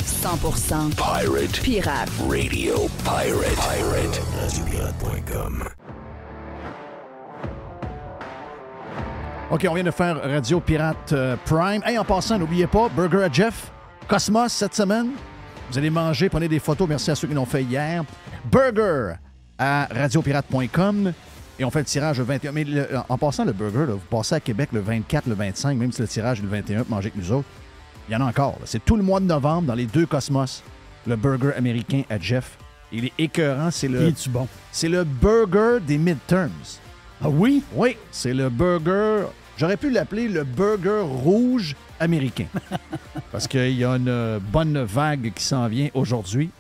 100% Pirate. Radio Pirate. RadioPirate.com. OK, on vient de faire Radio Pirate Prime. Hey, en passant, n'oubliez pas, Burger à Jeff, Cosmos cette semaine. Vous allez manger, prenez des photos. Merci à ceux qui l'ont fait hier. Burger à radiopirate.com. Et on fait le tirage le 21. Mais en passant, le burger, là, vous passez à Québec le 24, le 25, même si le tirage est le 21, mangez avec nous autres. Il y en a encore. Là. C'est tout le mois de novembre dans les deux Cosmos. Le burger américain à Jeff. Il est écœurant. C'est le, est-tu bon? C'est le burger des midterms. Ah oui? Oui, c'est le burger... J'aurais pu l'appeler le burger rouge américain. Parce qu'il y a une bonne vague qui s'en vient aujourd'hui.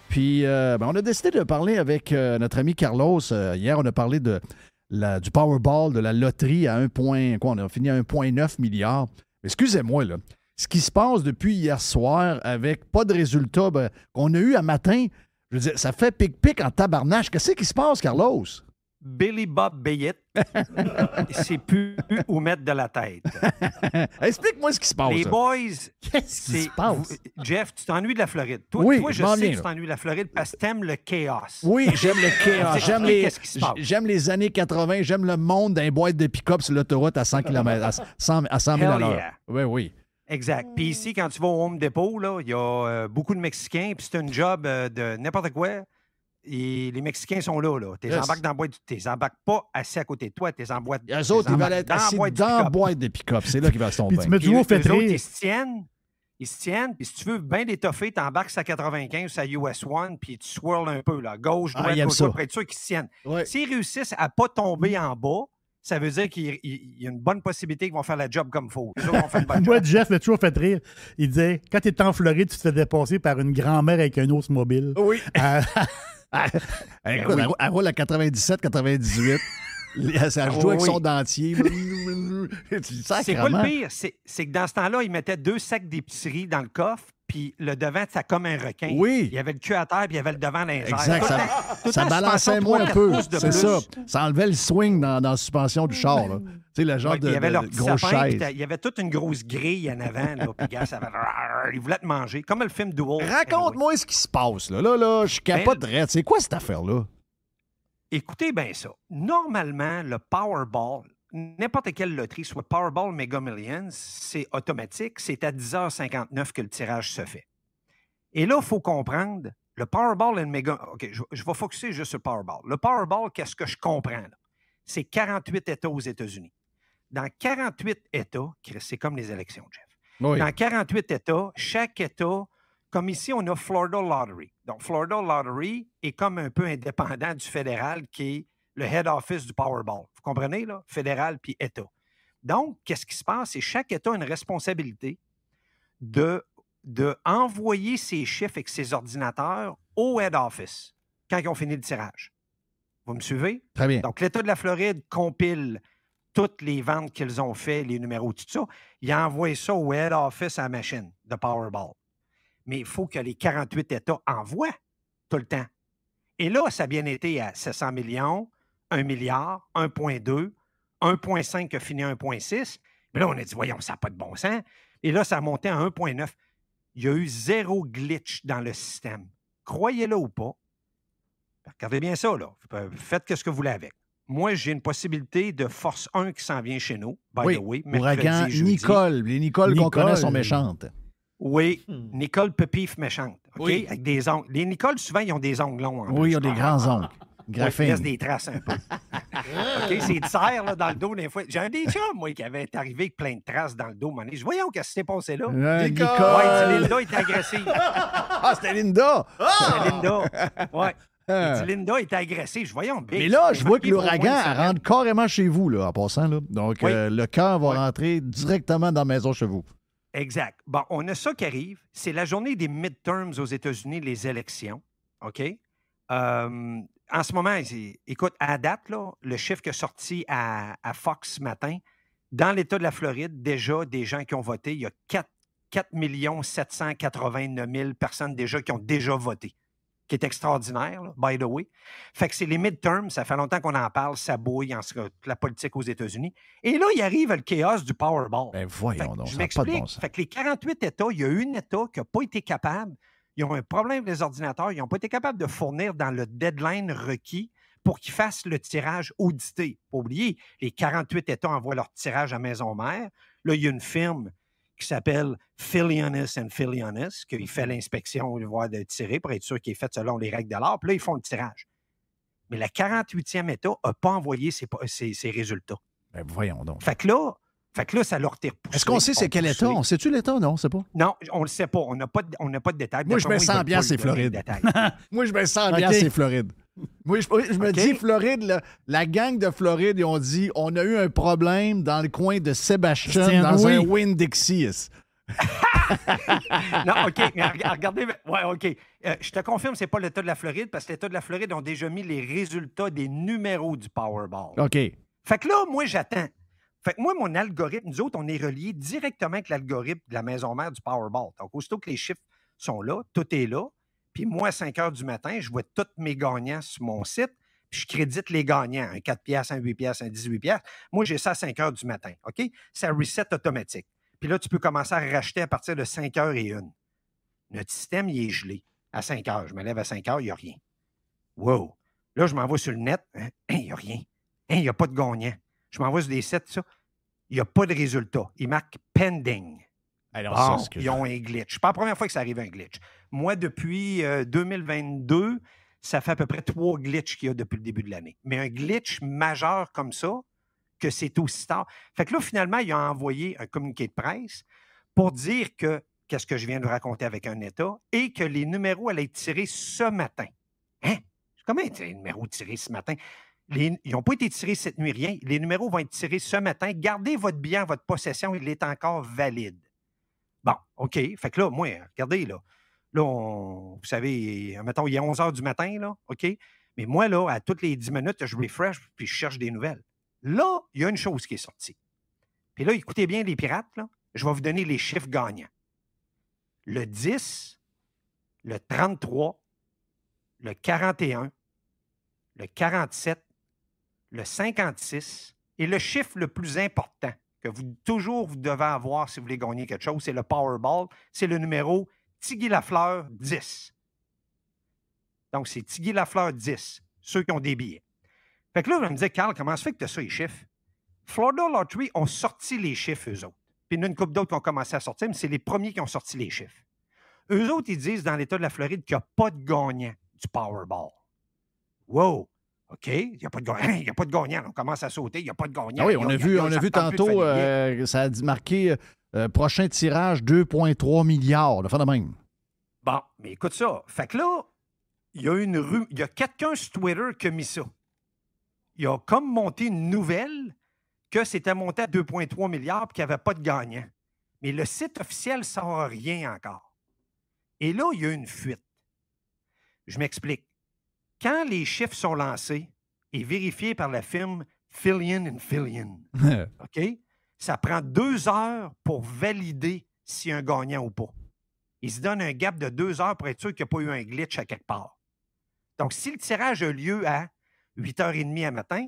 Puis, on a décidé de parler avec notre ami Carlos. Hier, on a parlé du Powerball, de la loterie à 1 point... Quoi, on a fini à 1,9 milliard. Excusez-moi, là. Ce qui se passe depuis hier soir avec pas de résultats qu'on a eu à matin, je veux dire, ça fait pic-pic en tabarnache. Qu'est-ce qui se passe, Carlos? Billy Bob Bayet, c'est plus où mettre de la tête. Explique-moi ce qui se passe. Les boys, qu'est-ce qui se passe? Jeff, tu t'ennuies de la Floride. Toi, Oui, je sais que tu t'ennuies de la Floride parce que t'aimes le chaos. Oui, j'aime le chaos. J'aime les années 80. J'aime le monde d'un boîte de pick-up sur l'autoroute à 100 km, à 100 000 à l'heure. Yeah. Oui. Exact. Puis ici, quand tu vas au Home Depot, il y a beaucoup de Mexicains, puis c'est un job de n'importe quoi. Et les Mexicains sont là. Tu embarques dans la boîte, tu embarques pas assis à côté de toi, tu en boîte. Eux autres, ils veulent être assis dans la boîte de pick-up. C'est là qu'ils veulent se tomber. Puis tu m'as toujours fait rire. Ils se tiennent, puis si tu veux bien l'étoffer, tu embarques sa 95 sa US One, puis tu swirls un peu, là, gauche, droite, gauche, pour être sûr qu'ils se tiennent. Ouais. S'ils réussissent à pas tomber en bas, ça veut dire qu'il y a une bonne possibilité qu'ils vont faire la job comme il faut. Moi, Jeff m'a toujours fait rire. Il disait, quand tu es en Floride, tu te fais dépasser par une grand-mère avec un autre mobile. Oui. Écoute, elle roule à 97, 98. Ça joue avec son dentier. C'est quoi le pire? C'est que dans ce temps-là, ils mettaient 2 sacs d'épicerie dans le coffre, puis le devant, c'était comme un requin. Oui. Il y avait le cul à terre, puis il y avait le devant dans les airs. Exact. Ça balançait moins un peu. C'est ça. Ça enlevait le swing dans la suspension du char. Là. Tu sais, le genre il y avait leur petit grosse sapin, chaise. Il y avait toute une grosse grille en avant. Là, puis gars, ça avait... Ils voulaient te manger, comme le film Duel. Raconte-moi ce qui se passe. Là, je capoterais. C'est quoi cette affaire-là? Écoutez bien ça. Normalement, le Powerball, n'importe quelle loterie, soit Powerball, Mega Millions, c'est automatique. C'est à 10h59 que le tirage se fait. Et là, il faut comprendre, le Powerball et le Mega... OK, je vais focusser juste sur le Powerball. Le Powerball, qu'est-ce que je comprends? Là? C'est 48 États aux États-Unis. Dans 48 États, c'est comme les élections, Jeff. Oui. Dans 48 États, chaque État... Comme ici, on a Florida Lottery. Donc, Florida Lottery est comme un peu indépendant du fédéral qui est le head office du Powerball. Vous comprenez, là? Fédéral puis État. Donc, qu'est-ce qui se passe? C'est chaque État a une responsabilité de envoyer ses chiffres avec ses ordinateurs au head office quand ils ont fini le tirage. Vous me suivez? Très bien. Donc, l'État de la Floride compile toutes les ventes qu'ils ont fait, les numéros, tout ça. Il envoie ça au head office à la machine de Powerball. Mais il faut que les 48 États envoient tout le temps. Et là, ça a bien été à 700 millions, 1 milliard, 1,2, 1,5 qui a fini à 1,6. Mais là, on a dit, voyons, ça n'a pas de bon sens. Et là, ça a monté à 1,9. Il y a eu 0 glitch dans le système. Croyez-le ou pas. Regardez bien ça, là. Faites ce que vous voulez avec. Moi, j'ai une possibilité de force 1 qui s'en vient chez nous, by the way. Ouragan Nicole. Les Nicole qu'on connaît sont méchantes. Oui, Nicole Pepif méchante, OK? Oui. Avec des ongles. Les Nicole, souvent, ils ont des ongles longs. Oui, ils ont des grands ongles. Ils laissent des traces un peu. OK, c'est de serre là, dans le dos des fois. J'ai un des chums, moi, qui avait arrivé avec plein de traces dans le dos. Je dis, voyons, qu'est-ce qui s'est passé là? Nicole! Ouais, Linda était agressive. Ah, c'était Linda! C'était Linda, ouais. Linda était agressive. Je voyons. Mais là, je vois que l'ouragan rentre carrément chez vous, là, en passant. Là. Donc, le cœur va rentrer directement dans la maison chez vous. Exact. Bon, on a ça qui arrive. C'est la journée des midterms aux États-Unis, les élections. OK? En ce moment, écoute, à date, là, le chiffre qui est sorti à Fox ce matin, dans l'État de la Floride, déjà, des gens qui ont voté, il y a 4 789 000 personnes déjà qui ont déjà voté. qui est extraordinaire, là, by the way. Fait que c'est les midterms, ça fait longtemps qu'on en parle, ça bouille en la politique aux États-Unis. Et là, il arrive le chaos du Powerball. Ben voyons donc, je ça n'a pas de m'explique. bon sens. Fait que les 48 États, il y a un État qui n'a pas été capable, ils ont un problème avec les ordinateurs, ils n'ont pas été capables de fournir dans le deadline requis pour qu'ils fassent le tirage audité. Pas oublier, les 48 États envoient leur tirage à maison mère. Là, il y a une firme qui s'appelle Filianis & Filianis, qui fait l'inspection de tirer pour être sûr qu'il est fait selon les règles de l'art. Puis là, ils font le tirage. Mais la 48e État n'a pas envoyé ses résultats. Ben voyons donc. Fait que là, ça leur tire poussé. Est-ce qu'on sait c'est quel État? On sait-tu l'État? Non, on ne sait pas. Non, on ne le sait pas. On n'a pas de détails. Moi, je me sens bien, c'est Floride. Moi, je me sens bien, c'est Floride. Moi, je me dis, Floride, la gang de Floride, ils ont dit, on a eu un problème dans le coin de Sébastien, dans un Winn-Dixie. Non, OK, mais regardez. Ouais, OK. Je te confirme, c'est pas l'État de la Floride, parce que l'État de la Floride ont déjà mis les résultats des numéros du Powerball. OK. Fait que là, moi, j'attends. Fait que moi, mon algorithme, nous autres, on est reliés directement avec l'algorithme de la maison mère du Powerball. Donc, aussitôt que les chiffres sont là, tout est là. Puis moi, à 5 heures du matin, je vois tous mes gagnants sur mon site, puis je crédite les gagnants. Un 4 piastres, un 8 piastres, un 18 piastres. Moi, j'ai ça à 5 heures du matin, OK? Ça reset automatique. Puis là, tu peux commencer à racheter à partir de 5 heures et 1. Notre système, il est gelé à 5 heures. Je me lève à 5 heures, il n'y a rien. Wow! Là, je m'envoie sur le net, il n'y a rien. Il n'y a pas de gagnant. Je m'envoie sur des sites, ça. Il n'y a pas de résultat. Il marque pending. Alors, ils ont un glitch. C'est pas la première fois que ça arrive un glitch. Moi, depuis 2022, ça fait à peu près 3 glitches qu'il y a depuis le début de l'année. Mais un glitch majeur comme ça, que c'est aussi tard. Fait que là, finalement, il a envoyé un communiqué de presse pour dire que, qu'est-ce que je viens de vous raconter avec un État, et que les numéros allaient être tirés ce matin. Hein? Comment les numéros tirés ce matin? Ils n'ont pas été tirés cette nuit, rien. Les numéros vont être tirés ce matin. Gardez votre billet en votre possession, il est encore valide. Bon, OK. Fait que là, moi, regardez, là. Là, vous savez, mettons, il est 11 heures du matin, là, OK? Mais moi, là, à toutes les 10 minutes, je refresh puis je cherche des nouvelles. Là, il y a une chose qui est sortie. Puis là, écoutez bien les pirates, là. Je vais vous donner les chiffres gagnants. Le 10, le 33, le 41, le 47, le 56 et le chiffre le plus important que vous devez avoir si vous voulez gagner quelque chose, c'est le Powerball. C'est le numéro Tigui Lafleur 10. Donc, c'est Tigui Lafleur 10, ceux qui ont des billets. Fait que là, je me disais, Carl, comment ça fait que tu as ça, les chiffres? Florida Lottery ont sorti les chiffres, eux autres. Puis il y en a une couple d'autres qui ont commencé à sortir, mais c'est les premiers qui ont sorti les chiffres. Eux autres, ils disent dans l'État de la Floride qu'il n'y a pas de gagnant du Powerball. Wow! OK, il n'y a pas de gagnant. Il n'y a pas de gagnant. On commence à sauter, il n'y a pas de gagnant. Ah oui, on a vu tantôt, ça a marqué prochain tirage 2,3 milliards. Le fait de même. Bon, mais écoute ça. Fait que là, il y a quelqu'un sur Twitter qui a mis ça. Il a comme monté une nouvelle que c'était monté à 2,3 milliards et qu'il n'y avait pas de gagnant. Mais le site officiel ne sort rien encore. Et là, il y a une fuite. Je m'explique. Quand les chiffres sont lancés et vérifiés par la firme Filian & Filian, OK, ça prend 2 heures pour valider s'il y a un gagnant ou pas. Il se donne un gap de 2 heures pour être sûr qu'il n'y a pas eu un glitch à quelque part. Donc, si le tirage a lieu à 8h30 à matin,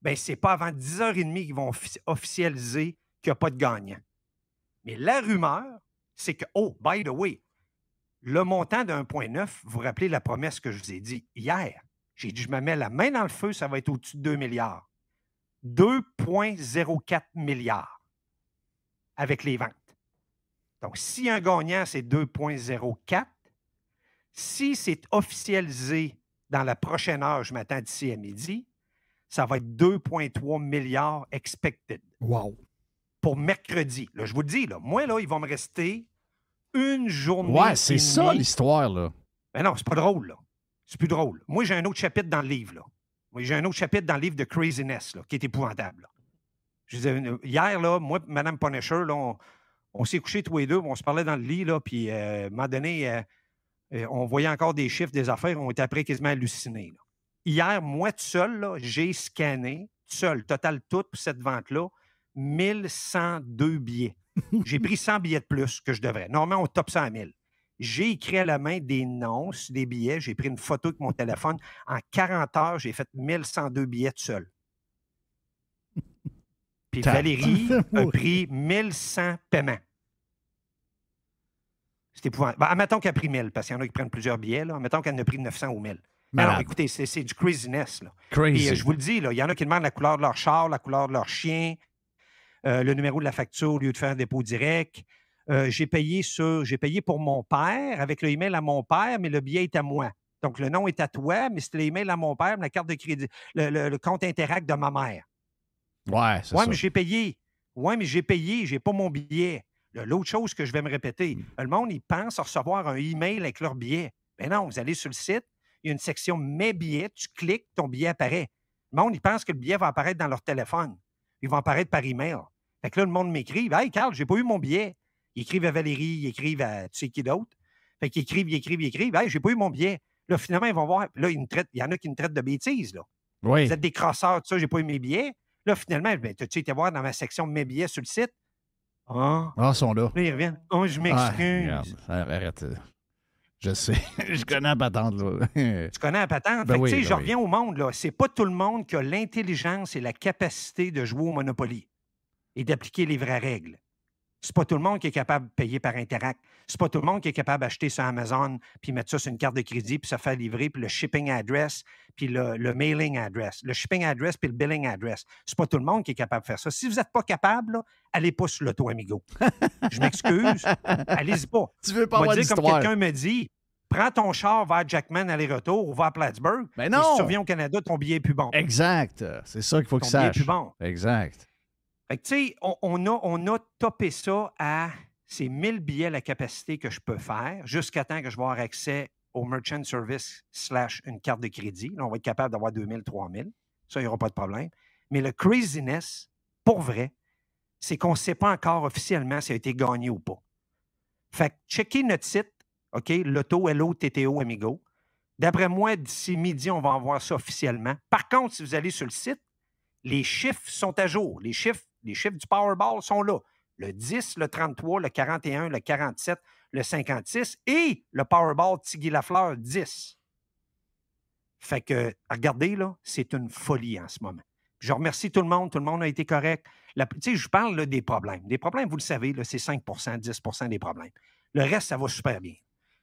bien, ce n'est pas avant 10h30 qu'ils vont officialiser qu'il n'y a pas de gagnant. Mais la rumeur, c'est que, oh, by the way, le montant de 1,9, vous vous rappelez la promesse que je vous ai dit hier. J'ai dit, je me mets la main dans le feu, ça va être au-dessus de 2 milliards. 2,04 milliards avec les ventes. Donc, si un gagnant, c'est 2,04, si c'est officialisé dans la prochaine heure, je m'attends d'ici à midi, ça va être 2,3 milliards expected. Wow! Pour mercredi. Là, je vous le dis, là, moi, là, il va me rester une journée. Ouais, c'est ça l'histoire, là. Ben non, c'est pas drôle, là. C'est plus drôle. Moi, j'ai un autre chapitre dans le livre, là. Moi, j'ai un autre chapitre dans le livre de Craziness, là, qui est épouvantable, là. Je disais, hier, là, moi et Mme Punisher, là, on s'est couchés tous les deux, on se parlait dans le lit, là, puis à un moment donné, on voyait encore des chiffres, des affaires, on était après quasiment hallucinés, là. Hier, moi, tout seul, là, j'ai scanné, tout seul, total tout, pour cette vente-là, 1102 billets. J'ai pris 100 billets de plus que je devrais. Normalement, on top 100 000. J'ai écrit à la main des noms sur des billets. J'ai pris une photo avec mon téléphone. En 40 heures, j'ai fait 1102 billets tout seul. Puis Valérie a pris 1100 paiements. C'est épouvantable. Ben, admettons qu'elle a pris 1000, parce qu'il y en a qui prennent plusieurs billets. Là. Admettons qu'elle en a pris 900 ou 1000. Alors, écoutez, c'est du craziness. Là. Crazy. Et je vous le dis, il y en a qui demandent la couleur de leur char, la couleur de leur chien, le numéro de la facture au lieu de faire un dépôt direct. J'ai payé pour mon père, avec le email à mon père, mais le billet est à moi. Donc, le nom est à toi, mais c'était l'email à mon père, la carte de crédit, le compte Interact de ma mère. Ouais, c'est ça. Ouais, mais j'ai payé. Ouais, mais j'ai payé, j'ai pas mon billet. L'autre chose que je vais me répéter, le monde, il pense recevoir un email avec leur billet. Mais non, vous allez sur le site, il y a une section « Mes billets », tu cliques, ton billet apparaît. Le monde, il pense que le billet va apparaître dans leur téléphone. Il va apparaître par email. Fait que là, le monde m'écrit « Hey, Carl, j'ai pas eu mon billet. » Ils écrivent à Valérie, ils écrivent à tu sais qui d'autre. Fait qu'ils écrivent. « Hey, j'ai pas eu mon billet. » Là, finalement, ils vont voir. Là, il y en a qui me traitent de bêtises. Là. Oui. Vous êtes des crosseurs, tout ça, j'ai pas eu mes billets. Là, finalement, ben, tu été voir dans ma section « Mes billets » sur le site? Ah, ils sont là. Là, ils reviennent. Oh, je m'excuse. Arrête. Je sais. Je connais la patente, là. Tu connais la patente? Ben fait que, oui, je reviens au monde, là. C'est pas tout le monde qui a l'intelligence et la capacité de jouer au Monopoly et d'appliquer les vraies règles. C'est pas tout le monde qui est capable de payer par Interact. C'est pas tout le monde qui est capable d'acheter sur Amazon, puis mettre ça sur une carte de crédit, puis se faire livrer, puis le shipping address, puis le mailing address. Le shipping address, puis le billing address. C'est pas tout le monde qui est capable de faire ça. Si vous n'êtes pas capable, là, allez pas sur l'auto, amigo. Je m'excuse. Allez-y pas. Tu veux pas On va avoir dire comme d'histoire. quelqu'un me dit, prends ton char vers Jackman aller-retour ou vers Plattsburgh. Mais non! Et si tu reviens au Canada, ton billet est plus bon. Exact. C'est ça qu'il faut que Ton tu billet est saches. plus bon. Exact. Fait que, tu sais, on a topé ça à ces 1000 billets la capacité que je peux faire jusqu'à temps que je vais avoir accès au merchant service / une carte de crédit. Là, on va être capable d'avoir 2000, 3000. Ça, il n'y aura pas de problème. Mais le craziness, pour vrai, c'est qu'on ne sait pas encore officiellement si ça a été gagné ou pas. Fait que checkez notre site, OK, Loto, L-O-T-T-O, Amigo. D'après moi, d'ici midi, on va avoir ça officiellement. Par contre, si vous allez sur le site, les chiffres sont à jour. Les chiffres du Powerball sont là. Le 10, le 33, le 41, le 47, le 56 et le Powerball Tigui Lafleur 10. Fait que, regardez, là, c'est une folie en ce moment. Je remercie tout le monde a été correct. Tu sais, je parle là, des problèmes. Des problèmes, vous le savez, là, c'est 5 10 des problèmes. Le reste, ça va super bien.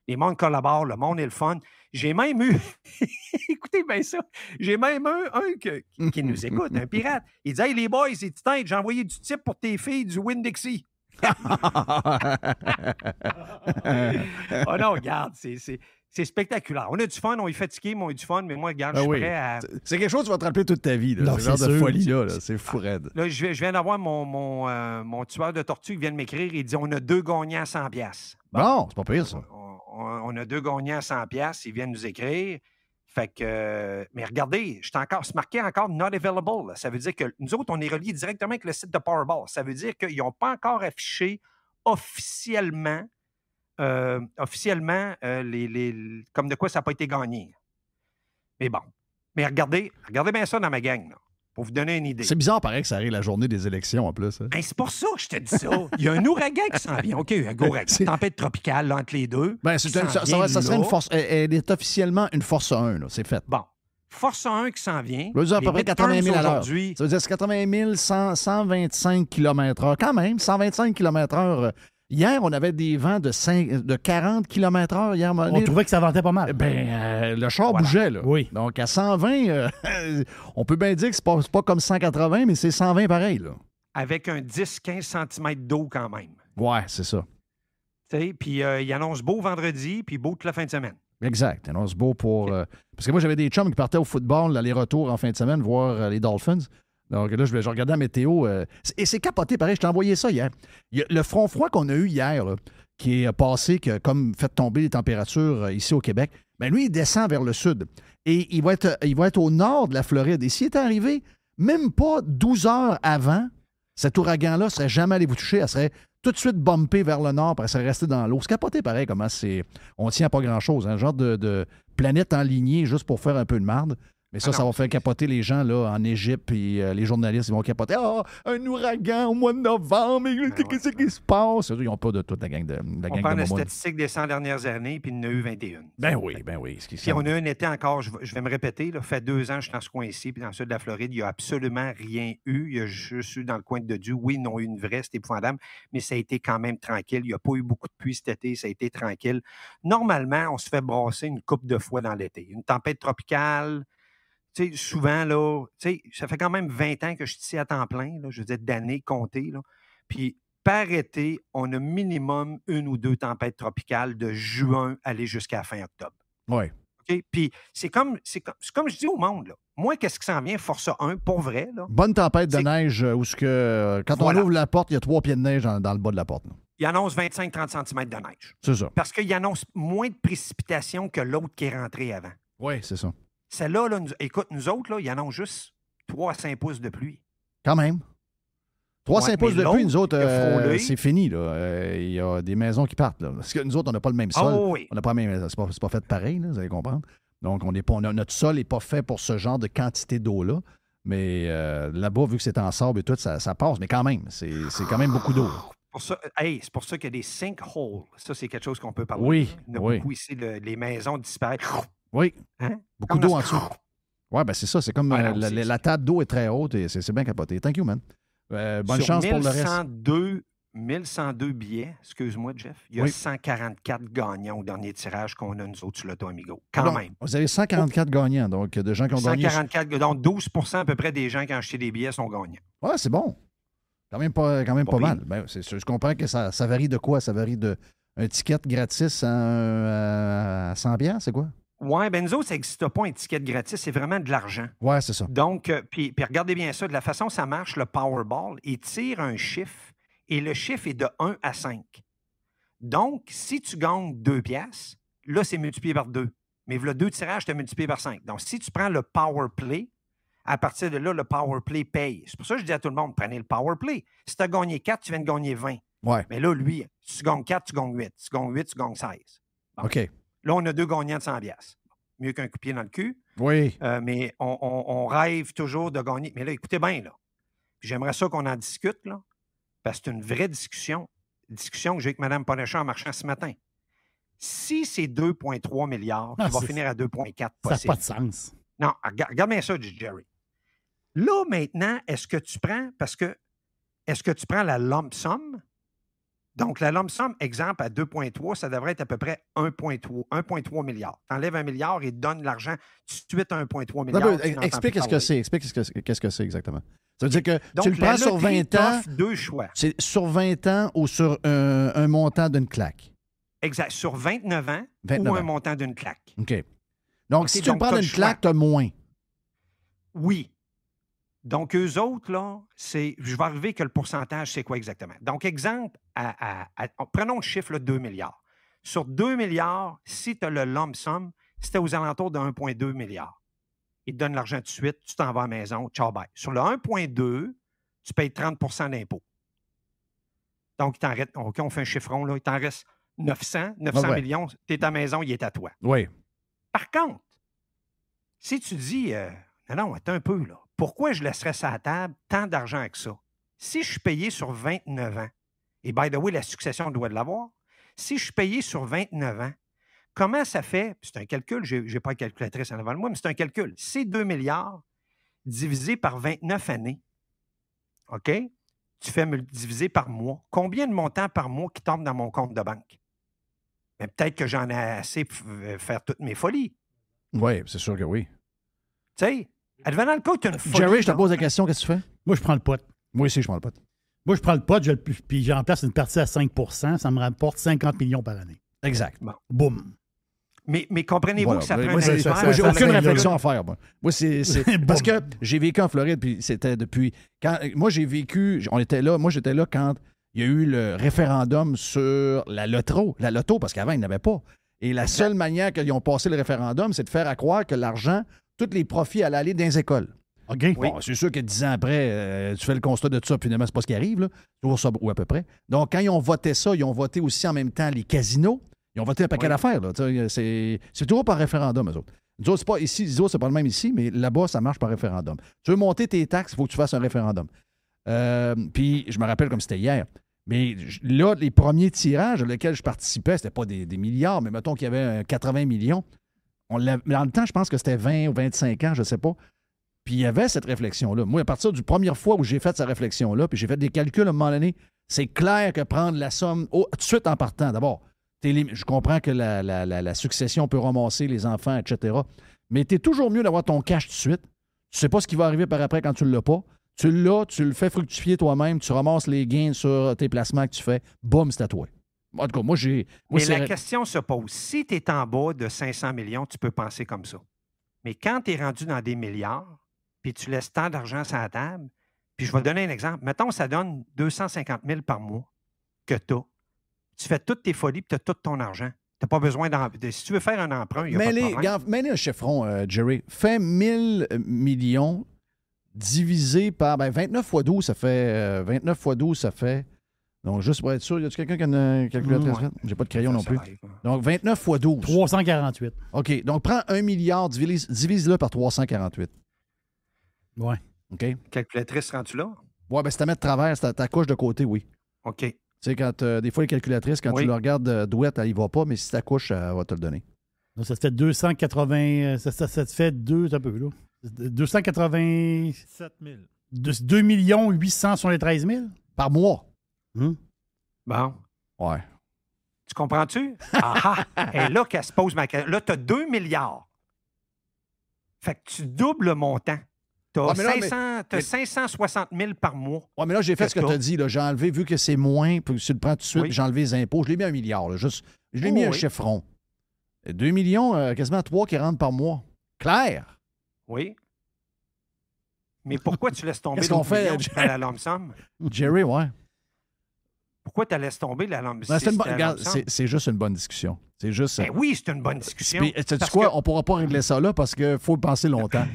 Les mondes collaborent, le monde est le fun. J'ai même eu, écoutez bien ça, j'ai même eu un qui nous écoute, un pirate. Il dit « Hey, les boys, c'est tête, j'ai envoyé du type pour tes filles du Winn-Dixie. » Oh non, regarde, c'est spectaculaire. On a du fun, on est fatigué, mais on a du fun, mais moi, regarde, je suis prêt à... C'est quelque chose que tu vas te rappeler toute ta vie, là. Non, Ce genre c'est de sûr. folie-là, là. C'est fou raide. Là, je viens d'avoir mon tueur de tortue qui vient de m'écrire. Il dit « On a 2 gagnants à 100$. » Bon, c'est pas pire, ça. On a 2 gagnants à 100$. Ils viennent nous écrire. Fait que, mais regardez, c'est marqué encore not available. Là. Ça veut dire que nous autres, on est reliés directement avec le site de Powerball. Ça veut dire qu'ils n'ont pas encore affiché officiellement, comme de quoi ça n'a pas été gagné. Mais bon. Mais regardez bien ça dans ma gang, là, pour vous donner une idée. C'est bizarre, pareil, que ça arrive la journée des élections, en plus. Hein? Ben, c'est pour ça que je te dis ça. Il y a un ouragan qui s'en vient. OK, un ouragan. C'est- Tempête tropicale là, entre les deux. Ben, qui ça s'en vient serait là. une force. Elle est officiellement une force 1, là. C'est fait. Bon. Force 1 qui s'en vient. Ça veut dire à Les peu près midterms 80 000 à l'heure. aujourd'hui. Ça veut dire que c'est 80 000, 125 km/h. Quand même, 125 km/h. Hier, on avait des vents de 40 km/h. Hier, On trouvait que ça ventait pas mal. le char Voilà. bougeait, là. Oui. Donc, à 120, on peut bien dire que c'est pas comme 180, mais c'est 120 pareil, là. Avec un 10-15 cm d'eau quand même. Ouais, c'est ça. Tu sais, puis il annonce beau vendredi, puis beau toute la fin de semaine. Exact. Alors, c'est beau pour... parce que moi, j'avais des chums qui partaient au football, l'aller-retour en fin de semaine, voir les Dolphins. Donc là, je regardais la météo. Et c'est capoté, pareil. Je t'ai envoyé ça hier. Il y a le front froid qu'on a eu hier, là, qui est passé, qui a comme fait tomber les températures ici au Québec, bien lui, il descend vers le sud. Et il va être au nord de la Floride. Et s'il était arrivé même pas 12 heures avant, cet ouragan-là ne serait jamais allé vous toucher. Elle serait tout de suite bumpée vers le nord, puis elle serait restée dans l'eau. C'est capoté, pareil, comment c'est... On tient à pas grand-chose. Un genre de planète enlignée juste pour faire un peu de marde. Mais ça va faire capoter les gens là, en Égypte, puis les journalistes, ils vont capoter. Ah, un ouragan au mois de novembre, qu'est-ce qui se passe? Ils n'ont pas de toute la gang de On prend la statistique des 100 dernières années, puis il y en a eu 21. Ben oui. Puis on a un été encore, je vais me répéter, là, fait 2 ans que je suis dans ce coin-ci, puis dans le sud de la Floride, il n'y a absolument rien eu. Il y a juste eu dans le coin de Dieu. Oui, ils ont eu une vraie, c'était épouvantable, mais ça a été quand même tranquille. Il n'y a pas eu beaucoup de pluie cet été, ça a été tranquille. Normalement, on se fait brasser une couple de fois dans l'été. Une tempête tropicale. Tu sais, souvent, là, ça fait quand même 20 ans que je suis ici à temps plein, là, je veux dire, d'années comptées. Là. Puis, par été, on a minimum 1 ou 2 tempêtes tropicales de juin aller jusqu'à fin octobre. Oui. OK? Puis, c'est comme je dis au monde, là. Moi, qu'est-ce qui s'en vient? Forza 1, pour vrai. Là. Bonne tempête de neige où quand on ouvre la porte, il y a 3 pieds de neige dans le bas de la porte. Là. Il annonce 25-30 cm de neige. C'est ça. Parce qu'il annonce moins de précipitations que l'autre qui est rentré avant. Oui, c'est ça. Celle-là, là, écoute, nous autres, là, ils annoncent juste 3 à 5 pouces de pluie. Quand même. 3 à 5 pouces de pluie, nous autres, c'est fini. Il y a des maisons qui partent. Là. Parce que nous autres, on n'a pas le même sol. Oh, oui. On n'a pas la même. C'est pas fait pareil, là, vous allez comprendre. Donc, notre sol n'est pas fait pour ce genre de quantité d'eau-là. Mais là-bas, vu que c'est en sable et tout, ça passe. Mais quand même, c'est quand même beaucoup d'eau. C'est pour ça qu'il y a des sinkholes. Ça, c'est quelque chose qu'on peut parler. Oui. Il y en a beaucoup ici, les maisons disparaissent. Oui. Hein? Beaucoup d'eau en dessous. Oui, ben c'est ça. C'est comme la table d'eau est très haute et c'est bien capoté. Thank you, man. Bonne chance pour le reste. 1102 billets, excuse-moi, Jeff. Il y a 144 gagnants au dernier tirage qu'on a, nous autres, sur l'Auto Amigo. Quand même. Vous avez 144 gagnants, donc de gens qui ont gagné. 144, donc 12 à peu près des gens qui ont acheté des billets sont gagnants. Oui, c'est bon. Quand même pas mal. Ben, je comprends que ça varie de quoi? Ça varie de un ticket gratis à 100$, c'est quoi? Oui, ben nous autres, ça n'existe pas un ticket gratis, c'est vraiment de l'argent. Oui, c'est ça. Donc, puis regardez bien ça, de la façon que ça marche, le Powerball, il tire un chiffre et le chiffre est de 1 à 5. Donc, si tu gagnes 2$, là, c'est multiplié par 2. Mais le 2 tirages, tu as multiplié par 5. Donc, si tu prends le Power Play, à partir de là, le Power Play paye. C'est pour ça que je dis à tout le monde, prenez le Power Play. Si tu as gagné 4, tu viens de gagner 20. Ouais. Mais là, lui, si tu gagnes 4, tu gagnes 8. Si tu gagnes 8, tu gagnes 16. Bon. OK. Là, on a 2 gagnants de 100$. Mieux qu'un coup de pied dans le cul. Oui. Mais on rêve toujours de gagner. Mais là, écoutez bien, là. J'aimerais ça qu'on en discute, là, parce que c'est une vraie discussion. Discussion que j'ai avec Mme Ponechat en marchant ce matin. Si c'est 2,3 milliards, qui va finir à 2,4 possible. Ça n'a pas de sens. Non, regarde bien ça, Jerry. Là, maintenant, est-ce que tu prends la lump sum? Donc, la lump sum, exemple, à 2,3, ça devrait être à peu près 1,3 milliard. Tu enlèves 1 milliard et donne l'argent tout de suite à 1,3 milliard. Explique ce que c'est. Explique qu'est-ce que c'est exactement. Ça veut dire que donc, tu le prends sur 20 ans. 2 choix. C'est sur 20 ans ou sur un montant d'une claque? Exact. Sur 29 ans ou un montant d'une claque. OK. Donc, si tu le prends d'une claque, tu as moins. Oui. Donc, eux autres, là, je vais arriver que le pourcentage, c'est quoi exactement? Donc, exemple, prenons le chiffre, là, 2 milliards. Sur 2 milliards, si tu as le lump sum, c'était aux alentours de 1,2 milliard. Ils te donnent l'argent tout de suite, tu t'en vas à la maison, ciao, bye. Sur le 1,2, tu payes 30 d'impôt. Donc, OK, on fait un chiffron, là, il t'en reste 900 millions, tu es à ta maison, il est à toi. Oui. Par contre, si tu dis, non, attends un peu, là. Pourquoi je laisserais ça à la table tant d'argent que ça? Si je suis payé sur 29 ans, et by the way, la succession doit l'avoir, si je suis payé sur 29 ans, comment ça fait? C'est un calcul, je n'ai pas de calculatrice en avant de moi, mais c'est un calcul. C'est 2 milliards divisé par 29 années. OK? Tu fais me le diviser par mois. Combien de montants par mois qui tombe dans mon compte de banque? Mais peut-être que j'en ai assez pour faire toutes mes folies. Oui, c'est sûr que oui. Tu sais, advenant le cas, tu as une folie. Jerry, je te pose la question, qu'est-ce que tu fais? Moi, je prends le pot. Moi aussi, je prends le pot. Moi, je prends le pot, puis j'en place une partie à 5 %, ça me rapporte 50 millions par année. Exact. Bon. Boum. Mais comprenez-vous que ça prend moi, j'ai aucune réflexion à faire. Moi, c'est parce que j'ai vécu en Floride, puis c'était depuis... Moi, j'étais là quand il y a eu le référendum sur la loto, parce qu'avant, ils n'avaient pas. Et la seule manière qu'ils ont passé le référendum, c'est de faire à croire que l'argent, tous les profits allaient aller dans les écoles. OK. Oui. Bon, c'est sûr que 10 ans après, tu fais le constat de tout ça, puis finalement, c'est pas ce qui arrive, là. Toujours ça, ou à peu près. Donc, quand ils ont voté ça, ils ont voté aussi en même temps les casinos. Ils ont voté un paquet d'affaires, là. C'est toujours par référendum, eux autres. Nous autres, c'est pas ici, les autres, c'est pas le même ici, mais là-bas, ça marche par référendum. Tu veux monter tes taxes, il faut que tu fasses un référendum. Puis, je me rappelle comme c'était hier. Mais là, les premiers tirages auxquels je participais, c'était pas des milliards, mais mettons qu'il y avait 80 millions. Dans le temps, je pense que c'était 20 ou 25 ans, je ne sais pas. Puis il y avait cette réflexion-là. Moi, à partir du première fois où j'ai fait cette réflexion-là, puis j'ai fait des calculs à un moment donné, c'est clair que prendre la somme tout de suite en partant, d'abord, je comprends que la succession peut ramasser les enfants, etc. Mais tu es toujours mieux d'avoir ton cash tout de suite. Tu ne sais pas ce qui va arriver par après quand tu ne l'as pas. Tu l'as, tu le fais fructifier toi-même, tu ramasses les gains sur tes placements que tu fais, boum, c'est à toi. En tout cas, moi, Mais la question se pose. Si tu es en bas de 500 millions, tu peux penser comme ça. Mais quand tu es rendu dans des milliards, puis tu laisses tant d'argent sur la table, puis je vais te donner un exemple. Mettons, ça donne 250 000 par mois que tu as. Tu fais toutes tes folies, puis tu as tout ton argent. Tu n'as pas besoin si tu veux faire un emprunt, il n'y a pas de problème. Mets-les un chiffron, Jerry. Fais 1000 millions divisé par 29 fois 12, ça fait 29 fois 12, ça fait. Donc, juste pour être sûr, y a-t-il quelqu'un qui a une calculatrice? J'ai pas de crayon non plus. Donc, 29 fois 12. 348. OK. Donc, prends 1 milliard, divise-le par 348. Ouais. OK. Calculatrice, rends-tu là? Ouais, si tu la mets de travers, c'est ta couche de côté, oui. OK. Tu sais, quand des fois, les calculatrices, quand tu le regardes douette, elle y va pas, mais si ta couche, elle va te le donner. Donc, ça te fait 280. Ça te fait un peu, là. 287 000. 2 873 000? Par mois. Bon. Ouais. Tu comprends-tu? Ah ah! Et là qu'elle se pose ma question. Là, tu as 2 milliards. Fait que tu doubles le montant. Tu as 560 000 par mois. Oui, mais là, j'ai fait ce que tu as dit. J'ai enlevé, vu que c'est moins, puis tu le prends tout de suite, j'ai enlevé les impôts. Je l'ai mis à 1 milliard. Là, je l'ai mis un chiffron. 2 millions, quasiment 3 qui rentrent par mois. Clair? Oui. Mais pourquoi tu laisses tomber la lump sum? Jerry, ouais. Pourquoi tu laisses tomber la lump sum? C'est juste une bonne discussion. C'est juste. Ben oui, c'est une bonne discussion. Sais-tu quoi? On ne pourra pas régler ça là parce qu'il faut y penser longtemps.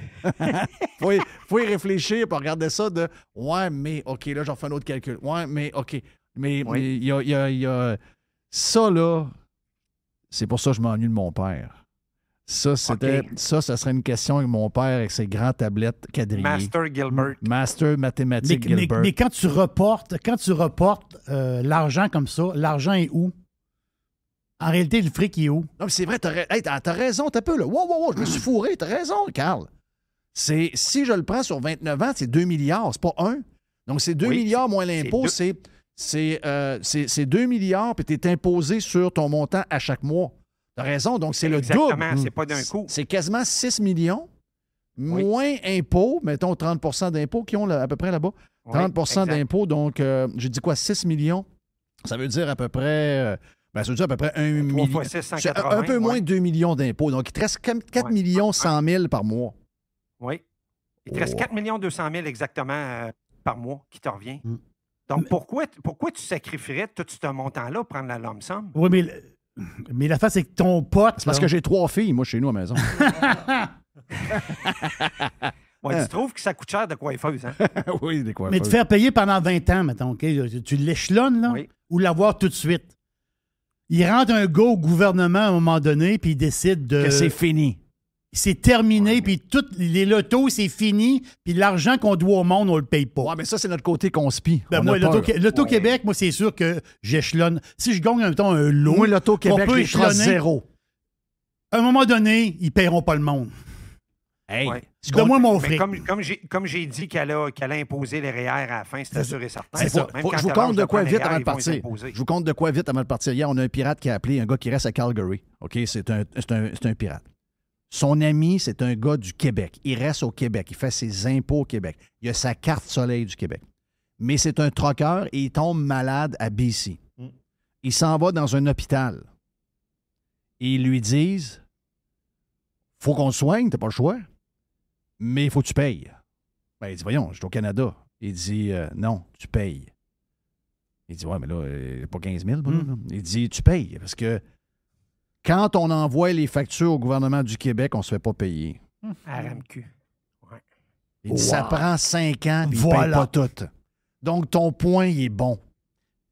faut y réfléchir et regarder ça de ouais, mais OK, là, j'en fais un autre calcul. Ouais, mais OK. Mais il y a. Ça, là, c'est pour ça que je m'ennuie de mon père. Ça, ça serait une question avec mon père avec ses grandes tablettes quadrillées. Master Gilbert. Master mathématique Gilbert. Mais quand tu reportes l'argent comme ça, l'argent est où? En réalité, le fric est où? Non, mais c'est vrai, t'as raison, t'as peu, là. Wow, je me suis fourré, t'as raison, Carl. Si je le prends sur 29 ans, c'est 2 milliards, c'est pas 1. Donc, c'est 2 milliards moins l'impôt, c'est 2 milliards, puis t'es imposé sur ton montant à chaque mois. T'as raison, donc c'est le double. Exactement, c'est pas d'un coup. C'est quasiment 6 millions, moins impôts, mettons 30 d'impôts qu'ils ont à peu près là-bas. 30 d'impôts, donc j'ai dit quoi, 6 millions? Ça veut dire à peu près... ça veut dire à peu près 1 million. Un peu moins de 2 millions d'impôts. Donc, il te reste 4 millions 100 000 par mois. Oui. Il te reste 4 millions 200 000 exactement par mois qui te revient. Donc, pourquoi tu sacrifierais tout ce montant-là pour prendre la lump sum? Oui, mais la face, c'est que ton pote... C'est parce que j'ai 3 filles, moi, chez nous à la maison. Tu trouves que ça coûte cher de coiffeuse, hein? Oui, des coiffeuses. Mais te faire payer pendant 20 ans, mettons, OK? Tu l'échelonnes, là, ou l'avoir tout de suite. Il rentre un gars au gouvernement à un moment donné, puis il décide de... Que c'est fini. C'est terminé, puis tous les lotos, c'est fini, puis l'argent qu'on doit au monde, on le paye pas. Ouais, mais ça, c'est notre côté conspi. Moi, l'Auto-Québec, moi, c'est sûr que j'échelonne. Si je gagne, mettons, un lot... Moi, l'Auto-Québec, je trace 0. À un moment donné, ils paieront pas le monde. Hey, donne-moi mon fric. Comme j'ai dit qu'elle a imposé les REER à la fin, c'était sûr et certain. C'est ça. Je vous compte de quoi vite avant de partir. Je vous compte de quoi vite avant de partir. Hier, on a un pirate qui a appelé un gars qui reste à Calgary. OK? C'est un pirate. Son ami, c'est un gars du Québec. Il reste au Québec. Il fait ses impôts au Québec. Il a sa carte soleil du Québec. Mais c'est un troqueur et il tombe malade à BC. Il s'en va dans un hôpital. Et ils lui disent, faut qu'on le soigne, t'as pas le choix. Mais il faut que tu payes. Ben, il dit, voyons, je suis au Canada. Il dit, non, tu payes. Il dit, ouais, mais là, pas 15 000. Là. Il dit, tu payes. Parce que quand on envoie les factures au gouvernement du Québec, on ne se fait pas payer. RMQ. Ouais. Il dit, ça prend 5 ans, puis il ne paye pas tout. Donc, ton point, il est bon.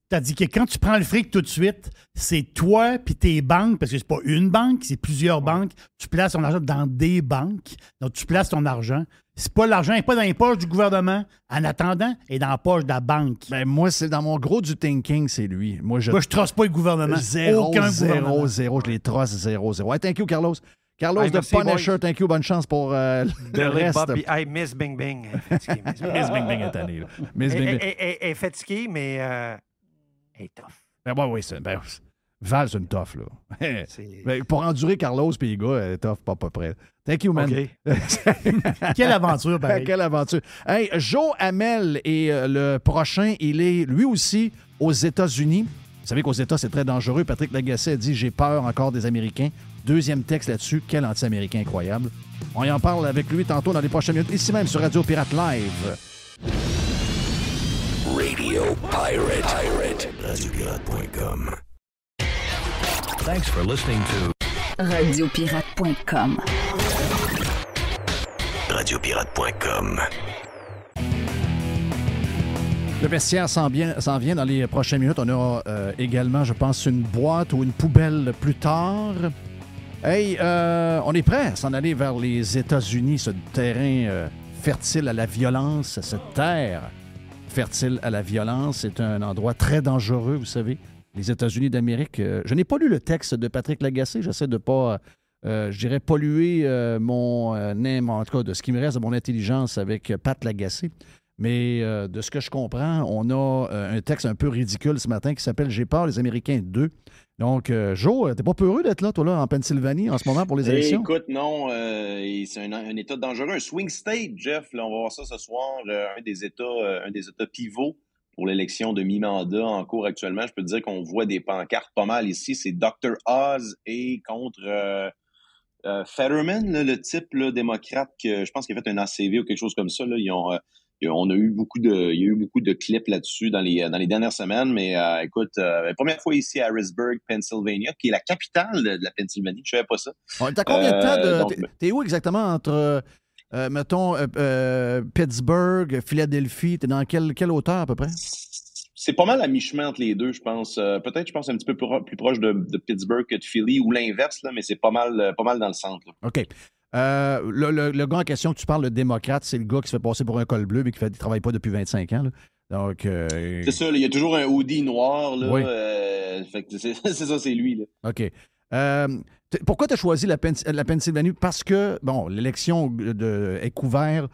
T'as dit que quand tu prends le fric tout de suite, c'est toi puis tes banques, parce que c'est pas une banque, c'est plusieurs banques. Tu places ton argent dans des banques. Donc, tu places ton argent. C'est pas l'argent n'est pas dans les poches du gouvernement. En attendant, il est dans la poche de la banque. Ben, moi, c'est dans mon gros du thinking, c'est lui. Moi, je trosse pas le gouvernement. Aucun gouvernement. Zéro. Je les trosse 0. Hey, thank you, Carlos. Carlos Hey, de merci, Punisher, boys. thank you. Bonne chance pour le reste. Bobby, hey, Miss Bing Bing. Miss Bing Bing est tannée, là. Miss Bing Bing. Elle est fatiguée, mais elle est tough. Ben, oui, Val, c'est une tough, là. Ben, pour endurer Carlos et les gars, elle est tough, pas à peu près. Thank you, man. Okay. Quelle aventure, pareil. Quelle aventure. Hey, Joe Hamel est le prochain. Il est, lui aussi, aux États-Unis. Vous savez qu'aux États, c'est très dangereux. Patrick Lagacé a dit « J'ai peur encore des Américains ». Deuxième texte là-dessus. Quel anti-américain incroyable. On y en parle avec lui tantôt dans les prochaines minutes, ici même sur Radio Pirate Live. Radio Pirate. RadioPirate.com. Thanks for listening to Radiopirate.com. RadioPirate.com. Le vestiaire s'en vient dans les prochaines minutes. On aura également, je pense, une boîte ou une poubelle plus tard. Hey, on est prêt à s'en aller vers les États-Unis, ce terrain fertile à la violence, cette terre fertile à la violence. C'est un endroit très dangereux, vous savez, les États-Unis d'Amérique. Je n'ai pas lu le texte de Patrick Lagacé. J'essaie de pas, je dirais, polluer mon en tout cas, de ce qui me reste de mon intelligence avec Pat Lagacé. Mais de ce que je comprends, on a un texte un peu ridicule ce matin qui s'appelle « J'ai peur, les Américains 2 ». Donc, Joe, t'es pas peureux d'être là, toi, là, en Pennsylvanie, en ce moment, pour les élections? Écoute, non, c'est un État dangereux. Un swing state, Jeff, là, on va voir ça ce soir, un des États pivots pour l'élection de mi-mandat en cours actuellement. Je peux te dire qu'on voit des pancartes pas mal ici. C'est Dr. Oz et contre Fetterman, là, le type là, démocrate, que je pense qu'il a fait un ACV ou quelque chose comme ça. Là. On a eu beaucoup de clips là-dessus dans les dernières semaines, mais écoute, première fois ici à Harrisburg, Pennsylvania, qui est la capitale de la Pennsylvanie. Je savais pas ça. T'as combien de temps t'es où exactement entre, mettons, Pittsburgh, Philadelphie? T'es dans quelle hauteur à peu près? C'est pas mal à mi-chemin entre les deux, je pense. Peut-être, je pense, un petit peu plus proche de Pittsburgh que de Philly, ou l'inverse, là, mais c'est pas mal dans le centre. Là. OK. Le gars en question que tu parles, le démocrate, c'est le gars qui se fait passer pour un col bleu mais qui ne travaille pas depuis 25 ans. Là. Donc, c'est ça, il y a toujours un hoodie noir. Là, oui. Fait que c'est ça, c'est lui. Là. OK. Pourquoi tu as choisi la Pennsylvanie? Parce que, bon, l'élection est couverte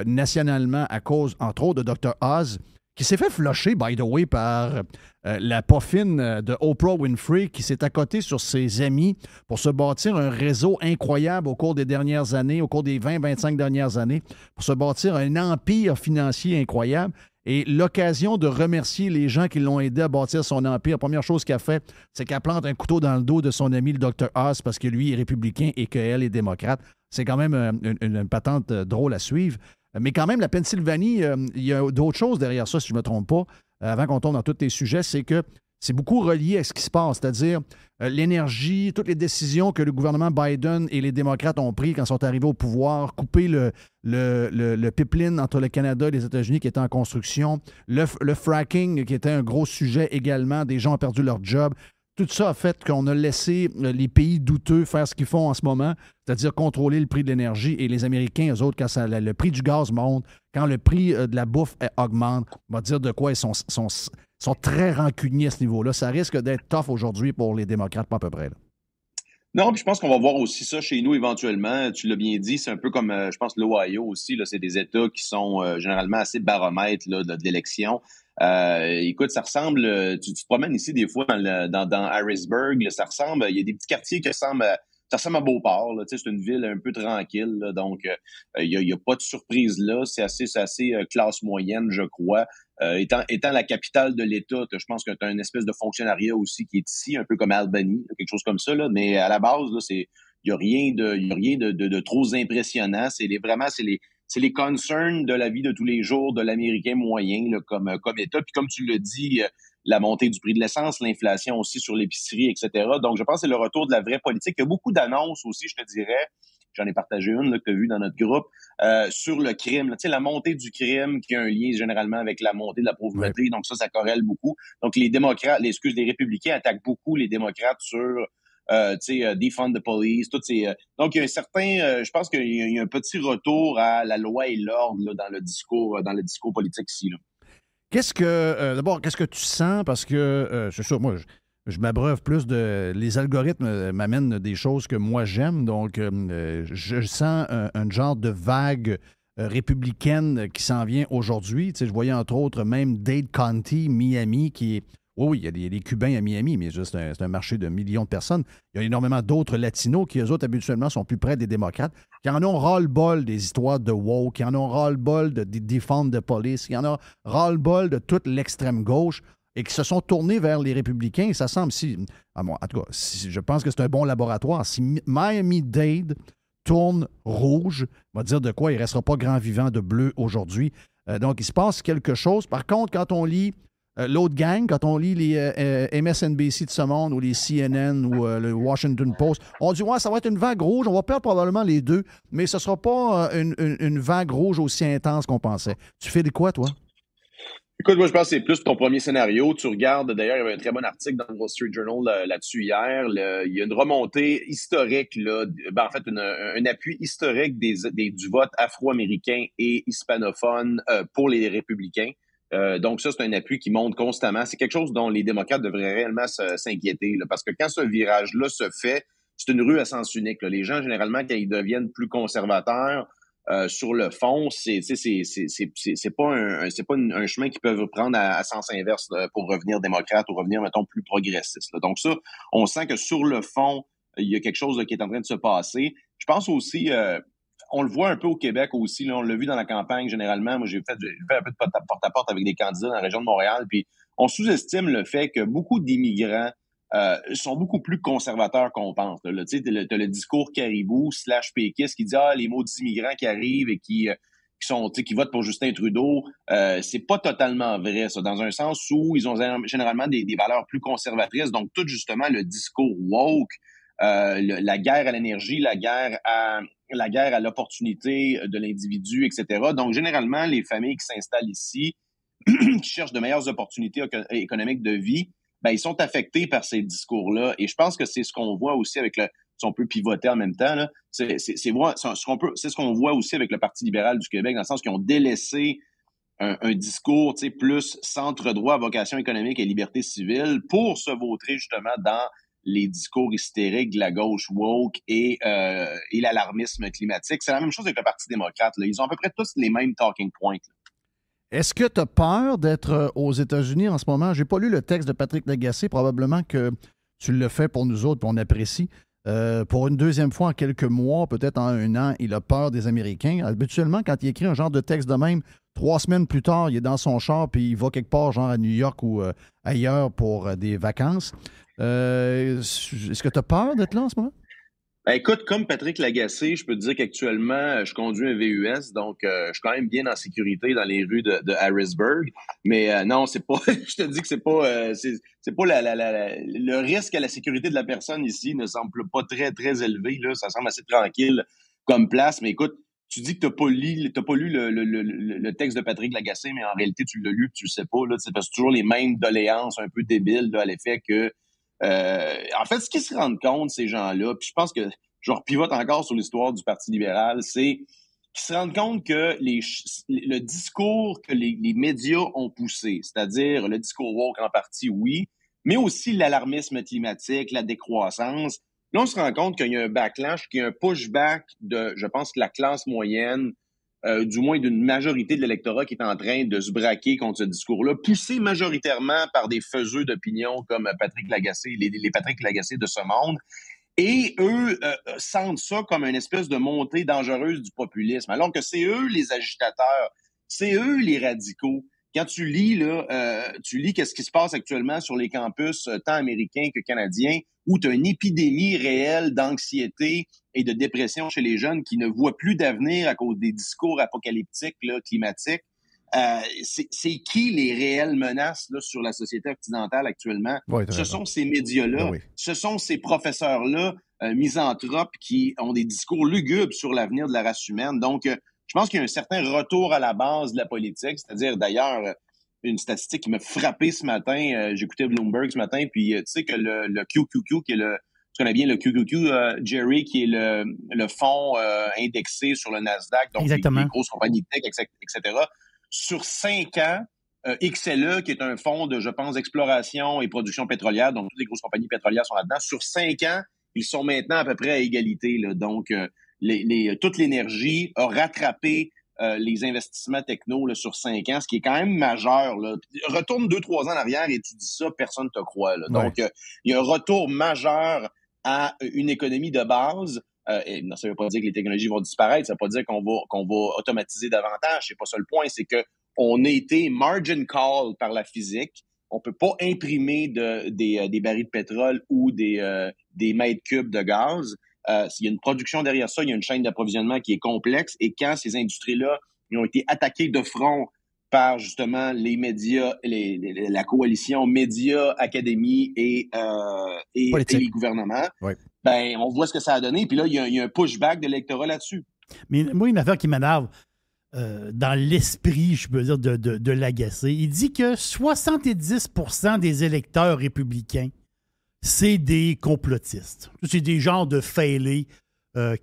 nationalement à cause, entre autres, de Dr. Oz, qui s'est fait flusher, by the way, par la poffine de Oprah Winfrey, qui s'est accotée sur ses amis pour se bâtir un réseau incroyable au cours des dernières années, au cours des 20-25 dernières années, pour se bâtir un empire financier incroyable. Et l'occasion de remercier les gens qui l'ont aidé à bâtir son empire, la première chose qu'elle fait, c'est qu'elle plante un couteau dans le dos de son ami, le Dr. Oz, parce que lui est républicain et qu'elle est démocrate. C'est quand même une patente drôle à suivre. Mais quand même, la Pennsylvanie, il y a d'autres choses derrière ça, si je ne me trompe pas, avant qu'on tombe dans tous les sujets, c'est que c'est beaucoup relié à ce qui se passe, c'est-à-dire l'énergie, toutes les décisions que le gouvernement Biden et les démocrates ont prises quand ils sont arrivés au pouvoir, couper le pipeline entre le Canada et les États-Unis qui était en construction, le fracking qui était un gros sujet également, des gens ont perdu leur job. Tout ça a fait qu'on a laissé les pays douteux faire ce qu'ils font en ce moment, c'est-à-dire contrôler le prix de l'énergie. Et les Américains, eux autres, quand le prix du gaz monte, quand le prix de la bouffe augmente, on va dire de quoi ils sont très rancuniers à ce niveau-là. Ça risque d'être tough aujourd'hui pour les démocrates, pas à peu près. Là. Non, puis je pense qu'on va voir aussi ça chez nous éventuellement. Tu l'as bien dit, c'est un peu comme, je pense, l'Ohio aussi. Là, c'est des États qui sont généralement assez baromètres là, de l'élection. Écoute, ça ressemble, tu te promènes ici des fois dans Harrisburg, là, ça ressemble, il y a des petits quartiers qui ressemblent à Beauport, là, c'est une ville un peu tranquille, là, donc il y a pas de surprise là, c'est assez classe moyenne, je crois. Étant la capitale de l'État, je pense que tu as une espèce de fonctionnariat aussi qui est ici, un peu comme Albany, quelque chose comme ça, là, mais à la base, là, il y a rien de trop impressionnant, c'est les concerns de la vie de tous les jours de l'Américain moyen là, comme État. Puis comme tu le dis, la montée du prix de l'essence, l'inflation aussi sur l'épicerie, etc. Donc, je pense que c'est le retour de la vraie politique. Il y a beaucoup d'annonces aussi, je te dirais. j'en ai partagé une là, que tu as vue dans notre groupe, sur le crime. Tu sais, la montée du crime qui a un lien généralement avec la montée de la pauvreté. Ouais. Donc ça corrèle beaucoup. Donc les républicains attaquent beaucoup les démocrates sur defund the police, toutes ces. Donc il y a un certain, je pense qu'il y a un petit retour à la loi et l'ordre là, dans le discours politique ici. Là. D'abord, qu'est-ce que tu sens? Parce que, c'est sûr, moi, je m'abreuve plus de... Les algorithmes m'amènent des choses que moi, j'aime. Donc, je sens un genre de vague républicaine qui s'en vient aujourd'hui. Tu sais, je voyais, entre autres, même Dade County, Miami, qui est... Oui, il y a des Cubains à Miami, mais c'est un marché de millions de personnes. Il y a énormément d'autres latinos qui, eux autres, habituellement, sont plus près des démocrates, qui en ont ras-le-bol des histoires de woke, qui en ont ras-le-bol de defund the police, qui en ont ras-le-bol de toute l'extrême gauche et qui se sont tournés vers les républicains. Et ça semble, en tout cas, je pense que c'est un bon laboratoire. Si Miami-Dade tourne rouge, on va dire de quoi il ne restera pas grand vivant de bleu aujourd'hui. Donc, il se passe quelque chose. Par contre, quand on lit l'autre gang, quand on lit les MSNBC de ce monde ou les CNN ou le Washington Post, on dit « Ouais, ça va être une vague rouge, on va perdre probablement les deux, mais ce ne sera pas une vague rouge aussi intense qu'on pensait. » Tu fais de quoi, toi? Écoute, moi, je pense que c'est plus ton premier scénario. Tu regardes, d'ailleurs, il y avait un très bon article dans le Wall Street Journal là-dessus hier. Il y a une remontée historique, là, en fait, un appui historique du vote afro-américain et hispanophone pour les républicains. Donc ça, c'est un appui qui monte constamment. C'est quelque chose dont les démocrates devraient réellement s'inquiéter, là, parce que quand ce virage-là se fait, c'est une rue à sens unique. Là. Les gens, généralement, quand ils deviennent plus conservateurs, sur le fond, c'est pas un chemin qu'ils peuvent prendre à sens inverse là, pour revenir démocrate ou revenir, mettons, plus progressiste. Là. Donc ça, on sent que sur le fond, il y a quelque chose là, qui est en train de se passer. Je pense aussi... on le voit un peu au Québec aussi. Là, on l'a vu dans la campagne généralement. Moi, j'ai fait un peu de porte-à-porte avec des candidats dans la région de Montréal. Puis on sous-estime le fait que beaucoup d'immigrants sont beaucoup plus conservateurs qu'on pense. Tu sais, t'as le discours caribou / péquiste qui dit les maudits immigrants qui arrivent et qui votent pour Justin Trudeau. C'est pas totalement vrai, ça, dans un sens où ils ont généralement des valeurs plus conservatrices. Donc, tout justement le discours woke, la guerre à l'énergie, la guerre à l'opportunité de l'individu, etc. Donc, généralement, les familles qui s'installent ici, qui cherchent de meilleures opportunités économiques de vie, ben ils sont affectés par ces discours-là. Et je pense que c'est ce qu'on voit aussi avec si on peut pivoter en même temps, là, c'est ce qu'on voit aussi avec le Parti libéral du Québec, dans le sens qu'ils ont délaissé un discours plus centre-droit, vocation économique et liberté civile pour se vautrer justement dans les discours hystériques de la gauche woke et l'alarmisme climatique. C'est la même chose avec le Parti démocrate. Là. Ils ont à peu près tous les mêmes talking points. Là. Est-ce que tu as peur d'être aux États-Unis en ce moment? J'ai pas lu le texte de Patrick Lagacé. Probablement que tu le fais pour nous autres, puis on apprécie. Pour une deuxième fois en quelques mois, peut-être en un an, il a peur des Américains. Habituellement, quand il écrit un genre de texte de même, 3 semaines plus tard, il est dans son char puis il va quelque part, genre à New York ou ailleurs pour des vacances. Est-ce que tu as peur d'être là en ce moment? Ben, écoute, comme Patrick Lagacé, je peux te dire qu'actuellement, je conduis un VUS, donc je suis quand même bien en sécurité dans les rues de Harrisburg. Mais non, c'est pas. Je te dis que c'est pas le risque à la sécurité de la personne ici ne semble pas très, très élevé. Là. Ça semble assez tranquille comme place. Mais écoute, tu dis que t'as pas lu le texte de Patrick Lagacé, mais en réalité, tu l'as lu, tu le sais pas. Là, parce que c'est toujours les mêmes doléances un peu débiles là, à l'effet que. En fait, ce qu'ils se rendent compte, ces gens-là, puis je pense que je repivote encore sur l'histoire du Parti libéral, c'est qu'ils se rendent compte que le discours que les médias ont poussé, c'est-à-dire le discours woke en partie, oui, mais aussi l'alarmisme climatique, la décroissance, là, on se rend compte qu'il y a un backlash, qu'il y a un pushback de, je pense, que la classe moyenne, du moins d'une majorité de l'électorat qui est en train de se braquer contre ce discours-là, poussé majoritairement par des faiseux d'opinion comme Patrick Lagacé, les Patrick Lagacé de ce monde. Et eux sentent ça comme une espèce de montée dangereuse du populisme, alors que c'est eux les agitateurs, c'est eux les radicaux. Quand tu lis qu'est-ce qui se passe actuellement sur les campus tant américains que canadiens, où tu as une épidémie réelle d'anxiété et de dépression chez les jeunes qui ne voient plus d'avenir à cause des discours apocalyptiques là, climatiques. c'est qui les réelles menaces là, sur la société occidentale actuellement? Oui, ce sont ces médias-là, oui. Ce sont ces professeurs-là misanthropes qui ont des discours lugubres sur l'avenir de la race humaine. Donc, je pense qu'il y a un certain retour à la base de la politique, c'est-à-dire d'ailleurs une statistique qui m'a frappé ce matin. J'écoutais Bloomberg ce matin, puis tu sais que le QQQ, qui est tu connais bien le QQQ, Jerry, qui est le fonds indexé sur le Nasdaq, donc les grosses compagnies tech, etc. Sur 5 ans, XLE, qui est un fonds de, je pense, exploration et production pétrolière, donc toutes les grosses compagnies pétrolières sont là-dedans. Sur 5 ans, ils sont maintenant à peu près à égalité. Là. Donc, toute l'énergie a rattrapé les investissements techno là, sur 5 ans, ce qui est quand même majeur. Là. Retourne 2-3 ans en arrière et tu dis ça, personne ne te croit. Là. Donc, il y a un retour majeur à une économie de base. Et non, ça ne veut pas dire que les technologies vont disparaître, ça ne veut pas dire qu'on va automatiser davantage. C'est pas ça le point, c'est qu'on a été margin call par la physique. On ne peut pas imprimer des barils de pétrole ou des mètres cubes de gaz. Il y a une production derrière ça, il y a une chaîne d'approvisionnement qui est complexe. Et quand ces industries-là ont été attaquées de front par justement les médias, la coalition médias, académies et les gouvernements, ben, on voit ce que ça a donné. Puis là, il y a un pushback de l'électorat là-dessus. Mais moi, une affaire qui m'énerve, dans l'esprit, je peux dire, de l'agacer, il dit que 70% des électeurs républicains, c'est des complotistes. C'est des genres de failés,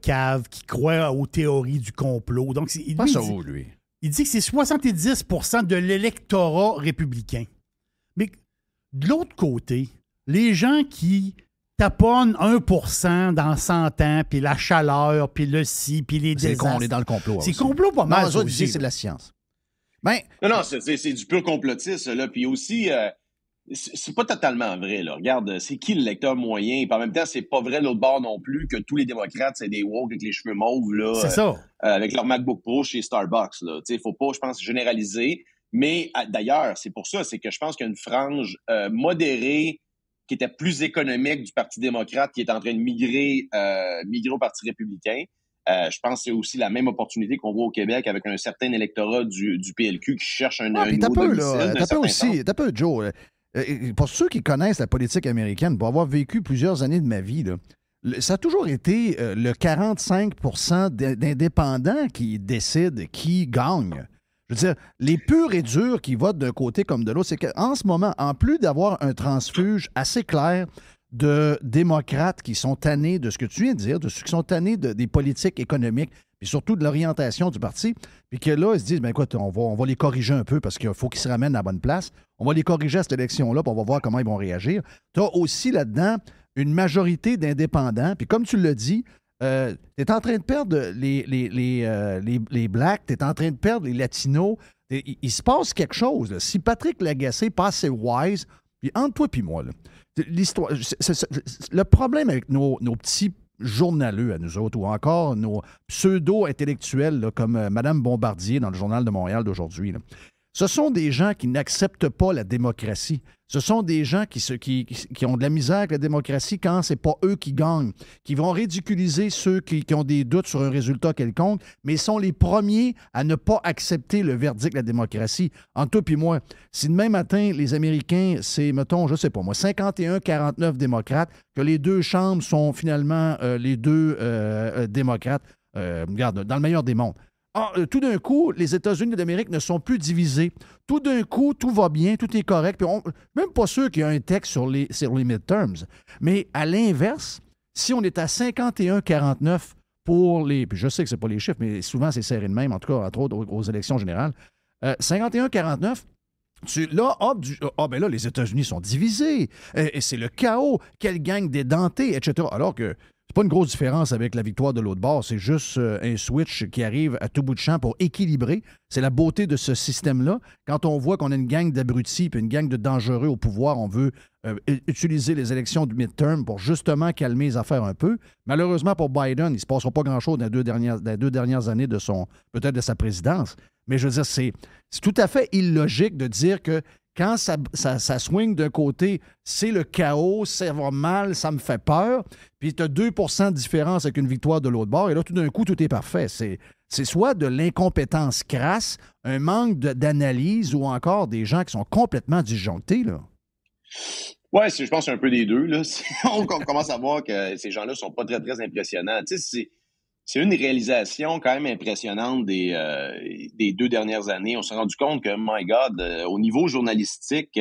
caves, qui croient aux théories du complot. Donc, il dit que c'est 70% de l'électorat républicain. Mais de l'autre côté, les gens qui taponnent 1% dans 100 ans, puis la chaleur, puis le ci, puis les désastres. On est dans le complot. C'est complot pas mal. Non, c'est de la science. Ben, non, c'est du pur complotisme. Là. Puis aussi, c'est pas totalement vrai. Là. Regarde, c'est qui le lecteur moyen? Et en même temps, c'est pas vrai de l'autre bord non plus que tous les démocrates, c'est des woke avec les cheveux mauves, là, c'est ça. Avec leur MacBook Pro chez Starbucks. Là. Faut pas, je pense, généraliser. Mais d'ailleurs, c'est pour ça, c'est que je pense qu'il y a une frange modérée qui était plus économique du Parti démocrate qui est en train de migrer au Parti républicain. Je pense que c'est aussi la même opportunité qu'on voit au Québec avec un certain électorat du PLQ qui cherche un nouveau domicile. T'as peu, Joe. Pour ceux qui connaissent la politique américaine, pour avoir vécu plusieurs années de ma vie, là, ça a toujours été le 45% d'indépendants qui décident qui gagne. Je veux dire, les purs et durs qui votent d'un côté comme de l'autre, c'est qu'en ce moment, en plus d'avoir un transfuge assez clair de démocrates qui sont tannés de ce que tu viens de dire, de ceux qui sont tannés des politiques économiques, puis surtout de l'orientation du parti, puis que là, ils se disent, ben écoute, on va les corriger un peu parce qu'il faut qu'ils se ramènent à la bonne place. On va les corriger à cette élection-là, puis on va voir comment ils vont réagir. Tu as aussi là-dedans une majorité d'indépendants, puis comme tu l'as dit, tu es en train de perdre les Blacks, tu es en train de perdre les Latinos. Il se passe quelque chose. Là. Si Patrick Lagacé passe ses wise, puis entre toi et moi, là, l'histoire, le problème avec nos petits journaleux à nous autres, ou encore nos pseudo-intellectuels là, comme Mme Bombardier dans le Journal de Montréal d'aujourd'hui, là, ce sont des gens qui n'acceptent pas la démocratie. Ce sont des gens qui ont de la misère avec la démocratie quand c'est pas eux qui gagnent, qui vont ridiculiser ceux qui ont des doutes sur un résultat quelconque, mais sont les premiers à ne pas accepter le verdict de la démocratie. Entre toi et moi, si demain matin, les Américains, c'est, mettons, je sais pas moi, 51-49 démocrates, que les deux chambres sont finalement les deux démocrates, regarde, dans le meilleur des mondes. Tout d'un coup, les États-Unis d'Amérique ne sont plus divisés. Tout d'un coup, tout va bien, tout est correct. Puis même pas sûr qu'il y a un texte sur les midterms. Mais à l'inverse, si on est à 51-49 pour les... Puis je sais que c'est pas les chiffres, mais souvent c'est serré de même, en tout cas, entre autres, aux élections générales. 51-49, ben là, les États-Unis sont divisés. Et c'est le chaos. Quelle gang d'édentés, etc. Alors que c'est pas une grosse différence avec la victoire de l'autre bord. C'est juste un switch qui arrive à tout bout de champ pour équilibrer. C'est la beauté de ce système-là. Quand on voit qu'on a une gang d'abrutis et une gang de dangereux au pouvoir, on veut utiliser les élections du midterm pour justement calmer les affaires un peu. Malheureusement pour Biden, il ne se passera pas grand-chose dans les deux dernières années de peut-être de sa présidence. Mais je veux dire, c'est tout à fait illogique de dire que quand ça swing d'un côté, c'est le chaos, ça va mal, ça me fait peur. Puis tu as 2% de différence avec une victoire de l'autre bord. Et là, tout d'un coup, tout est parfait. C'est soit de l'incompétence crasse, un manque d'analyse ou encore des gens qui sont complètement disjonctés, là. Ouais, je pense que c'est un peu des deux, là. On commence à voir que ces gens-là sont pas très, très impressionnants. Tu sais, c'est une réalisation quand même impressionnante des 2 dernières années. On s'est rendu compte que, my God, au niveau journalistique,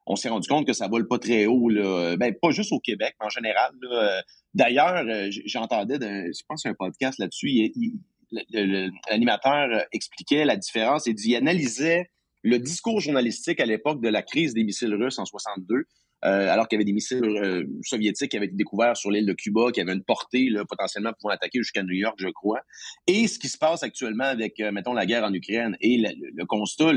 on s'est rendu compte que ça vole pas très haut, là. Ben, pas juste au Québec, mais en général, là. D'ailleurs, j'entendais, je pense, un podcast là-dessus. L'animateur expliquait la différence et il analysait le discours journalistique à l'époque de la crise des missiles russes en 62. Alors qu'il y avait des missiles soviétiques qui avaient été découverts sur l'île de Cuba, qui avaient une portée là, potentiellement pouvant attaquer jusqu'à New York, je crois. Et ce qui se passe actuellement avec, mettons, la guerre en Ukraine. Et le constat,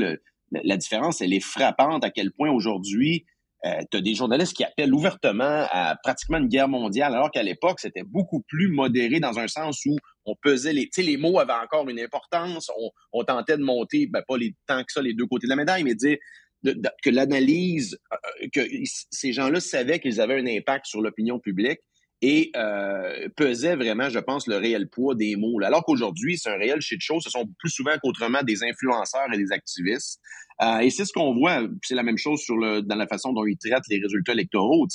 la différence, elle est frappante à quel point aujourd'hui, tu as des journalistes qui appellent ouvertement à pratiquement une guerre mondiale, alors qu'à l'époque, c'était beaucoup plus modéré dans un sens où on pesait les mots avaient encore une importance, on tentait de monter, pas tant que ça, les deux côtés de la médaille, mais dire que l'analyse, que ces gens-là savaient qu'ils avaient un impact sur l'opinion publique et pesaient vraiment, je pense, le réel poids des mots. Là. Alors qu'aujourd'hui, c'est un réel shit show. Ce sont plus souvent qu'autrement des influenceurs et des activistes. Et c'est ce qu'on voit. C'est la même chose dans la façon dont ils traitent les résultats électoraux.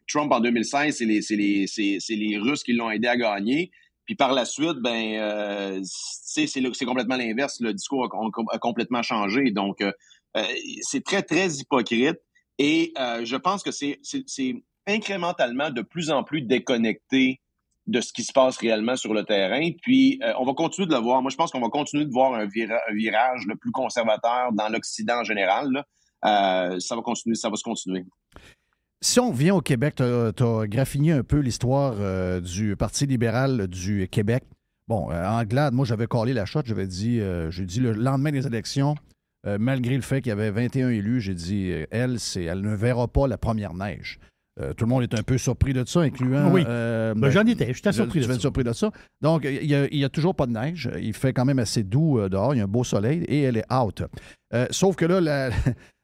Trump, en 2016, c'est les Russes qui l'ont aidé à gagner. Puis par la suite, c'est complètement l'inverse. Le discours a complètement changé. Donc, c'est très, très hypocrite. Et je pense que c'est incrémentalement de plus en plus déconnecté de ce qui se passe réellement sur le terrain. Puis, on va continuer de le voir. Moi, je pense qu'on va continuer de voir un virage le plus conservateur dans l'Occident en général. Là. Ça va se continuer. Si on vient au Québec, tu as graffiné un peu l'histoire du Parti libéral du Québec. Bon, Anglade, moi, j'avais collé la shot. J'ai dit le lendemain des élections, malgré le fait qu'il y avait 21 élus, j'ai dit, elle ne verra pas la première neige. Tout le monde est un peu surpris de ça, incluant... Oui, j'en étais, j'étais surpris de ça. Donc, il n'y a toujours pas de neige. Il fait quand même assez doux dehors. Il y a un beau soleil et elle est out. Sauf que là,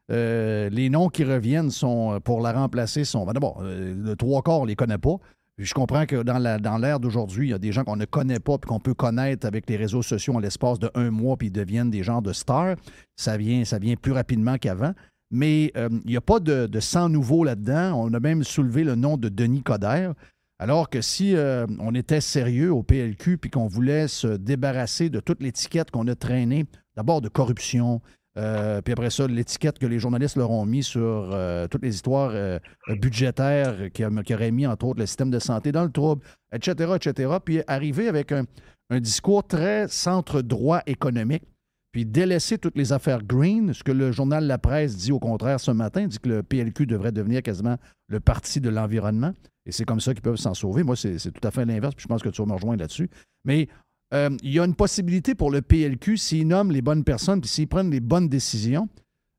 les noms qui reviennent sont pour la remplacer sont... D'abord, le 3/4, on ne les connaît pas. Puis je comprends que dans l'ère d'aujourd'hui, il y a des gens qu'on ne connaît pas puis qu'on peut connaître avec les réseaux sociaux en l'espace de 1 mois puis ils deviennent des genres de stars. Ça vient plus rapidement qu'avant. Mais il n'y a pas de sang nouveau là-dedans. On a même soulevé le nom de Denis Coderre. Alors que si on était sérieux au PLQ puis qu'on voulait se débarrasser de toute l'étiquette qu'on a traînée, d'abord de corruption, puis après ça, l'étiquette que les journalistes leur ont mis sur toutes les histoires budgétaires qui auraient mis, entre autres, le système de santé dans le trouble, etc., puis arriver avec un discours très centre-droit économique, puis délaisser toutes les affaires green, ce que le journal La Presse dit au contraire ce matin, dit que le PLQ devrait devenir quasiment le parti de l'environnement, et c'est comme ça qu'ils peuvent s'en sauver. Moi, c'est tout à fait l'inverse, puis je pense que tu vas me rejoindre là-dessus. Mais il y a une possibilité pour le PLQ, s'ils nomment les bonnes personnes, puis s'ils prennent les bonnes décisions,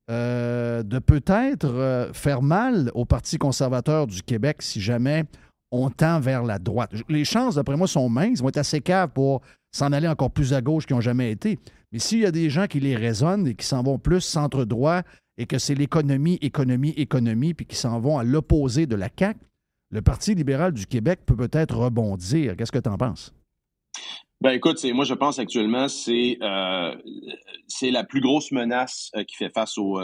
de peut-être faire mal au Parti conservateur du Québec si jamais on tend vers la droite. Les chances, d'après moi, sont minces. Ils vont être assez caves pour s'en aller encore plus à gauche qu'ils n'ont jamais été. Mais s'il y a des gens qui les raisonnent et qui s'en vont plus centre-droit et que c'est l'économie, puis qui s'en vont à l'opposé de la CAQ, le Parti libéral du Québec peut peut-être rebondir. Qu'est-ce que tu en penses? Ben écoute, moi je pense actuellement c'est la plus grosse menace qui fait face au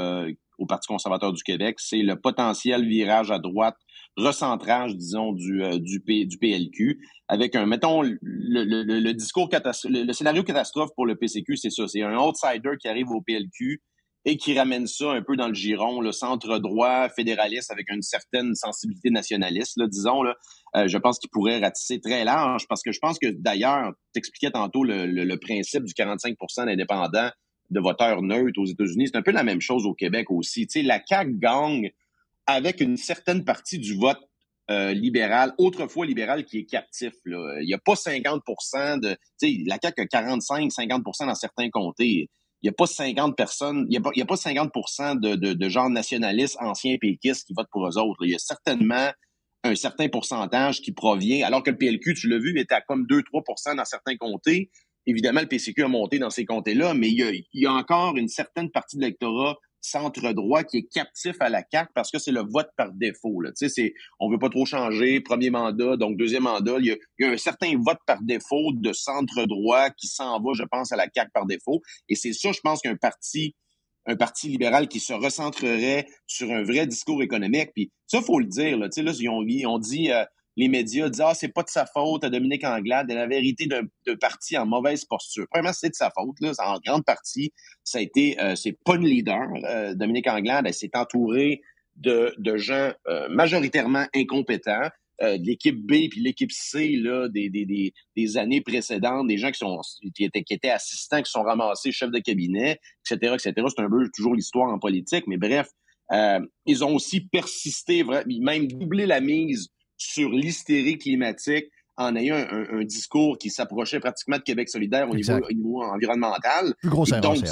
Parti conservateur du Québec, c'est le potentiel virage à droite, recentrage, disons, du PLQ, avec mettons, le discours le scénario catastrophe pour le PCQ, c'est ça, c'est un outsider qui arrive au PLQ et qui ramène ça un peu dans le giron, le centre-droit fédéraliste avec une certaine sensibilité nationaliste, là, disons. Là, je pense qu'il pourrait ratisser très large parce que je pense que, d'ailleurs, t'expliquais tantôt le principe du 45 % d'indépendants de voteurs neutres aux États-Unis. C'est un peu la même chose au Québec aussi. Tu sais, la CAQ gagne avec une certaine partie du vote libéral, autrefois libéral, qui est captif. Là. Il n'y a pas 50 % de... Tu sais, la CAQ a 45-50 % dans certains comtés. Il n'y a pas 50 personnes, il y a pas 50 % de gens nationalistes, anciens péquistes qui votent pour eux autres. Il y a certainement un certain pourcentage qui provient, alors que le PLQ, tu l'as vu, était à comme 2-3 % dans certains comtés. Évidemment, le PCQ a monté dans ces comtés-là, mais il y a encore une certaine partie de l'électorat centre-droit qui est captif à la CAQ parce que c'est le vote par défaut. Là. On ne veut pas trop changer, premier mandat, donc deuxième mandat. Il y a un certain vote par défaut de centre-droit qui s'en va, je pense, à la CAQ par défaut. Et c'est ça, je pense, qu'un parti libéral qui se recentrerait sur un vrai discours économique. Puis ça, faut le dire. Là, ils ont dit... les médias disent « Ah, c'est pas de sa faute à Dominique Anglade. » La vérité d'un parti en mauvaise posture. Premièrement, c'est de sa faute. Là. En grande partie, ça a été... c'est pas une leader. Dominique Anglade, elle s'est entourée de gens majoritairement incompétents. De l'équipe B puis l'équipe C là, des années précédentes, des gens qui étaient assistants, qui sont ramassés chefs de cabinet, etc., etc. C'est un peu toujours l'histoire en politique. Mais bref, ils ont aussi persisté, même doublé la mise sur l'hystérie climatique en ayant un discours qui s'approchait pratiquement de Québec solidaire au niveau environnemental. Plus grosse erreur, donc,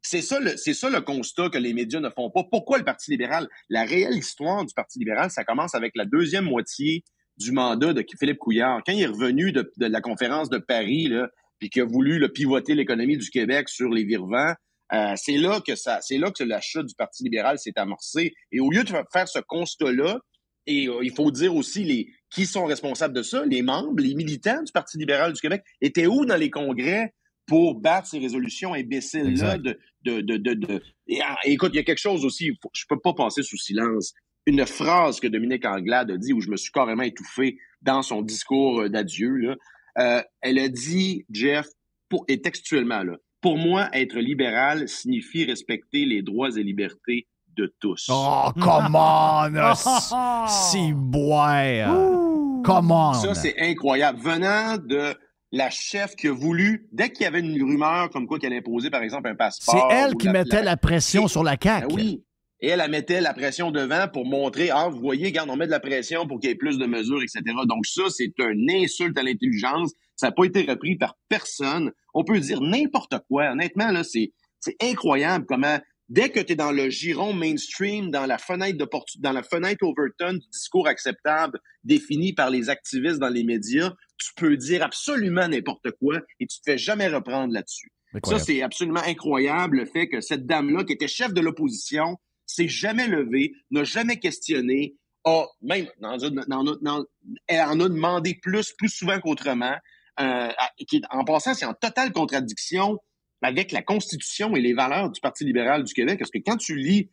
c'est ça le constat que les médias ne font pas. Pourquoi le Parti libéral? La réelle histoire du Parti libéral, ça commence avec la deuxième moitié du mandat de Philippe Couillard. Quand il est revenu de la conférence de Paris, là, puis qu'il a voulu pivoter l'économie du Québec sur les virevents, c'est là que la chute du Parti libéral s'est amorcée. Et au lieu de faire ce constat-là, et il faut dire aussi qui sont responsables de ça, les membres, les militants du Parti libéral du Québec étaient où dans les congrès pour battre ces résolutions imbéciles-là écoute, il y a quelque chose aussi, je peux pas passer sous silence. Une phrase que Dominique Anglade a dit, où je me suis carrément étouffé dans son discours d'adieu, là. Elle a dit, Jeff, et textuellement, là, pour moi, être libéral signifie respecter les droits et libertés de tous. Oh, come on! Si boire! Come on! Ça, c'est incroyable. Venant de la chef qui a voulu, dès qu'il y avait une rumeur comme quoi qu'elle imposait, par exemple, un passeport... C'est elle qui mettait la pression sur la CAQ. Ben oui. Et elle mettait la pression devant pour montrer, vous voyez, regarde, on met de la pression pour qu'il y ait plus de mesures, etc. Donc ça, c'est une insulte à l'intelligence. Ça n'a pas été repris par personne. On peut dire n'importe quoi. Honnêtement, là, c'est incroyable comment... Dès que tu es dans le giron mainstream, dans la fenêtre Overton du discours acceptable défini par les activistes dans les médias, tu peux dire absolument n'importe quoi et tu te fais jamais reprendre là-dessus. Ça, c'est absolument incroyable, le fait que cette dame-là, qui était chef de l'opposition, s'est jamais levée, n'a jamais questionné, elle en a demandé plus souvent qu'autrement, en passant, c'est en totale contradiction avec la Constitution et les valeurs du Parti libéral du Québec, parce que quand tu lis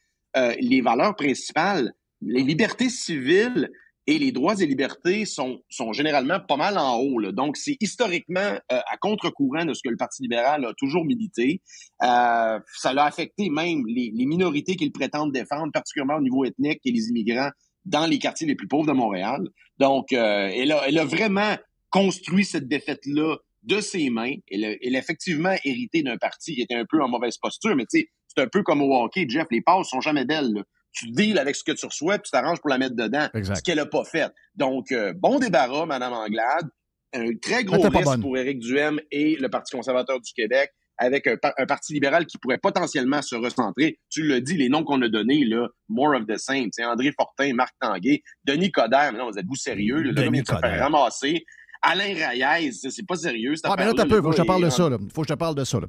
les valeurs principales, les libertés civiles et les droits et libertés sont généralement pas mal en haut. Là. Donc, c'est historiquement à contre-courant de ce que le Parti libéral a toujours milité. Ça l'a affecté même les minorités qu'ils prétendent défendre, particulièrement au niveau ethnique et les immigrants dans les quartiers les plus pauvres de Montréal. Donc, elle a vraiment construit cette défaite-là de ses mains. Elle a effectivement hérité d'un parti qui était un peu en mauvaise posture, mais tu sais, c'est un peu comme au hockey, Jeff, les passes sont jamais belles. Là. Tu deals avec ce que tu reçois, puis tu t'arranges pour la mettre dedans. Exact. Ce qu'elle n'a pas fait. Donc, bon débarras, Mme Anglade. Un très gros risque pour Éric Duhaime et le Parti conservateur du Québec, avec un Parti libéral qui pourrait potentiellement se recentrer. Tu l'as dit, les noms qu'on a donnés, là, more of the same. C'est André Fortin, Marc Tanguay, Denis Coderre. Mais non, vous êtes-vous sérieux? Là, Denis Coderre. Se faire ramasser. Alain Raiez, c'est pas sérieux. Mais là, t'as peu, faut que je te parle de ça. Faut que je te parle de ça.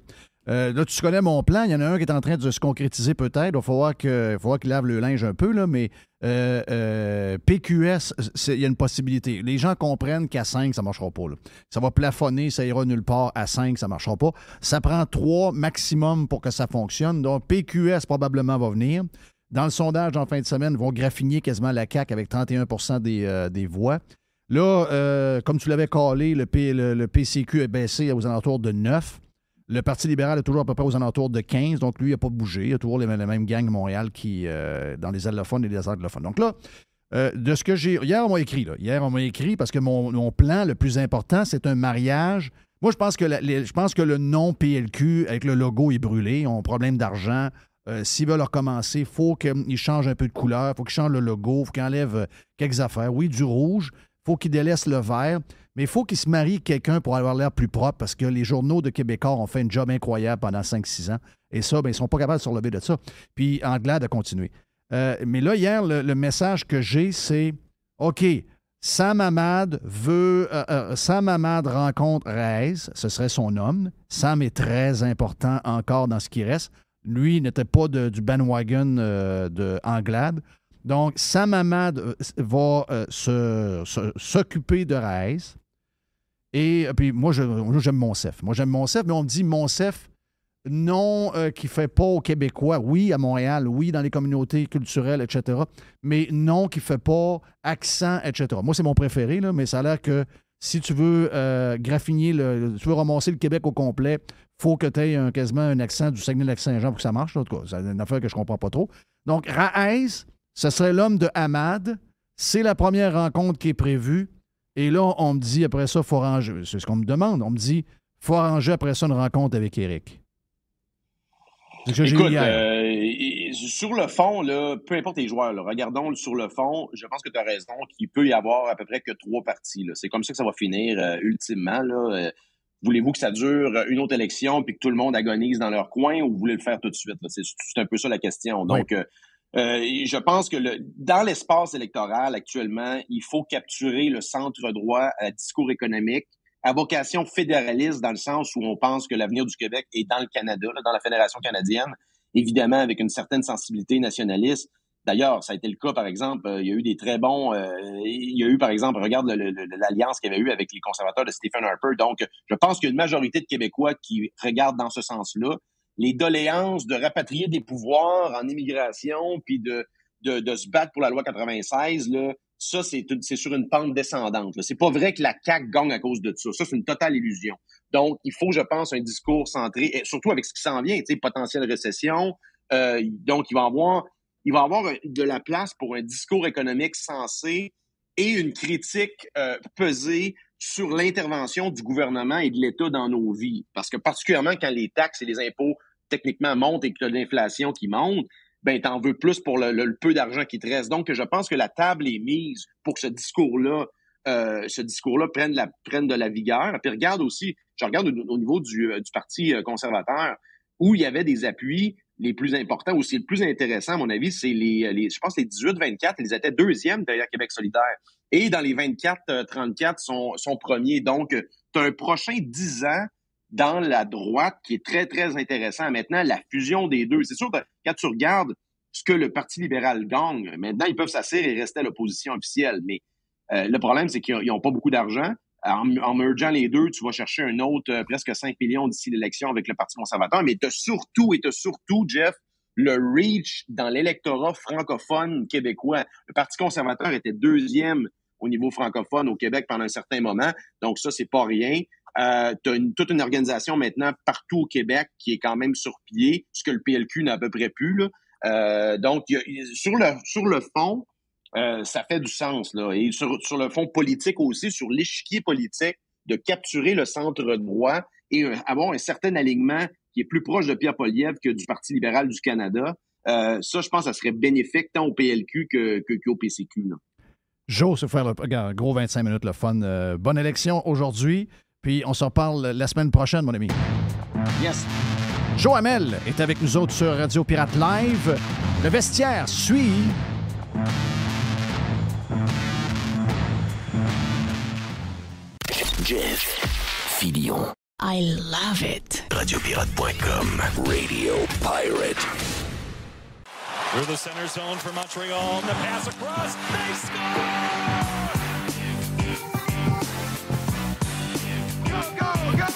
Là, tu connais mon plan. Il y en a un qui est en train de se concrétiser peut-être. Il va falloir qu'il lave le linge un peu, là, mais PQS, il y a une possibilité. Les gens comprennent qu'à 5, ça ne marchera pas. Là. Ça va plafonner, ça ira nulle part. À 5, ça ne marchera pas. Ça prend 3 maximum pour que ça fonctionne. Donc, PQS probablement va venir. Dans le sondage en fin de semaine, ils vont graffiner quasiment la CAQ avec 31 % des voix. Là, comme tu l'avais calé, le PCQ est baissé aux alentours de 9. Le Parti libéral est toujours à peu près aux alentours de 15. Donc, lui, il n'a pas bougé. Il y a toujours les mêmes gangs de Montréal qui, dans les allophones et les anglophones. Donc là, de ce que j'ai... Hier, on m'a écrit parce que mon plan le plus important, c'est un mariage. Moi, je pense que le nom PLQ avec le logo est brûlé. Ils ont un problème d'argent. S'ils veulent recommencer, il faut qu'ils changent un peu de couleur. Il faut qu'ils changent le logo. Il faut qu'ils enlèvent quelques affaires. Oui, du rouge. Il faut qu'ils délaissent le vert, mais il faut qu'ils se marient quelqu'un pour avoir l'air plus propre parce que les journaux de Québécois ont fait un job incroyable pendant 5-6 ans. Et ça, ils ne sont pas capables de se relever de ça. Puis Anglade a continué. Mais là, hier, le message que j'ai, c'est OK, Sam Hamad rencontre Reyes, ce serait son homme. Sam est très important encore dans ce qui reste. Lui n'était pas du bandwagon de Anglade. Donc, Sam Hamad va s'occuper de Raes. Et puis, moi, j'aime Monsef. Moi, j'aime Monsef, mais on me dit Monsef, non, qui ne fait pas aux Québécois. Oui, à Montréal, oui, dans les communautés culturelles, etc. Mais non, qui ne fait pas accent, etc. Moi, c'est mon préféré, là, mais ça a l'air que si tu veux graffiner, tu veux ramasser le Québec au complet, il faut que tu aies quasiment un accent du Saguenay-Lac-Saint-Jean pour que ça marche. En tout cas, c'est une affaire que je ne comprends pas trop. Donc, Raes, ce serait l'homme de Hamad. C'est la première rencontre qui est prévue. Et là, on me dit, après ça, il faut arranger. C'est ce qu'on me demande. On me dit, il faut arranger après ça une rencontre avec Éric. C'est ce que j'ai lu hier. Sur le fond, là, peu importe les joueurs, là, regardons sur le fond, je pense que tu as raison qu'il peut y avoir à peu près que 3 partis. Là. C'est comme ça que ça va finir ultimement. Là. Voulez-vous que ça dure une autre élection puis que tout le monde agonise dans leur coin ou vous voulez le faire tout de suite? Là? C'est un peu ça la question. Donc, je pense que dans l'espace électoral actuellement, il faut capturer le centre droit à discours économique à vocation fédéraliste dans le sens où on pense que l'avenir du Québec est dans le Canada, là, dans la Fédération canadienne, évidemment avec une certaine sensibilité nationaliste. D'ailleurs, ça a été le cas, par exemple, il y a eu des très bons... il y a eu, par exemple, regarde l'alliance qu'il y avait eu avec les conservateurs de Stephen Harper. Donc, je pense qu'il y a une majorité de Québécois qui regardent dans ce sens-là. Les doléances de rapatrier des pouvoirs en immigration puis de se battre pour la loi 96, là, ça, c'est sur une pente descendante. Là. C'est pas vrai que la CAQ gagne à cause de ça. Ça, c'est une totale illusion. Donc, il faut, je pense, un discours centré, et surtout avec ce qui s'en vient, tu sais, potentielle récession. Donc, il va y avoir de la place pour un discours économique sensé et une critique pesée sur l'intervention du gouvernement et de l'État dans nos vies. Parce que particulièrement quand les taxes et les impôts techniquement montent et que tu as l'inflation qui monte, ben t'en veux plus pour le peu d'argent qui te reste. Donc, je pense que la table est mise pour que ce discours-là prenne de la vigueur. Puis regarde aussi, je regarde au niveau du Parti conservateur, où il y avait des appuis les plus importants, aussi le plus intéressant, à mon avis, c'est je pense les 18-24, ils étaient deuxièmes derrière Québec solidaire. Et dans les 24-34, sont premiers. Donc, tu as un prochain 10 ans dans la droite qui est très, très intéressant. Maintenant, la fusion des deux. C'est sûr que quand tu regardes ce que le Parti libéral gagne, maintenant, ils peuvent s'asseoir et rester à l'opposition officielle. Mais le problème, c'est qu'ils n'ont pas beaucoup d'argent. En mergeant les deux, tu vas chercher un autre presque 5 millions d'ici l'élection avec le Parti conservateur. Mais tu as surtout, Jeff, le reach dans l'électorat francophone québécois. Le Parti conservateur était deuxième au niveau francophone au Québec pendant un certain moment. Donc ça, c'est pas rien. Tu as toute une organisation maintenant partout au Québec qui est quand même sur pied, ce que le PLQ n'a à peu près plus. Là. Donc, sur le fond, ça fait du sens. Là. Et sur le fond politique aussi, sur l'échiquier politique, de capturer le centre droit et avoir un certain alignement qui est plus proche de Pierre Poilievre que du Parti libéral du Canada. Ça, je pense que ça serait bénéfique tant au PLQ qu'au PCQ. Là. Joe, se faire le gros 25 minutes, le fun. Bonne élection aujourd'hui. Puis on se reparle la semaine prochaine, mon ami. Yes. Joe Hamel est avec nous autres sur Radio Pirate Live. Le vestiaire suit. Jeff Filion. I love it. Radiopirate.com. Radio Pirate. Through the center zone for Montreal. The pass across. They score! Go, go, go!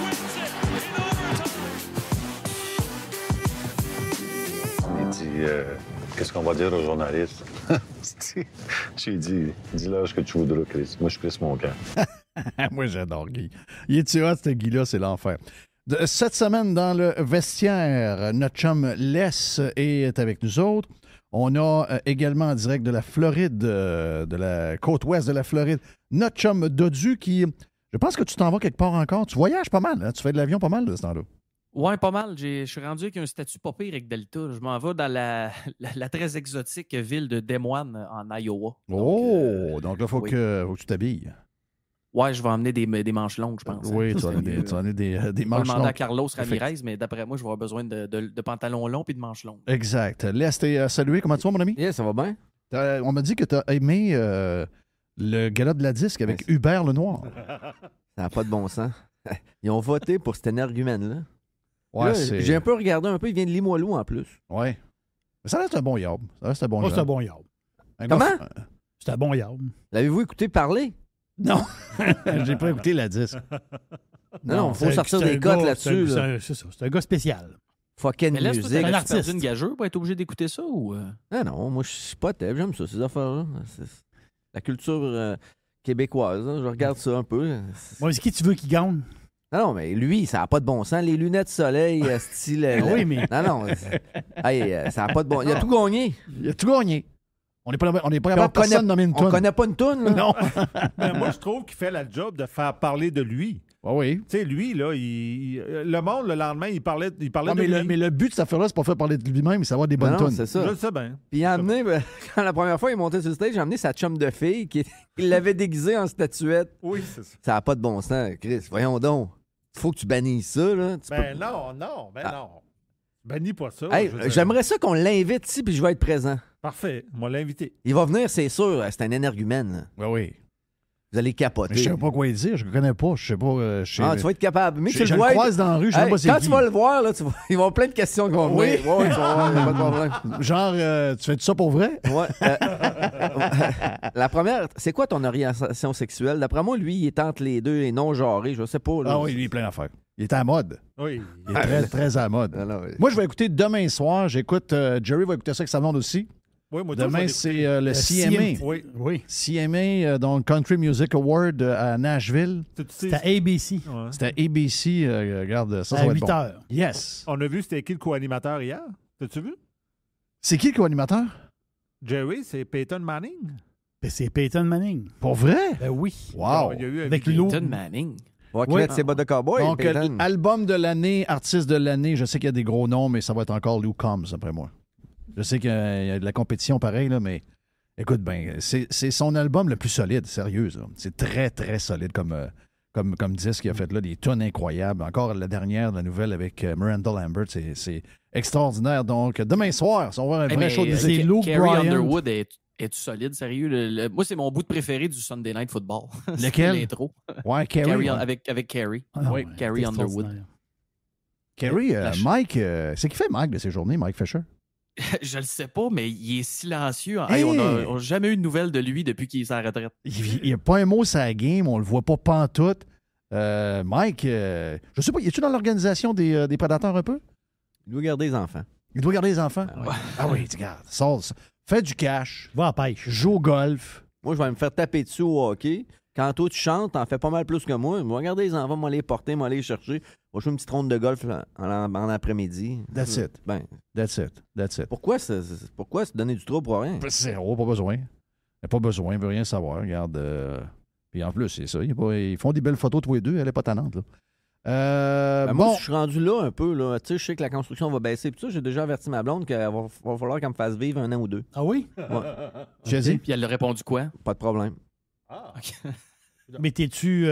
Wins it in overtime. Il dit, qu'est-ce qu'on va dire aux journalistes? J'ai dit, dis-leur ce que tu voudras, Chris. Moi, je crisse mon camp. Moi, j'adore Guy. Il est hot, ce Guy-là, c'est l'enfer. Cette semaine, dans le vestiaire, notre chum Les est avec nous autres. On a également en direct de la Floride, de la côte ouest de la Floride, notre chum Dodu qui, je pense que tu t'en vas quelque part encore. Tu voyages pas mal, hein? Tu fais de l'avion pas mal de ce temps-là. Ouais, pas mal. Je suis rendu avec un statut pas pire avec Delta. Je m'en vais dans la très exotique ville de Des Moines, en Iowa. Donc là, il faut que tu t'habilles. Ouais, je vais emmener des manches longues, je pense. Oui, tu vas emmener des manches longues. Je vais demander à Carlos Ramirez, mais d'après moi, je vais avoir besoin de pantalons longs et de manches longues. Exact. Laisse t'es salué. Comment tu vas, mon ami? Yeah, ça va bien. On m'a dit que tu as aimé Le gala de la disque avec Hubert Lenoir. Ça n'a pas de bon sens. Ils ont voté pour cet énergumène-là. Ouais, Là, c'est... j'ai un peu regardé un peu. Il vient de Limoilou en plus. Ouais. Mais ça reste un bon yard. Ça reste un bon Oh, job. c'est un bon yard. Comment? C'est un bon yard. L'avez-vous écouté parler? Non. J'ai pas écouté la disque. Non, il faut sortir des cotes là-dessus. Là. C'est ça. C'est un gars spécial. Fucking Mais là, musique. tu un as artiste. perdu une gageure pour être obligé d'écouter ça ou... Ah non, moi, je suis pas tête. J'aime ça, ces affaires-là. C'est la culture québécoise. Hein. Je regarde ça un peu. Moi, c'est qui tu veux qui gagne? Non, mais lui, ça n'a pas de bon sens. Les lunettes soleil, style... Oui, mais... Non. Hey, ça n'a pas de bon... Il a tout gagné. Il a tout gagné. On n'est pas Puis capable de personne nommer une on tonne. connaît pas une toune, là. Non. Mais moi, je trouve qu'il fait la job de faire parler de lui. Oui. Tu sais, lui, là, le monde, le lendemain, il parlait Non, de mais, lui. mais le but de cette affaire-là, c'est pas faire parler de lui-même, mais savoir des bonnes Non, tonnes. c'est ça. Je le sais bien. Puis il a amené, quand la première fois il est monté sur le stage, j'ai amené sa chum de fille il l'avait déguisé en statuette. Oui, c'est ça. Ça n'a pas de bon sens, Chris. Voyons donc. Faut que tu bannisses ça, là. Non. Bannis pas ça. Hey, je veux dire. j'aimerais ça qu'on l'invite ici, puis je vais être présent. Parfait. On l'a invité. Il va venir, c'est sûr. C'est un énergumène. Oui. Vous allez capoter. Mais je sais pas quoi dire, je le connais pas, je sais pas. Tu vas être capable. Mais je tu le le vois. croise dans la rue, je sais Hey, pas c'est quand qui. tu vas le voir, là, il va y avoir plein de questions qui vont venir. Oui. Ouais, tu vas voir, y a pas de problème. Genre, tu fais ça pour vrai? Ouais. La première, c'est quoi ton orientation sexuelle? D'après moi, lui, il est entre les deux et non genré. Je sais pas. Là. Ah oui, lui, il est plein d'affaires. Il est à la mode. Oui. Il est très, très à la mode. Ah, non, oui. Moi, je vais écouter demain soir. J'écoute, Jerry va écouter ça avec sa blonde aussi. Oui, moi, Demain, c'est le CMA. Oui. CMA, dans le Country Music Award à Nashville. C'était ABC. Ouais. C'était ABC. Regarde, ça À va être 8 bon. heures. Yes. On a vu c'était qui le co-animateur hier. T'as-tu vu? C'est qui le co-animateur? Jerry, c'est Peyton Manning. Ben, c'est Peyton Manning. Pour vrai? Ben oui. Wow. Il y a eu Avec l'eau. Peyton Manning. On va Oui. mettre ses bottes de cowboy. Donc, Peyton. album de l'année, artiste de l'année, je sais qu'il y a des gros noms, mais ça va être encore Lou Combs, après moi. Je sais qu'il y a de la compétition pareil, là, mais écoute bien, c'est son album le plus solide, sérieux. Ça. C'est très, très solide comme disque qu'il a fait là, des tonnes incroyables. Encore la dernière, la nouvelle avec Miranda Lambert, c'est extraordinaire. Donc, demain soir, on va avoir un vrai show de c'est musique. Luke Carrie Bryant. Underwood est-tu solide, sérieux? Moi, c'est mon bout de préféré du Sunday Night Football. C'est Lequel? l'intro. Ouais, Carrie. Carrie, ouais. avec Carrie. Ah, Oui, ouais, Carrie c'est Underwood. extraordinaire. Carrie, Flash. Mike, c'est qui fait Mike de ces journées, Mike Fisher? Je le sais pas, mais il est silencieux. Hey! Hey, on n'a jamais eu de nouvelles de lui depuis qu'il est à la retraite. Il n'y a pas un mot sur la game, on le voit pas pantoute. Mike, je sais pas, es-tu dans l'organisation des prédateurs un peu? Il doit garder les enfants. Il doit garder les enfants? Ah oui, regarde, sors ça. Fais du cash, Va à la pêche. joue au golf. Moi, je vais me faire taper dessus au hockey. Quand toi, tu chantes, t'en fais pas mal plus que moi. Moi, regarder les enfants, moi, les porter, moi, les chercher. Moi, jouer une petite ronde de golf là, en après-midi. That's it. Ben, That's it. pourquoi se donner du trouble pour rien? Zéro, pas besoin. Pas besoin, il veut rien savoir. Regarde. Puis en plus, c'est ça. Ils font des belles photos tous les deux. Elle est pas tannante, là. Ben, bon. moi, je suis rendu là un peu. Là. Tu sais, je sais que la construction va baisser. Puis ça, j'ai déjà averti ma blonde qu'il va falloir qu'elle me fasse vivre 1 an ou 2. Ah oui? Ouais, J'ai dit. Puis elle a répondu quoi? pas de problème. Mais t'as-tu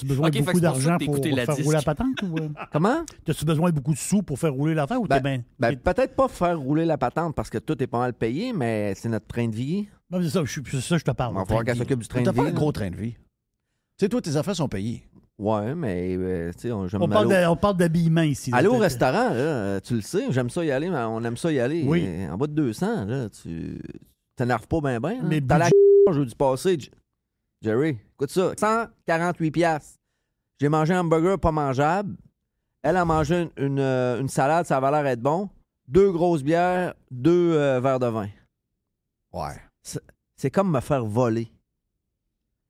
besoin Ok, de fait que beaucoup c'est pour ça d'argent que pour t'écoutais la faire disque. rouler la patente? Ou, Comment? t'as-tu besoin de beaucoup de sous pour faire rouler l'affaire? Ou Ben, t'es bien... Ben, peut-être pas faire rouler la patente parce que tout est pas mal payé, mais c'est notre train de vie. Non, c'est ça, je te parle. On va falloir qu'elle s'occupe du train de T'as vie. pas un là. gros train de vie. Tu sais, toi, tes affaires sont payées. Ouais, mais tu sais, j'aime On parle d'habillement ici. là. aller au restaurant, là, tu le sais, j'aime ça y aller, mais on aime ça y aller. Oui. En bas de 200, là, tu t'énerves pas bien, bien. Mais T'as la jeudi passé, Jerry, écoute ça, 148 piastres. J'ai mangé un hamburger pas mangeable. Elle a mangé une salade, ça avait l'air d'être bon. 2 grosses bières, 2 verres de vin. Ouais. C'est comme me faire voler.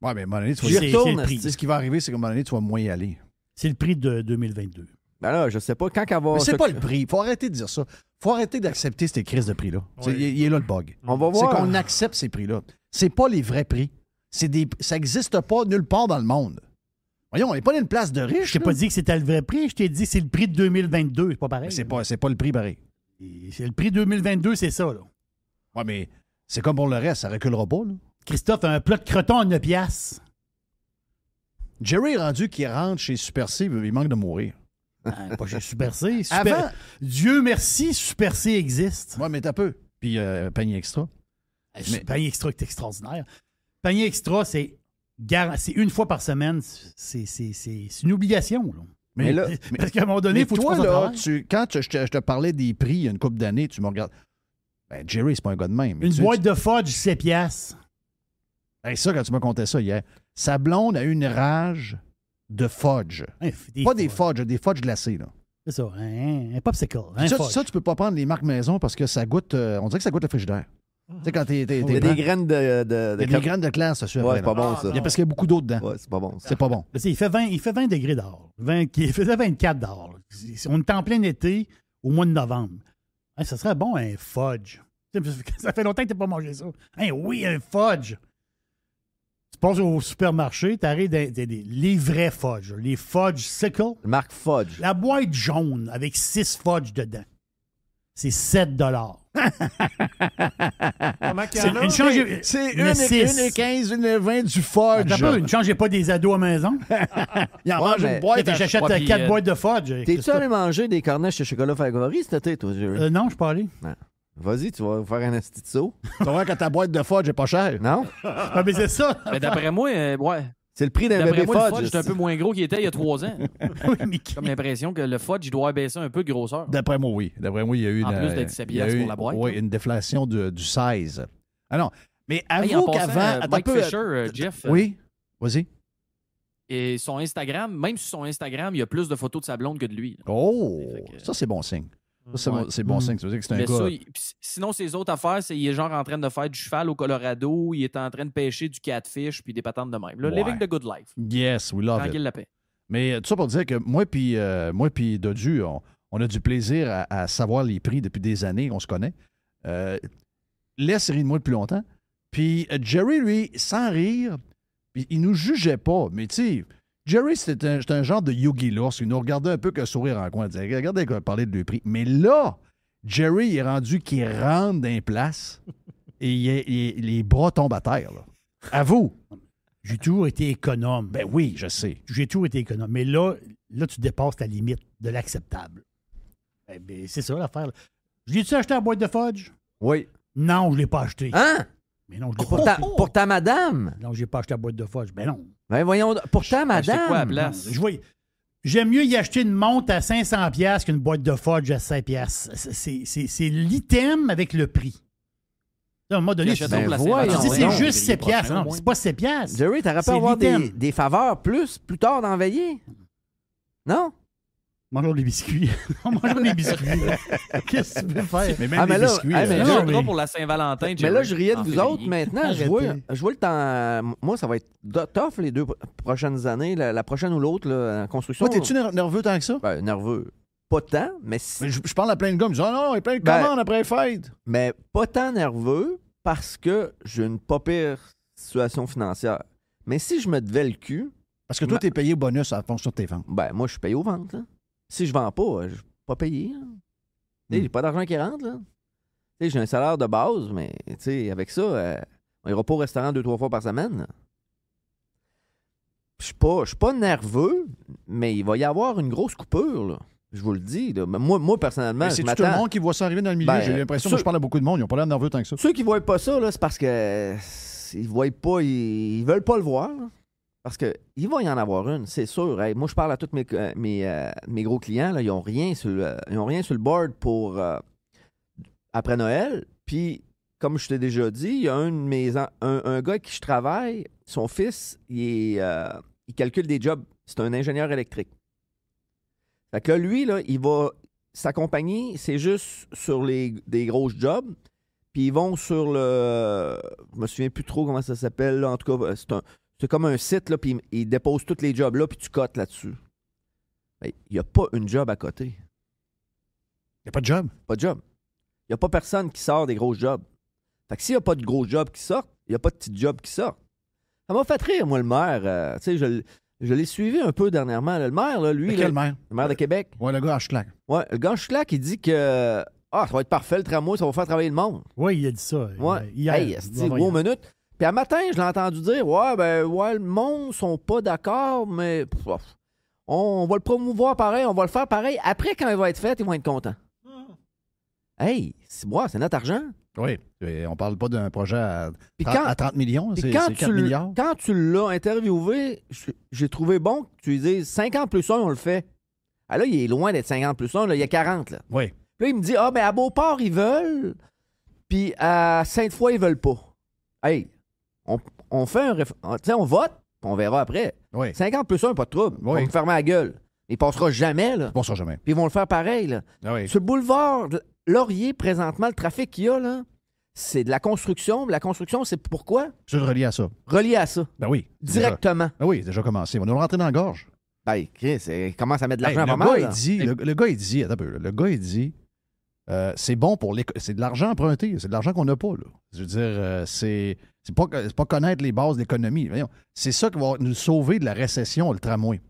Ouais, mais à un moment donné, tu J'y vas C'est- retourne. c'est le prix. esti. ce qui va arriver, c'est qu'à un moment donné, tu vas moins y aller. C'est le prix de 2022. Ben là, je sais pas. Quand elle va. Mais c'est pas le prix. Faut arrêter de dire ça. Faut arrêter d'accepter ces crises de prix-là. Il est là le bug. On va C'est voir. qu'on accepte ces prix-là. C'est pas les vrais prix. Ça n'existe pas nulle part dans le monde. Voyons, on n'est pas dans une place de riche. Je t'ai pas dit que c'était le vrai prix, je t'ai dit que c'est le prix de 2022. C'est pas pareil. C'est pas le prix pareil. C'est le prix 2022, c'est ça. Là. Ouais, mais c'est comme pour le reste, ça reculera pas. Là. Christophe, un plat de croton à 9 piastres. Jerry est rendu qu'il rentre chez Super C, il manque de mourir. Pas chez Super C. Avant. Dieu merci, Super C existe. Ouais, mais t'as peu. Puis panier extra. Le panier extra est extraordinaire. Panier extra, c'est une fois par semaine. C'est une obligation. Là. Mais parce qu'à un moment donné, il faut toi, que tu fasses là, quand je te parlais des prix il y a une couple d'années, tu me regardes. Ben, Jerry, c'est pas un gars de même. Une boîte de fudge, 7 piastres. Hey, ça, quand tu m'as conté ça hier, sa blonde a eu une rage de fudge. Des fudge glacés, là. C'est ça, un popsicle. Ça, tu peux pas prendre les marques maison parce que ça goûte, on dirait que ça goûte le frigidaire. Tu sais, quand t'es Il y a des graines de il y a des graines de classe, ça suit. Ouais, c'est pas bon, ça. Il y a parce qu'il y a beaucoup d'eau dedans. Ouais, c'est pas bon. C'est pas bon. Il fait 20 degrés dehors. Il faisait 24 dehors. On est en plein été au mois de novembre. Hein, ça serait bon, un fudge. Ça fait longtemps que tu n'as pas mangé ça. Hein, oui, un fudge. Tu passes au supermarché, tu arrives les vrais fudge. Les fudge sickle. Marque fudge. La boîte jaune avec 6 fudge dedans. C'est 7 $. C'est une 1,15, 1,20 du fudge. Ne changez pas des ados à la maison. Il en mange une boîte. J'achète 4 boîtes de fudge. T'es-tu allé manger des cornets chez Chocolat Favori cet été, toi, Jerry? Non, je suis pas allé. Non. Vas-y, tu vas faire un asti de saut. Tu vas voir que ta boîte de fudge est pas chère. Non? Mais c'est ça. Mais d'après moi, ouais. C'est le prix d'un bébé moi, fudge. Le fudge est un peu moins gros qu'il était il y a 3 ans. Oui, mais Comme l'impression que le fudge, il doit baisser un peu de grosseur. D'après moi, oui. D'après moi, il y a eu En plus d'être 7 piastres pour la boîte. Oui, une déflation du size. Ah non, mais Hey, en avoue passant, qu'avant... Mike Fisher, Jeff. Oui, vas-y. Et son Instagram, même sur son Instagram, il y a plus de photos de sa blonde que de lui. Oh, ça, c'est bon signe. Ça, c'est bon signe. Ça veut dire que c'est un gars... Sinon, ses autres affaires, c'est qu'il est genre en train de faire du cheval au Colorado, il est en train de pêcher du catfish puis des patentes de même. Là, Ouais. living the good life. Yes, we love Tranquille it. la paix. Mais tout ça pour dire que moi puis Dodu, on a du plaisir à savoir les prix depuis des années, on se connaît. Laisse rire de moi depuis longtemps. Puis Jerry, lui, sans rire, puis il nous jugeait pas. Mais tu sais, Jerry, c'était un genre de Yogi Lourse. Il nous regardait un peu que sourire en coin. Il disait, regardez, il parlait de deux prix. Mais là, Jerry, il est rendu qu'il rentre dans les places et les bras tombent à terre. Là. À vous. J'ai toujours été économe. Ben oui, je sais. J'ai toujours été économe. Mais là, tu dépasses ta limite de l'acceptable. Ben, c'est ça l'affaire. J'ai-tu acheté la boîte de fudge? Oui. Non, je ne l'ai pas acheté. Hein? Mais non, je l'ai pas acheté. Pour ta madame? Non, je n'ai pas acheté la boîte de fudge. Ben non. Ben voyons, pour ta madame? Quoi à la place? J'aime mieux y acheter une montre à 500$ qu'une boîte de fudge à 5$. C'est l'item avec le prix. À un moment donné, tu dis c'est juste 7$. Non, c'est pas 7$. Jerry, t'aurais pu avoir des faveurs plus tard dans la veillée. Non? Mangeons des biscuits. Mangeons des biscuits. Qu'est-ce que tu veux faire? Mais même les biscuits. Mais pour la Saint-Valentin, mais là, je riais de vous autres maintenant. Je vois le temps. Moi, ça va être tough les 2 prochaines années. La prochaine ou l'autre, en construction. Toi, t'es-tu nerveux tant que ça? Ben, nerveux. Pas tant, mais... Je parle à plein de gars, ils me disent « non, il y a plein de commandes après les fêtes. » Mais pas tant nerveux parce que j'ai une pas pire situation financière. Mais si je me devais le cul... Parce que toi, t'es payé au bonus en fonction de tes ventes. Ben, moi, je suis payé aux ventes, là. Si je vends pas, je suis pas payé. J'ai pas d'argent qui rentre, là. J'ai un salaire de base, mais avec ça, on ira pas au restaurant 2-3 fois par semaine. Je suis pas nerveux, mais il va y avoir une grosse coupure, là. Je vous le dis. Là. Moi, personnellement, c'est tout le monde qui voit ça arriver dans le milieu. J'ai l'impression que je parle à beaucoup de monde. Ils n'ont pas l'air nerveux tant que ça. Ceux qui ne voient pas ça, là, c'est parce que ils voient pas, ils veulent pas le voir. Là. Parce qu'il va y en avoir une, c'est sûr. Hey, moi, je parle à tous mes gros clients. Là, ils n'ont rien sur le board pour après Noël. Puis, comme je t'ai déjà dit, il y a un gars avec qui je travaille. Son fils, il calcule des jobs. C'est un ingénieur électrique. Fait que là, lui, là, sa compagnie, c'est juste sur des gros jobs. Puis ils vont sur le... Je me souviens plus trop comment ça s'appelle. Là. En tout cas, c'est comme un site, là, puis ils déposent tous les jobs là, puis tu cotes là-dessus. Il n'y a pas une job à côté. Il n'y a pas de job? Pas de job. Il n'y a pas personne qui sort des gros jobs. Fait que s'il n'y a pas de gros jobs qui sortent, il n'y a pas de petits jobs qui sortent. Ça m'a fait rire, moi, le maire. Tu sais, je l'ai suivi un peu dernièrement. Là. Le maire, là, lui... Quel maire? Le maire de Québec. Ouais, le gars à Schlag. Ouais, le gars à Schlag, il dit que... ça va être parfait, le tramway, ça va faire travailler le monde. Oui, il a dit ça. Ouais. Hier. Hey, c'est gros minute. Puis à matin, je l'ai entendu dire, le monde ne sont pas d'accord, mais on va le promouvoir pareil, on va le faire pareil. Après, quand il va être fait, ils vont être contents. Hey, c'est notre argent. Oui. Et on parle pas d'un projet à 30 millions, Puis c'est 4 milliards. Quand tu l'as interviewé, j'ai trouvé bon que tu lui dises 50 plus 1, on le fait. Ah là, il est loin d'être 50 plus 1, là, il y a 40. Là. Oui. Puis là, il me dit, à Beauport, ils veulent, puis à Sainte-Foy, ils veulent pas. Hey, on fait on vote, puis on verra après. Oui. 50 plus 1, pas de trouble. Oui. On va me fermer la gueule. Il passera jamais, là. Il passera jamais. Puis ils vont le faire pareil, là. Ah oui. Sur le boulevard Laurier, présentement, le trafic qu'il y a, là, c'est de la construction. La construction, c'est pourquoi? Je le relie à ça. Relié à ça. Ben oui. Directement. Ben oui, déjà commencé. On va nous rentrer dans la gorge. Ben, Chris, il commence à mettre de l'argent Hey, pas mal. là. le gars, il dit, attends un peu, le gars, il dit, c'est bon pour c'est de l'argent emprunté, c'est de l'argent qu'on n'a pas, là. Je veux dire, c'est pas connaître les bases de l'économie. Voyons, c'est ça qui va nous sauver de la récession, le tramway.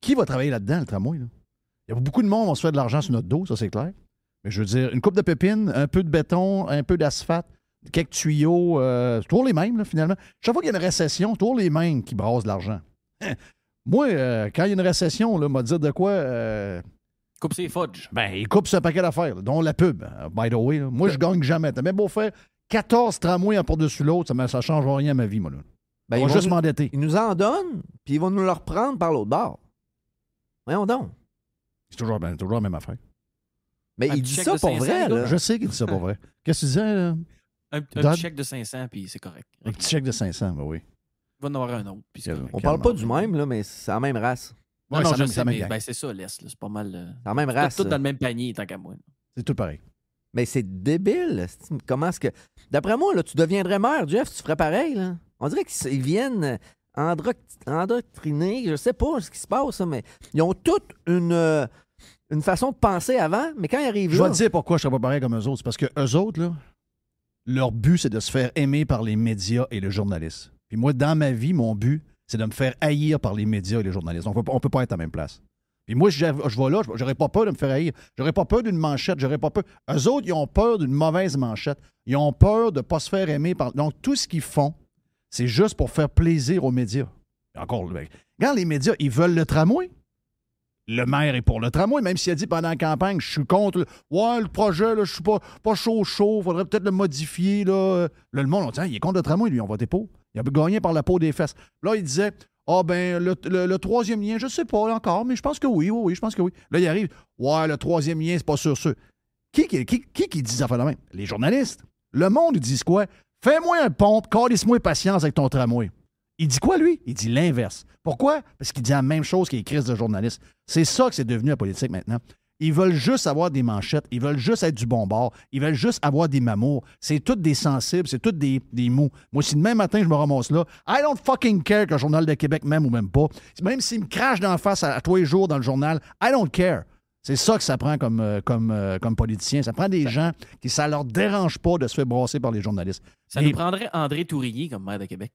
Qui va travailler là-dedans, le tramway, là? Il y a beaucoup de monde qui vont se faire de l'argent sur notre dos, ça, c'est clair. Mais je veux dire, une coupe de pépines, un peu de béton, un peu d'asphalte, quelques tuyaux, c'est toujours les mêmes, là, finalement. Chaque fois qu'il y a une récession, c'est toujours les mêmes qui brassent de l'argent. Moi, quand il y a une récession, là, m'a dit de quoi... Coupe ses fudge. Ben, il coupe ce paquet d'affaires, là, dont la pub, by the way. Là. Moi, je gagne jamais. T'as même beau faire 14 tramways un par-dessus l'autre, ça ne change rien à ma vie, moi. Là. Ben, on va juste m'endetter. Ils nous en donnent, puis ils vont nous le reprendre par l'autre bord. Voyons donc. C'est toujours la même affaire. Mais il dit ça pour vrai, là. Je sais qu'il dit ça pour vrai. Qu'est-ce que tu disais, là? Un petit chèque de 500, puis c'est correct. Un petit chèque de 500, ben oui. Il va en avoir un autre, puis c'est correct. On parle pas du même, là, mais c'est la même race. Non, Ouais, je ça sais, même mais gang. c'est ça, l'Est. C'est pas mal... C'est la même race. Tout dans le même panier, tant qu'à moi. C'est tout pareil. Mais c'est débile. Comment est-ce que... D'après moi, là, tu deviendrais maire, Jeff, tu ferais pareil, là. On dirait qu'ils viennent endoctriner, je sais pas ce qui se passe, mais ils ont toute une façon de penser avant, mais quand ils arrivent Je là... vais te dire pourquoi je ne serais pas pareil comme eux autres. C'est parce que eux autres, là, leur but, c'est de se faire aimer par les médias et le journaliste. Puis moi, dans ma vie, mon but, c'est de me faire haïr par les médias et les journalistes. On peut pas être à la même place. Puis moi, je vais là, j'aurais pas peur de me faire haïr. J'aurais pas peur d'une manchette, j'aurais pas peur. Eux autres, ils ont peur d'une mauvaise manchette. Ils ont peur de ne pas se faire aimer par... Donc, tout ce qu'ils font, c'est juste pour faire plaisir aux médias. Encore, regarde, les médias, ils veulent le tramway. Le maire est pour le tramway, même s'il a dit pendant la campagne, je suis contre. Ouais, le projet, là, je suis pas chaud, faudrait peut-être le modifier. Là, le monde, on dit, il est contre le tramway, lui, on votait pour. Il a gagné par la peau des fesses. Là, il disait, le troisième lien, je sais pas là, encore, mais je pense que oui, je pense que oui. Là, il arrive, ouais, le troisième lien, c'est pas sûr. Qui dit ça fait la même? Les journalistes. Le monde, ils disent quoi? Fais-moi un pont, calisse-moi patience avec ton tramway. Il dit quoi, lui? Il dit l'inverse. Pourquoi? Parce qu'il dit la même chose qu'il est crise de journaliste. C'est ça que c'est devenu la politique maintenant. Ils veulent juste avoir des manchettes, ils veulent juste être du bon bord, ils veulent juste avoir des mamours. C'est tous des sensibles, c'est tous des mous. Moi, si demain matin, je me ramasse là, I don't fucking care que le Journal de Québec m'aime ou même pas. Même s'il me crache d'en face à tous les jours dans le journal, I don't care. C'est ça que ça prend comme politicien. Ça prend des gens qui ça leur dérange pas de se faire brasser par les journalistes. Ça nous prendrait André Tourigny comme maire de Québec.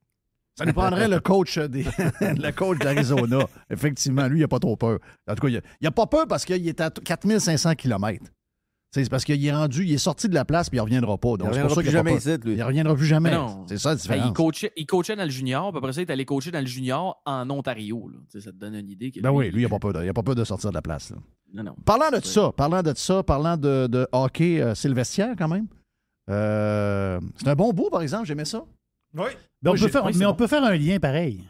Ça nous prendrait le coach le coach d'Arizona. Effectivement, lui, il n'a pas trop peur. En tout cas, il n'a pas peur parce qu'il est à 4500 km. C'est parce qu'il est rendu, il est sorti de la place puis il ne reviendra pas. Donc, il ne reviendra plus jamais ici, lui. Il ne reviendra plus jamais. Non. C'est ça la différence. Il coachait dans le junior, puis après ça, il est allé coacher dans le junior en Ontario. Là. Ça te donne une idée. Ben oui, lui, il n'a pas peur. Il n'a pas peur de sortir de la place. Là. Non. Parlant de hockey sylvestiaire quand même, c'est un bon bout, par exemple. J'aimais ça. Oui. Ben, on peut faire un lien pareil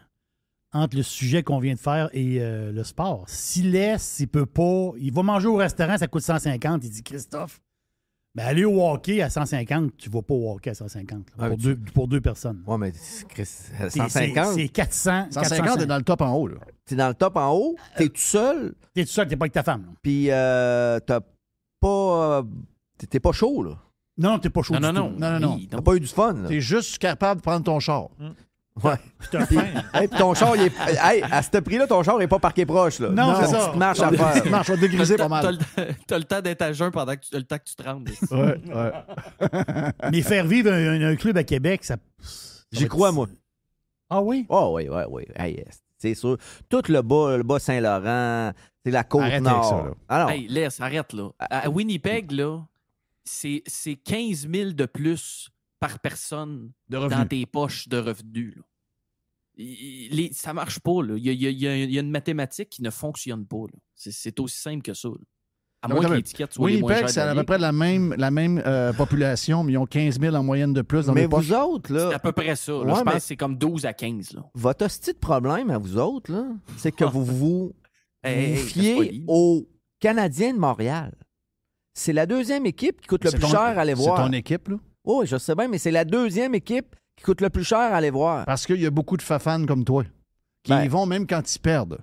entre le sujet qu'on vient de faire et le sport. S'il laisse, il peut pas. Il va manger au restaurant, ça coûte 150. Il dit, Christophe, ben aller au hockey à 150, tu vas pas au hockey à 150 là, pour deux personnes. Ouais, mais 150. C'est 400. 150, t'es dans le top en haut. T'es dans le top en haut, t'es tout seul. T'es tout seul, t'es pas avec ta femme. Là. Puis t'as pas. T'es pas chaud, là. Non, t'es pas chaud. Non. T'as pas eu du fun, là. T'es juste capable de prendre ton char. Ouais. Puis ton char, il est. Hey, à ce prix-là, ton char n'est pas parqué proche, là. Non, c'est ça. ça. Petite marche à faire. Petite marche, va te dégriser pas mal. T'as le temps d'être à jeun pendant le temps que tu te rendes. Ouais. Mais faire vivre un club à Québec, ça. J'y crois, moi. Ah oui? Oh, oui. Hey, c'est sûr. Tout le bas Saint-Laurent, c'est la Côte-Nord. Ça, là. Alors, Hey, laisse, arrête, là. À Winnipeg, là, c'est 15 000 de plus par personne dans tes poches de revenus. Là. Ça marche pas. Là. Il y a une mathématique qui ne fonctionne pas. Là. C'est aussi simple que ça. Là. À moins que l'étiquette soit les moins Winnipeg, chères c'est de la à peu ligue. près la même population, mais ils ont 15 000 en moyenne de plus dans Mais les vous poches. autres, là. C'est à peu près ça. là. Ouais, Je pense mais- que c'est comme 12 à 15. Là. Votre hostie de problème à vous autres, là, c'est que vous Hey, vous reste fiez poli. aux Canadiens de Montréal. C'est la deuxième équipe qui coûte le C'est plus ton- cher à aller voir. C'est ton équipe, là? Oui, je sais bien, mais c'est la deuxième équipe qui coûte le plus cher à aller voir. Parce qu'il y a beaucoup de fafans comme toi qui Ben. y vont même quand ils perdent.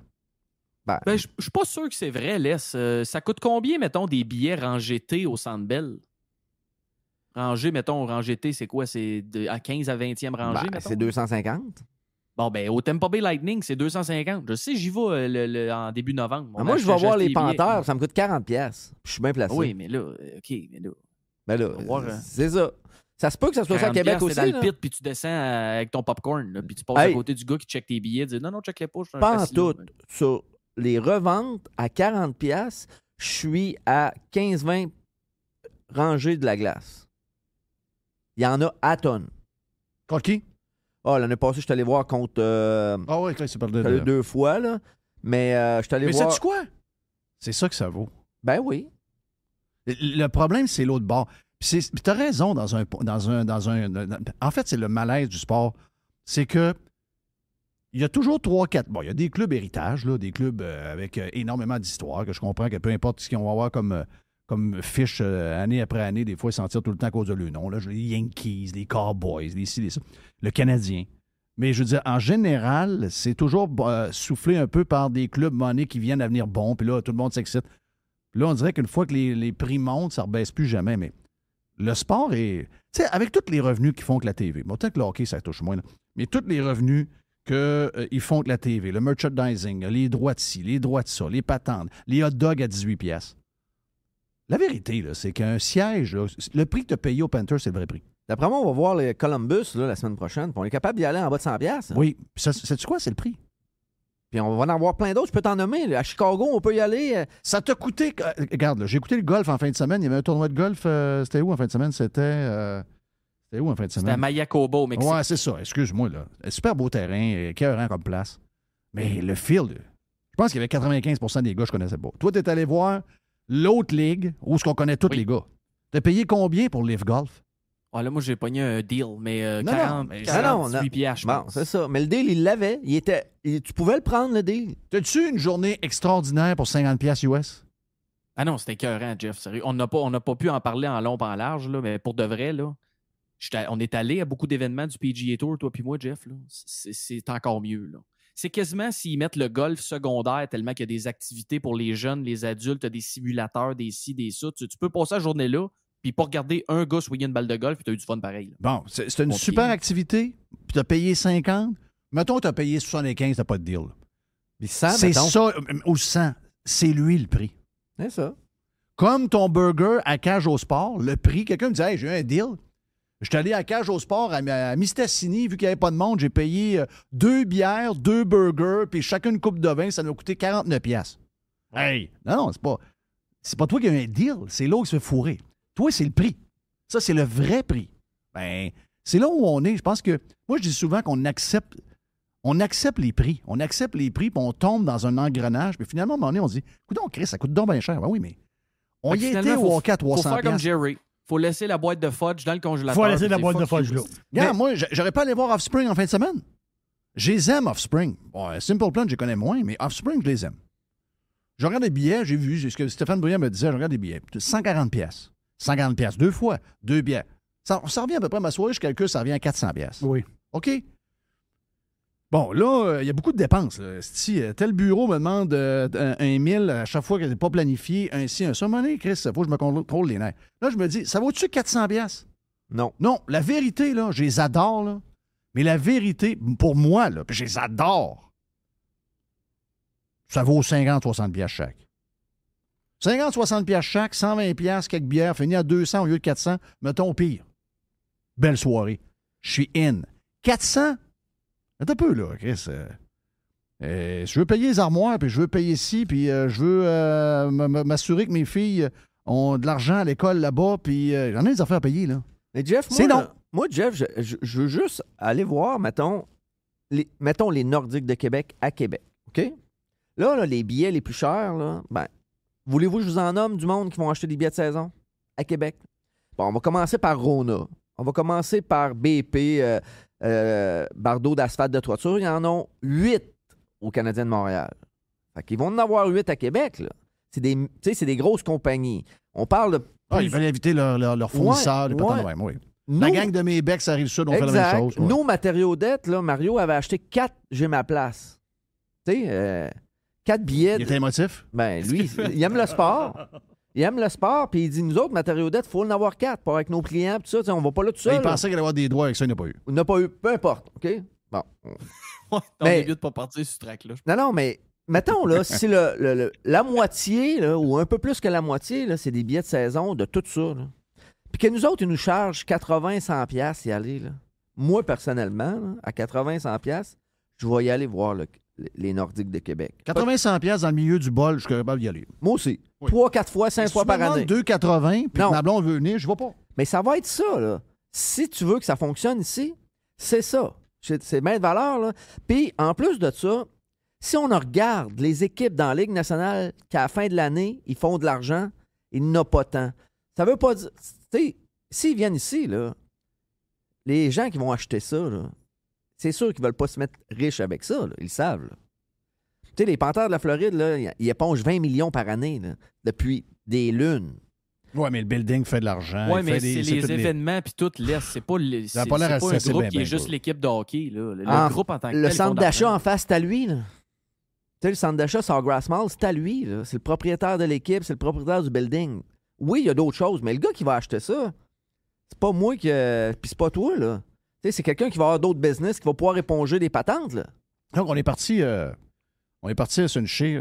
Ben, Ben, je suis pas sûr que c'est vrai, Les. Ça coûte combien, mettons, des billets rangés T au Centre Bell? Rangé T, c'est quoi? C'est à 15 à 20e rangée, mettons? c'est 250. Bon, ben, au Tampa Bay Lightning, c'est 250. Je sais, j'y vais en début novembre. On Moi, je vais achète voir les des billets. Panthers, ça me coûte 40$. Je suis bien placé. Oui, mais là, OK, mais là. Ben là, On va voir, c'est ça. Ça se peut que ça soit ça à 40$, Québec t'es aussi. dans le là. pit, puis tu descends avec ton popcorn, là, puis tu passes Hey. à côté du gars qui check tes billets, dis non, check les pas. je suis un Pas en casino. tout. Sur les reventes à 40$, je suis à 15-20 rangées de la glace. Il y en a à tonnes. Contre qui? Ah, l'année passée, je suis allé voir contre. Ah oui, c'est parlé Je suis allé 2 fois, là. Mais je suis allé Mais voir. sais-tu quoi? C'est ça que ça vaut. Ben oui. Le problème, c'est l'autre bord. Puis tu as raison en fait, c'est le malaise du sport. C'est que il y a toujours 3-4. Bon, il y a des clubs héritage, là, des clubs avec énormément d'histoire, que je comprends que peu importe ce qu'ils vont avoir comme fiche année après année, des fois, ils s'en tirent tout le temps à cause de leur nom. Là. Les Yankees, les Cowboys, les ci, les ça. Le Canadien. Mais je veux dire, en général, c'est toujours soufflé un peu par des clubs monnaies qui viennent à venir bons, puis là, tout le monde s'excite. Puis là, on dirait qu'une fois que les prix montent, ça ne rebaisse plus jamais. Mais le sport est. Tu sais, avec tous les revenus qu'ils font que la TV, bon, peut-être que le hockey, ça touche moins, là, mais tous les revenus qu'ils font que la TV, le merchandising, les droits de ci, les droits de ça, les patentes, les hot dogs à 18$. La vérité, là, c'est qu'un siège, là, le prix que tu as payé au Panthers, c'est le vrai prix. D'après moi, on va voir les Columbus là, la semaine prochaine. Puis on est capable d'y aller en bas de 100$. Oui. Puis sais-tu quoi? C'est le prix. Puis on va en avoir plein d'autres. Je peux t'en nommer. Là. À Chicago, on peut y aller. Ça t'a coûté. Regarde, là, j'ai écouté le golf en fin de semaine. Il y avait un tournoi de golf. C'était où en fin de semaine? C'était où en fin de semaine? C'était à Mayakoba, au Mexique. Ouais, c'est ça. Excuse-moi, là. Super beau terrain, écœurant comme place. Mais le field, je pense qu'il y avait 95% des gars que je connaissais pas. Toi, t'es allé voir l'autre ligue où ce qu'on connaît tous les gars. T'as payé combien pour Live Golf? Ah, là, moi, j'ai pogné un deal, mais Non, 40, mais- 48 piastres, je Bon, pense. c'est ça. Mais le deal, il l'avait. Tu pouvais le prendre, le deal. T'as-tu une journée extraordinaire pour 50$ US? Ah non, c'était écœurant, Jeff, sérieux. On n'a pas pu en parler en long et en large, là, mais pour de vrai, là, on est allé à beaucoup d'événements du PGA Tour, toi puis moi, Jeff. Là. C'est encore mieux. Là. C'est quasiment s'ils mettent le golf secondaire tellement qu'il y a des activités pour les jeunes, les adultes, des simulateurs, des ci, des ça. Tu peux passer la journée là, puis pas regarder un gars swinguer une balle de golf, puis tu as eu du fun pareil. Là. Bon, c'est une Bon super pied. activité, puis t'as payé 50. Mettons que t'as payé 75, t'as pas de deal. Puis 100, C'est mettons. ça, ou 100. C'est lui le prix. C'est ça. Comme ton burger à Cage au Sport, le prix, quelqu'un me dit hey, j'ai eu un deal. Je suis allé à Cage au Sport à Mistassini, vu qu'il n'y avait pas de monde, j'ai payé 2 bières, 2 burgers, puis chacune une coupe de vin, ça m'a coûté 49$. Hey! Non, c'est pas toi qui as un deal, c'est l'autre qui se fait fourrer. Toi, c'est le prix. Ça, c'est le vrai prix. Ben, c'est là où on est. Je pense que, moi, je dis souvent qu'on accepte les prix. On accepte les prix, puis on tombe dans un engrenage, puis finalement, à un moment donné, on se dit, écoute donc, Chris, ça coûte donc bien cher. Ben oui, mais on Fait que y était finalement, au hockey à 300$. Faut faire comme Jerry. Faut laisser la boîte de fudge dans le congélateur. Faut laisser la puis boîte de fuck fudge you. là. Regarde, moi, j'aurais pas allé voir Offspring en fin de semaine. Je les aime, Offspring. Bon, Simple Plan, je les connais moins, mais Offspring, je les aime. Je regarde les billets, j'ai vu ce que Stéphane Bruyant me disait, je regarde les billets. 140$. 140$, 2 fois, 2 billets. Ça revient à peu près, ma soirée, je calcule, ça revient à 400$. Oui. OK? Bon, là, il y a beaucoup de dépenses. Là. Si tel bureau me demande 1 000 à chaque fois que c'est pas planifié, un ci, un ça, monnaie, Chris, il faut que je me contrôle les nerfs. Là, je me dis, ça vaut-tu 400$? Non. Non, la vérité, là, je les adore, là. Mais la vérité, pour moi, là, puis je les adore, ça vaut 50-60$ chaque. 50-60$ chaque, 120$, quelques bières, fini à 200 au lieu de 400, mettons au pire. Belle soirée. Je suis in. 400? Attends un peu, là, Chris. Je veux payer les armoires, puis je veux payer ici, puis je veux m'assurer que mes filles ont de l'argent à l'école là-bas, puis j'en ai des affaires à payer, là. Mais Jeff, C'est non. Moi, Jeff, je veux juste aller voir, mettons les Nordiques de Québec à Québec. OK? Là, les billets les plus chers, là, ben, Voulez-vous que je vous en nomme du monde qui vont acheter des billets de saison à Québec? Bon, on va commencer par Rona. On va commencer par BP, Bardeau d'asphalte de toiture. Il y en a 8 au Canadien de Montréal. Fait qu'ils vont en avoir 8 à Québec, là. C'est des grosses compagnies. On parle de... Ils veulent inviter leurs fournisseurs, les patins de même, oui. La gang de Mébec, ça arrive sud, on fait la même chose. Ouais. Nos matériaux dettes, là, Mario avait acheté 4 J'ai ma place. Tu sais, 4 billets. Il était émotif? Ben, lui, il aime le sport. Il aime le sport, puis il dit, nous autres, matériaux dettes, il faut en avoir 4 pour avec nos clients, puis ça, on va pas là tout seul. Il pensait qu'il allait avoir des droits avec ça, il n'a pas eu. Il n'a pas eu, peu importe, OK? Bon. On est mieux de pas partir sur ce track-là. Non, mais mettons, là, si la moitié, là, ou un peu plus que la moitié, là, c'est des billets de saison de tout ça, là. Puis que nous autres, ils nous chargent 80-100$ y aller, là. Moi, personnellement, là, à 80-100$, je vais y aller voir les Nordiques de Québec. 80-100$ dans le milieu du bol, je suis capable d'y aller. Moi aussi. Oui. 3, 4 fois, 5 fois par année. 2,80$, puis ma blonde veut venir, je vais pas. Mais ça va être ça, là. Si tu veux que ça fonctionne ici, c'est ça. C'est bien de valeur, là. Puis, en plus de ça, si on regarde les équipes dans la Ligue nationale qu'à la fin de l'année, ils font de l'argent, ils n'ont pas tant. Ça veut pas dire... Tu sais, s'ils viennent ici, là, les gens qui vont acheter ça, là, c'est sûr qu'ils veulent pas se mettre riches avec ça, là. Ils le savent, là. Tu sais, les Panthères de la Floride, là, ils épongent 20 millions par année, là, depuis des lunes. Oui, mais le building fait de l'argent. Oui, mais c'est les événements puis tout laisse. C'est pas, c'est pas un groupe qui est juste l'équipe de hockey. Là. Le groupe en tant que tel. Le centre d'achat en face, c'est à lui. Là. Tu sais, le centre d'achat Sawgrass Mall, c'est à lui. Là. C'est le propriétaire de l'équipe, c'est le propriétaire du building. Oui, il y a d'autres choses, mais le gars qui va acheter ça, c'est pas moi qui. Puis c'est pas toi, là. Tu sais, c'est quelqu'un qui va avoir d'autres business, qui va pouvoir éponger des patentes, là. Donc, on est parti à Sunshee.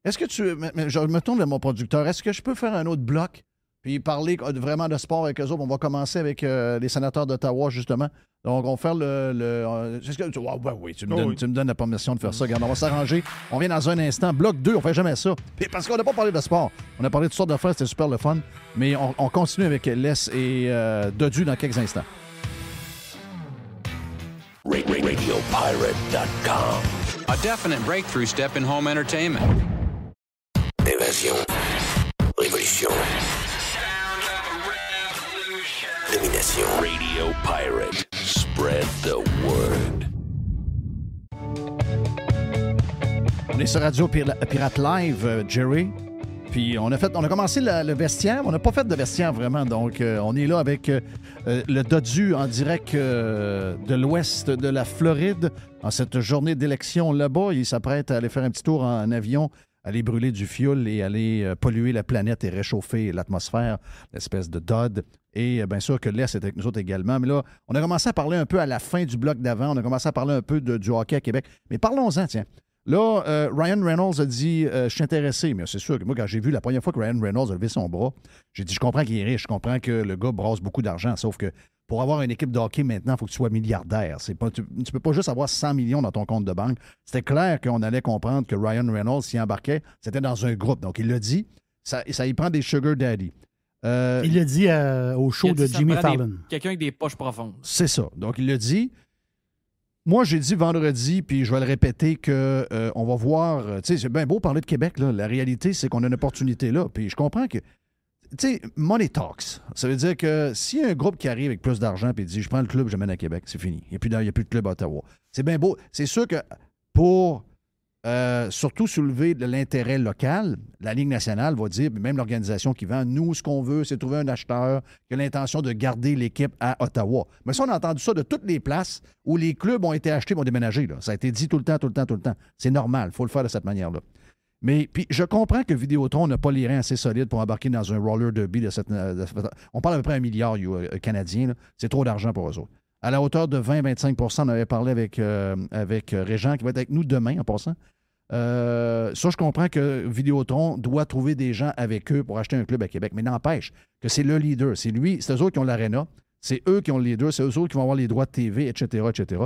Est-ce que tu. Je me tourne vers mon producteur. Est-ce que je peux faire un autre bloc? Puis parler vraiment de sport avec eux autres. On va commencer avec les sénateurs d'Ottawa, justement. Donc, on va faire oui, tu me donnes la permission de faire ça. Regarde, on va s'arranger. On vient dans un instant. Bloc 2, on fait jamais ça. Puis parce qu'on n'a pas parlé de sport. On a parlé de toutes sortes d'affaires, c'était super le fun. Mais on continue avec Les et Dodu dans quelques instants. RadioPirate.com. A definite breakthrough step in home entertainment. Évasion. Révolution. Domination. Radio Pirate. Spread the word. On est sur Radio Pirate Live, Jerry. Puis on a commencé le vestiaire. On n'a pas fait de vestiaire vraiment. Donc, on est là avec le Dodu en direct de l'ouest de la Floride en cette journée d'élection là-bas. Il s'apprête à aller faire un petit tour en avion, aller brûler du fioul et aller polluer la planète et réchauffer l'atmosphère, l'espèce de Dodd. Et bien sûr que l'Est est avec nous autres également. Mais là, on a commencé à parler un peu à la fin du bloc d'avant. On a commencé à parler un peu du hockey à Québec. Mais parlons-en, tiens. Là, Ryan Reynolds a dit je suis intéressé, mais c'est sûr que moi, quand j'ai vu la première fois que Ryan Reynolds a levé son bras, j'ai dit je comprends qu'il est riche, je comprends que le gars brasse beaucoup d'argent, sauf que pour avoir une équipe de hockey maintenant, il faut que tu sois milliardaire. Tu peux pas juste avoir 100 millions dans ton compte de banque. C'était clair qu'on allait comprendre que Ryan Reynolds, s'y embarquait, c'était dans un groupe. Donc, il l'a dit, ça y prend des sugar daddy. Il l'a dit au show de Jimmy Fallon. Quelqu'un avec des poches profondes. C'est ça. Donc, il l'a dit. Moi, j'ai dit vendredi, puis je vais le répéter, qu'on va voir... Tu sais, c'est bien beau parler de Québec, là. La réalité, c'est qu'on a une opportunité là. Puis je comprends que... Tu sais, money talks. Ça veut dire que s'il y a un groupe qui arrive avec plus d'argent et dit « Je prends le club, je mène à Québec », c'est fini. Il n'y a plus de club à Ottawa. C'est bien beau. C'est sûr que pour surtout soulever de l'intérêt local, la Ligue nationale va dire, même l'organisation qui vend, nous, ce qu'on veut, c'est trouver un acheteur qui a l'intention de garder l'équipe à Ottawa. Mais ça, on a entendu ça de toutes les places où les clubs ont été achetés pour déménager. Là. Ça a été dit tout le temps. C'est normal. Il faut le faire de cette manière-là. Mais puis je comprends que Vidéotron n'a pas les reins assez solides pour embarquer dans un roller derby de cette... on parle à peu près $1 milliard canadien. Là. C'est trop d'argent pour eux autres. À la hauteur de 20-25 %, on avait parlé avec Régent, qui va être avec nous demain, en passant. Ça, je comprends que Vidéotron doit trouver des gens avec eux pour acheter un club à Québec. Mais n'empêche que c'est le leader. C'est lui, c'est eux autres qui ont l'aréna. C'est eux qui ont le leader. C'est eux autres qui vont avoir les droits de TV, etc., etc.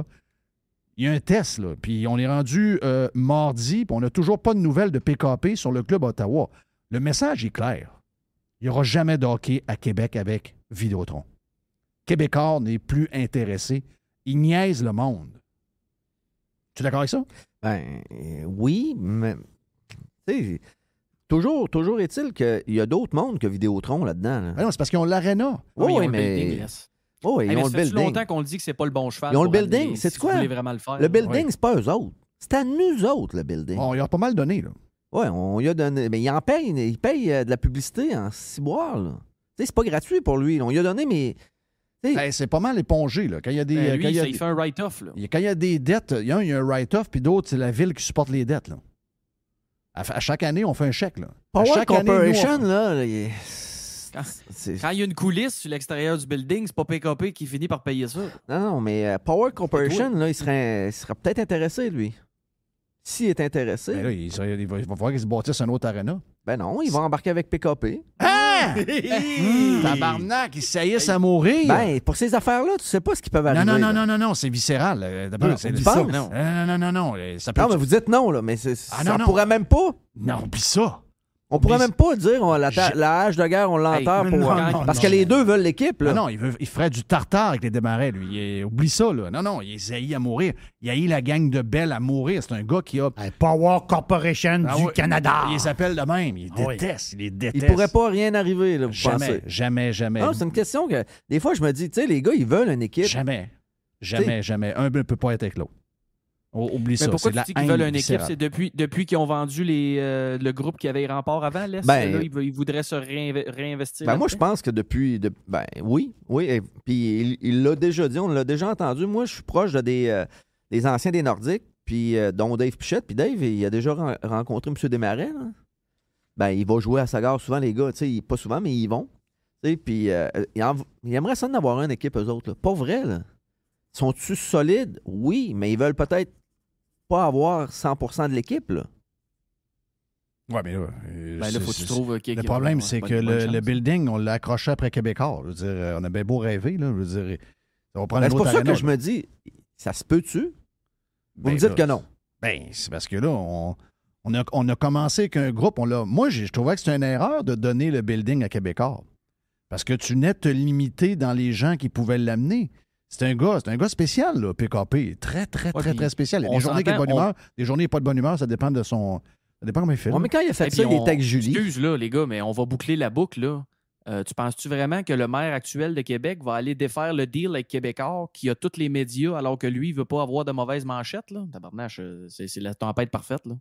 Il y a un test, là. Puis on est rendu mardi, puis on n'a toujours pas de nouvelles de PKP sur le club Ottawa. Le message est clair. Il n'y aura jamais de hockey à Québec avec Vidéotron. Québécois n'est plus intéressé. Il niaise le monde. Tu es d'accord avec ça? Ben, oui, mais tu sais, toujours est-il qu'il y a d'autres mondes que Vidéotron là-dedans. Là. Ah non, c'est parce qu'ils ont l'Arena. Oui, mais... Oh, ils ont le ça fait building. longtemps qu'on le dit que c'est pas le bon cheval. Ils ont le pour building. amener, C'est si quoi? vous voulez vraiment le faire. Le building, Oui. c'est pas eux autres. C'est à nous autres, le building. Bon, ils ont pas mal donné, là. Oui, on lui a donné. Mais il paye de la publicité en ciboire, là. Tu sais, c'est pas gratuit pour lui. Là. On lui a donné, mais. Hey, c'est pas mal épongé, là. Quand il y a des. Ben, lui, quand il y a il fait un write-off. Là. Quand il y a des dettes, il y a un write-off, puis d'autres, c'est la ville qui supporte les dettes, là. À chaque année, on fait un chèque, là. Power chaque Corporation, année, là, Quand il y a une coulisse sur l'extérieur du building, c'est pas PKP qui finit par payer ça. Non, mais Power Corporation, là, il serait peut-être intéressé, lui. S'il est intéressé. Ben là, il va falloir qu'ils se bâtissent un autre arena. Ben non, il va embarquer avec PKP. Ah! Tabarnak, ils saillissent à mourir. Ben, pour ces affaires-là, tu sais pas ce qui peut arriver. Non, c'est viscéral. C'est oublie le ça. sens. Non. Ça peut Non, mais vous dites non, là, mais non. pourrait même pas. Non, oublie ça. On pourrait même pas dire la hache de guerre, on l'enterre parce que les deux veulent l'équipe. Là. Non, il ferait du tartare avec les démarrais, lui. Oublie ça, là. Non, il est haï à mourir. Il haït la gang de Bell à mourir. C'est un gars qui a... Power Corporation du Canada. Il s'appelle de même. Il les déteste. Il pourrait pas rien arriver, là, vous pensez? Jamais. Non, c'est une question que... Des fois, je me dis, tu sais, les gars, ils veulent une équipe. Jamais. Un ne peut pas être avec l'autre. Oublie ça. Pourquoi tu dis qu'ils veulent une équipe? viscérale. C'est depuis qu'ils ont vendu le groupe qui avait remport avant, l'Est? Ben, là, ils voudraient se réinvestir. Ben moi, je pense que depuis... oui. Puis il l'a déjà dit, on l'a déjà entendu. Moi, je suis proche des anciens des Nordiques, puis dont Dave Pichette. Puis Dave, il a déjà rencontré M. Desmarais. Là. Ben, il va jouer à Sagard souvent, les gars. Pas souvent, mais ils vont. Puis il aimerait ça d'avoir une équipe, eux autres. Là. Pas vrai, là. Sont-ils solides? Oui, mais ils veulent peut-être pas avoir 100% de l'équipe, là. Ouais, mais là, faut que tu trouves le problème, c'est que le building, on l'a accroché après Québécois. Je veux dire, on a bien beau rêver, là. Je veux dire, ça va prendre Ben, une c'est pour autre ça arena, que je là. me dis, ça se peut-tu? Vous me Ben, dites que non. Ben, c'est parce que là, on a commencé avec un groupe. Moi, je trouvais que c'était une erreur de donner le building à Québécois. Parce que tu venais te limiter dans les gens qui pouvaient l'amener. C'est un gars spécial, là, PKP. Très spécial. Il y a des journées qui est de bonne humeur, des journées pas de bonne humeur, ça dépend de son. Ça dépend comment il fait. Ouais, mais quand il a fait ça, il était avec Julie. Excuse, là, les gars, mais on va boucler la boucle, là. Tu penses-tu vraiment que le maire actuel de Québec va aller défaire le deal avec Québécois qui a tous les médias alors que lui, il veut pas avoir de mauvaises manchettes, là? Tabarnache, c'est la tempête parfaite, là.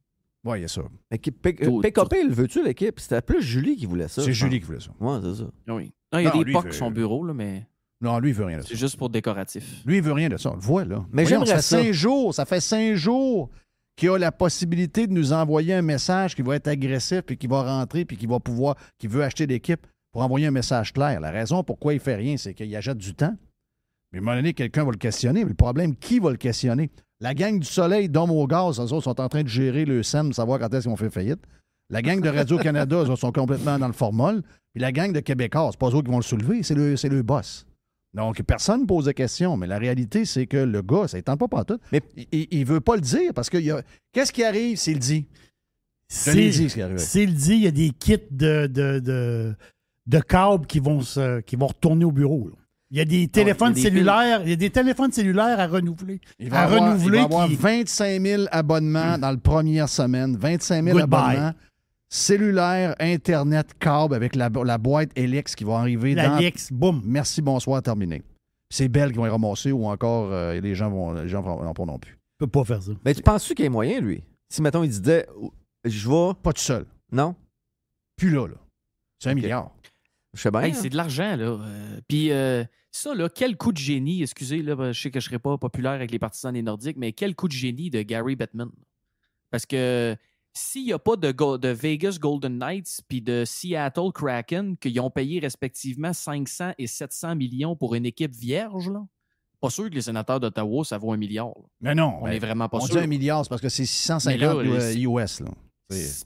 Oui, il y a ça. Mais PKP, il veut-tu l'équipe? C'était plus Julie qui voulait ça. C'est Julie qui voulait ça. Oui, c'est ça. Oui. Non, il y a des lui, POC sur son bureau, là, mais. Non, lui, il veut rien de ça. C'est juste pour décoratif. Lui, il veut rien de ça. On le voit, là. Mais Voyons, j'aimerais ça. Ça fait 5 jours qu'il a la possibilité de nous envoyer un message qui va être agressif, puis qui va rentrer, puis qui veut acheter l'équipe pour envoyer un message clair. La raison pourquoi il fait rien, c'est qu'il achète du temps. Mais à un moment donné, quelqu'un va le questionner. Mais le problème, qui va le questionner? La gang du Soleil, d'Homme au gaz, eux autres sont en train de gérer le SEM, savoir quand est-ce qu'ils vont faire faillite. La gang de Radio-Canada, eux autres sont complètement dans le formol. Puis la gang de Québécois, c'est pas eux qui vont le soulever, c'est le boss. Donc, personne ne pose de questions, mais la réalité, c'est que le gars, ça ne tente pas partout. Mais il ne veut pas le dire parce que qu'est-ce qui arrive s'il le dit? Je l'ai dit, ce qui arrive. S'il le dit, il y a des kits de câbles qui vont retourner au bureau. Là. Il y a des téléphones cellulaires, il y a des téléphones cellulaires à renouveler. Il va avoir 25 000 abonnements dans la première semaine. 25 000 abonnements. Cellulaire, Internet, câble avec la boîte Helix qui va arriver dans... Helix, boum. Merci, bonsoir, terminé. C'est Bell qui vont y ramasser ou encore les gens n'en prendront plus. Il peut pas faire ça. Mais tu penses-tu qu'il y a moyen, lui? Si, mettons, il disait, je vais... Pas tout seul. Non? Plus là. C'est 1 milliard. Je sais bien. Hey, c'est de l'argent, là. Puis ça, là, quel coup de génie, excusez, là, je sais que je ne serai pas populaire avec les partisans des Nordiques, mais quel coup de génie de Gary Bettman. Parce que s'il n'y a pas de Vegas Golden Knights puis de Seattle Kraken qui ont payé respectivement 500 et 700 millions pour une équipe vierge, là, pas sûr que les sénateurs d'Ottawa, ça vaut 1 milliard. Là. Mais non. On n'est vraiment pas sûr. sûr. On dit 1 milliard, c'est parce que c'est 650 US. Là.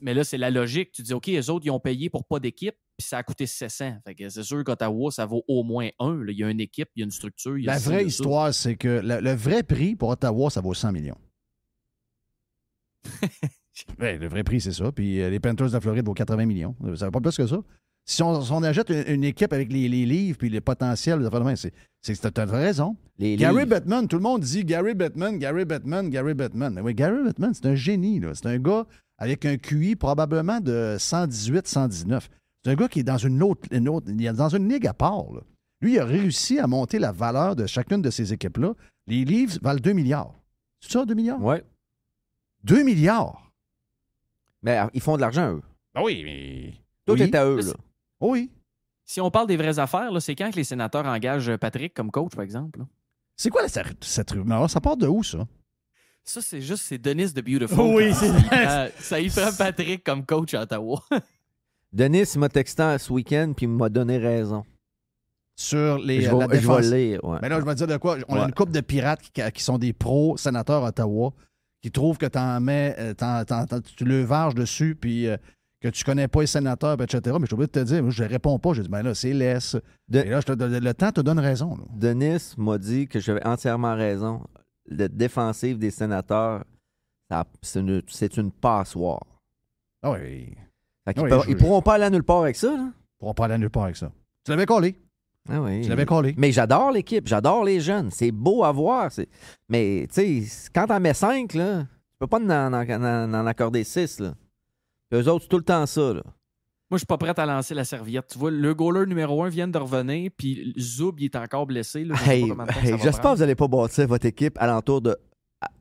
Mais là, c'est la logique. Tu dis, OK, les autres, ils ont payé pour pas d'équipe, puis ça a coûté 700. Fait que c'est sûr qu'Ottawa, ça vaut au moins 1. Là. Il y a une équipe, il y a une structure. Il y a la vraie histoire, c'est que le vrai prix pour Ottawa, ça vaut 100 millions. Ouais, le vrai prix, c'est ça. Puis les Panthers de la Floride vaut 80 millions. Ça va pas plus que ça. Si on achète une équipe avec les livres puis les potentiels, t'as raison. Gary Bettman, tout le monde dit Gary Bettman. Mais oui, Gary Bettman, c'est un génie. Là. C'est un gars avec un QI probablement de 118, 119. C'est un gars qui est dans une autre il est dans une ligue à part. Là. Lui, il a réussi à monter la valeur de chacune de ces équipes-là. Les livres valent 2 milliards. C'est ça, 2 milliards? Oui. 2 milliards? Mais ils font de l'argent, eux. Ben oui, mais... Tout est à eux, là. Oui. Si on parle des vraies affaires, là, c'est quand que les sénateurs engagent Patrick comme coach, par exemple? Là? C'est quoi cette rumeur? Ça part de où, ça? Ça, c'est Denis de Beautiful. Oui, c'est ça y prend Patrick comme coach à Ottawa. Denis m'a texté ce week-end puis il m'a donné raison. Sur la je défense. vais lire, ouais. Mais là, je vais te dire de quoi. On a une couple de pirates qui sont des pro-sénateurs Ottawa qui trouvent que tu le varges dessus puis que tu connais pas les sénateurs, etc. Mais je suis obligé de te dire, moi, je ne réponds pas. Je dis, ben là, c'est laisse. Et là, le temps te donne raison. Là. Denis m'a dit que j'avais entièrement raison. Le défensif des sénateurs, c'est une passoire. Ah oui. Ils pourront pas aller nulle part avec ça. Là. Ils pourront pas aller nulle part avec ça. Tu l'avais collé. Ah oui. Tu l'avais collé. Mais j'adore l'équipe, j'adore les jeunes. C'est beau à voir. Mais, tu sais, quand t'en mets 5, là, tu peux pas en accorder 6. Là. Eux autres, c'est tout le temps ça. Là. Moi, je suis pas prêt à lancer la serviette. Tu vois, le goaler numéro 1 vient de revenir, puis Zoub, il est encore blessé. Là. J'espère que vous n'allez pas bâtir votre équipe alentour de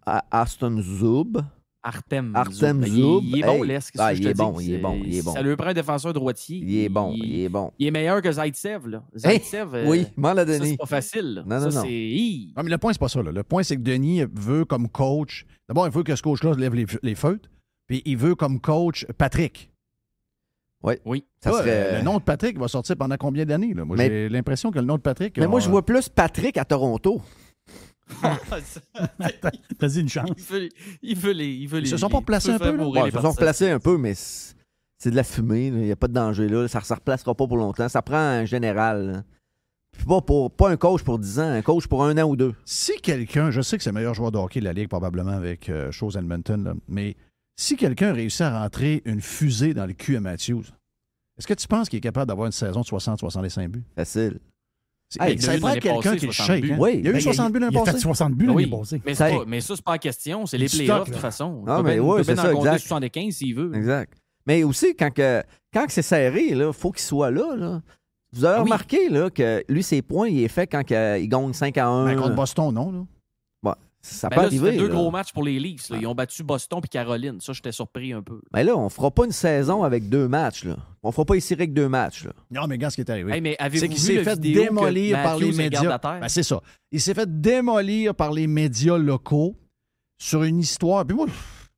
Aston Zoub. Artem Zoub. Il est bon, l'Est. Il est bon. Ça lui prend un défenseur droitier. Il est bon. Il est meilleur que Zaitsev. Là. Zaitsev, oui, m'en l'a donné. Ça, c'est pas facile. Là. Non. Non, mais le point, c'est pas ça. Là. Le point, c'est que Denis veut comme coach... D'abord, il veut que ce coach-là lève les feutres, puis il veut comme coach Patrick. Oui. Ça serait... Le nom de Patrick va sortir pendant combien d'années? Là? Moi, j'ai l'impression que le nom de Patrick... Mais moi, je vois plus Patrick à Toronto. T'as dit une chance. Il veut les. Ils se sont pas replacés un peu, là? Ils se sont replacés un peu, mais c'est de la fumée. Il n'y a pas de danger là. Ça ne se replacera pas pour longtemps. Ça prend un général. Pas un coach pour 10 ans, un coach pour 1 an ou 2. Si quelqu'un, je sais que c'est le meilleur joueur de hockey de la Ligue, probablement avec Chose Edmonton, là, mais si quelqu'un réussit à rentrer une fusée dans le cul à Matthews, est-ce que tu penses qu'il est capable d'avoir une saison de 60-65 buts? Facile. Ça prend quelqu'un qui le shake. Hein? Oui. Il y a eu 60 buts l'année passée. Il a fait 60 buts l'année passée. Mais ça, c'est pas la question. C'est les playoffs, de toute façon. Ah, mais oui, c'est ça, exact. 75 s'il veut. Exact. Mais aussi, quand c'est serré, il faut qu'il soit là. Vous avez remarqué là, que lui, ses points, il est fait quand il gagne 5-1. Mais contre Boston, non, là. Ouais, ça peut là, arriver. C'était 2 gros matchs pour les Leafs. Là. Ils ont battu Boston et Caroline. Ça, j'étais surpris un peu. Mais là, on fera pas une saison avec 2 matchs. Là. On fera pas une série avec 2 matchs. Là. Non, mais regarde ce qui est arrivé. Hey, mais c'est qu'il s'est fait démolir par les médias. Ben, c'est ça. Il s'est fait démolir par les médias locaux sur une histoire. Puis moi,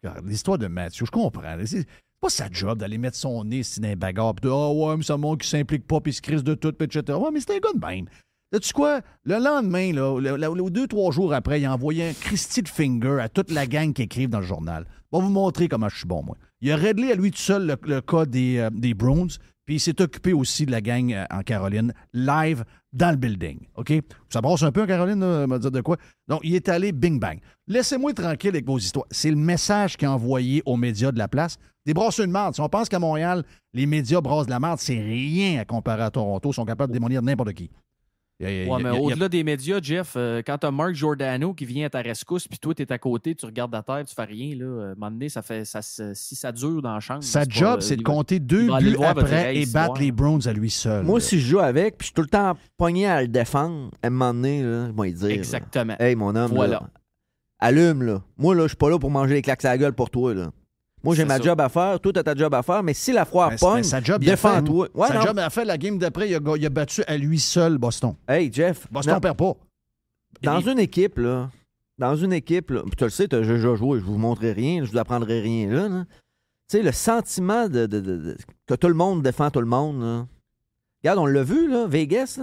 regarde, l'histoire de Matthew, je comprends. C'est pas sa job d'aller mettre son nez dans un bagarre. Puis mais ça montre qu'il s'implique pas, puis il se crise de tout, etc. Ouais, mais c'était un gars de même. Sais-tu quoi? Le lendemain, là, 2-3 jours après, il a envoyé un Christy de finger à toute la gang qui écrivent dans le journal. Je vais vous montrer comment je suis bon, moi. Il a réglé à lui tout seul le cas des Browns, puis il s'est occupé aussi de la gang en Caroline, live dans le building. OK? Ça brasse un peu en Caroline, là, me dire de quoi. Donc, il est allé bing-bang. Laissez-moi tranquille avec vos histoires. C'est le message qu'il a envoyé aux médias de la place. Des brasseurs de marde. Si on pense qu'à Montréal, les médias brassent de la marde, c'est rien à comparer à Toronto. Ils sont capables de démolir n'importe qui. Mais au-delà des médias, Jeff, quand t'as Mark Giordano qui vient à ta rescousse, puis toi, t'es à côté, tu regardes la terre, tu fais rien, là, à un moment donné, si ça dure dans la chambre. Sa job, c'est de compter 2 buts après et battre les Browns à lui seul. Moi, si je joue avec, puis je suis tout le temps pogné à le défendre, à un moment donné, là, je vais lui dire. Exactement. Hey, mon homme, voilà. Là, allume, là. Moi, là, je suis pas là pour manger les claques à la gueule pour toi, là. Moi, j'ai ma job à faire, toi, t'as ta job à faire, mais si la foire pogne, défends-toi. Sa job à faire, la game d'après, il a battu à lui seul Boston. Hey, Jeff. Boston perd pas. Dans une équipe, là, puis tu le sais, tu as déjà joué, je vous montrerai rien, je vous apprendrai rien, là. Tu sais, le sentiment que tout le monde défend tout le monde, là. Regarde, on l'a vu, là, Vegas,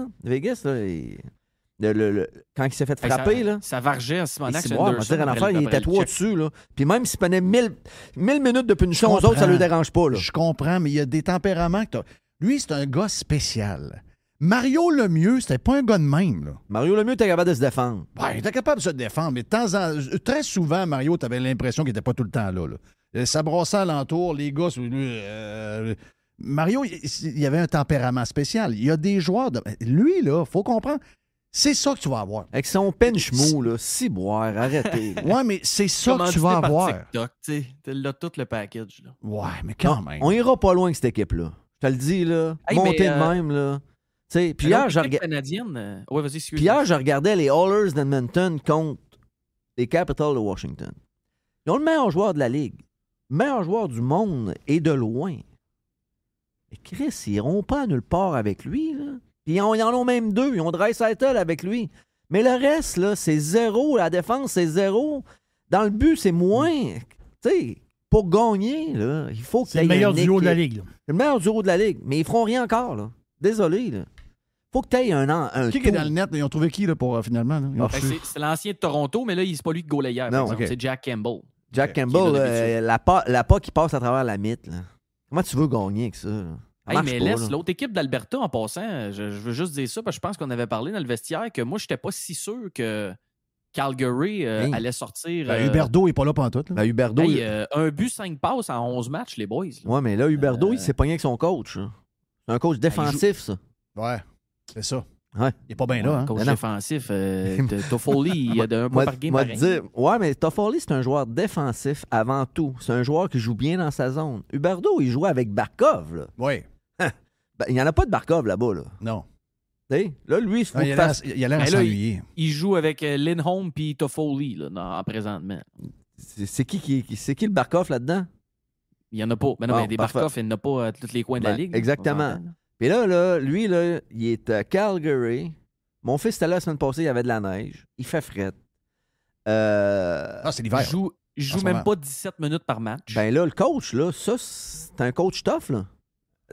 quand il s'est fait frapper, là. Ça vargeait en Simonac. Il était 3 dessus, là. Puis même s'il prenait 1000 minutes de punition aux autres, ça ne le dérange pas, là. Je comprends, mais il y a des tempéraments que lui, c'est un gars spécial. Mario Lemieux, c'était pas un gars de même, là. Mario Lemieux était capable de se défendre. Ouais, il était capable de se défendre, mais très souvent, Mario, t'avais l'impression qu'il était pas tout le temps là. Ça brassait alentour, les gars, Mario, il y avait un tempérament spécial. Il y a des joueurs... Lui, là, faut comprendre, c'est ça que tu vas avoir. Avec son pinch mou, là, ciboire, arrêtez. Ouais, mais c'est ça que tu vas avoir. TikTok, tu sais, t'as tout le package. Là. Ouais, mais quand même. On ira pas loin avec cette équipe-là. Je te le dis, là. Hey, monter mais, de même, là. Puis hier, je regardais les Oilers d'Edmonton contre les Capitals de Washington. Ils ont le meilleur joueur de la Ligue. Le meilleur joueur du monde et de loin. Mais Chris, ils iront pas à nulle part avec lui, là. Puis ils en ont même deux. Ils ont Draisaitl avec lui. Mais le reste, là, c'est zéro. La défense, c'est zéro. Dans le but, c'est moins. Tu sais, pour gagner, là, il faut que c'est le meilleur duo de la Ligue. C'est le meilleur duo de la Ligue. Mais ils feront rien encore, là. Désolé, là. Faut que tu aies un qui est dans le net? Ils ont trouvé qui là, pour finalement? Là? C'est l'ancien de Toronto, mais là, c'est pas lui qui goalait hier. Non, c'est Jack Campbell. Jack Campbell, la pas qui passe à travers la mythe. Là. Comment tu veux gagner avec ça? Hey, mais laisse l'autre équipe d'Alberta en passant. Je veux juste dire ça parce que je pense qu'on avait parlé dans le vestiaire que moi, j'étais pas si sûr que Calgary allait sortir. Huberdeau n'est pas là pendant tout. Huberdeau, un but, 5 passes en 11 matchs, les boys. Là. Ouais, mais là, Huberdeau, il s'est pogné avec son coach. Là. C'est un coach défensif, ça. Ouais, c'est ça. Ouais. Il n'est pas bien là. Hein? Coach défensif. Toffoli, il y a un point par game. Ouais, mais Toffoli, c'est un joueur défensif avant tout. C'est un joueur qui joue bien dans sa zone. Huberdeau, il jouait avec Barkov. Là. Oui. Il n'y en a pas de Barkov là-bas. Là. Non. T'sais, là, lui, il a l'air à s'ennuyer. Il joue avec Lindholm puis Toffoli là, présentement. C'est qui le Barkov là-dedans? Il n'y en a pas. Mais non, mais des Barkov, il n'y en a pas à tous les coins de la Ligue. Exactement. Puis là, lui, là, il est à Calgary. Mon fils était là la semaine passée, il y avait de la neige. Il fait fret. C'est l'hiver. Il joue même pas 17 minutes par match. Ben là, le coach, là, ça, c'est un coach tough, là.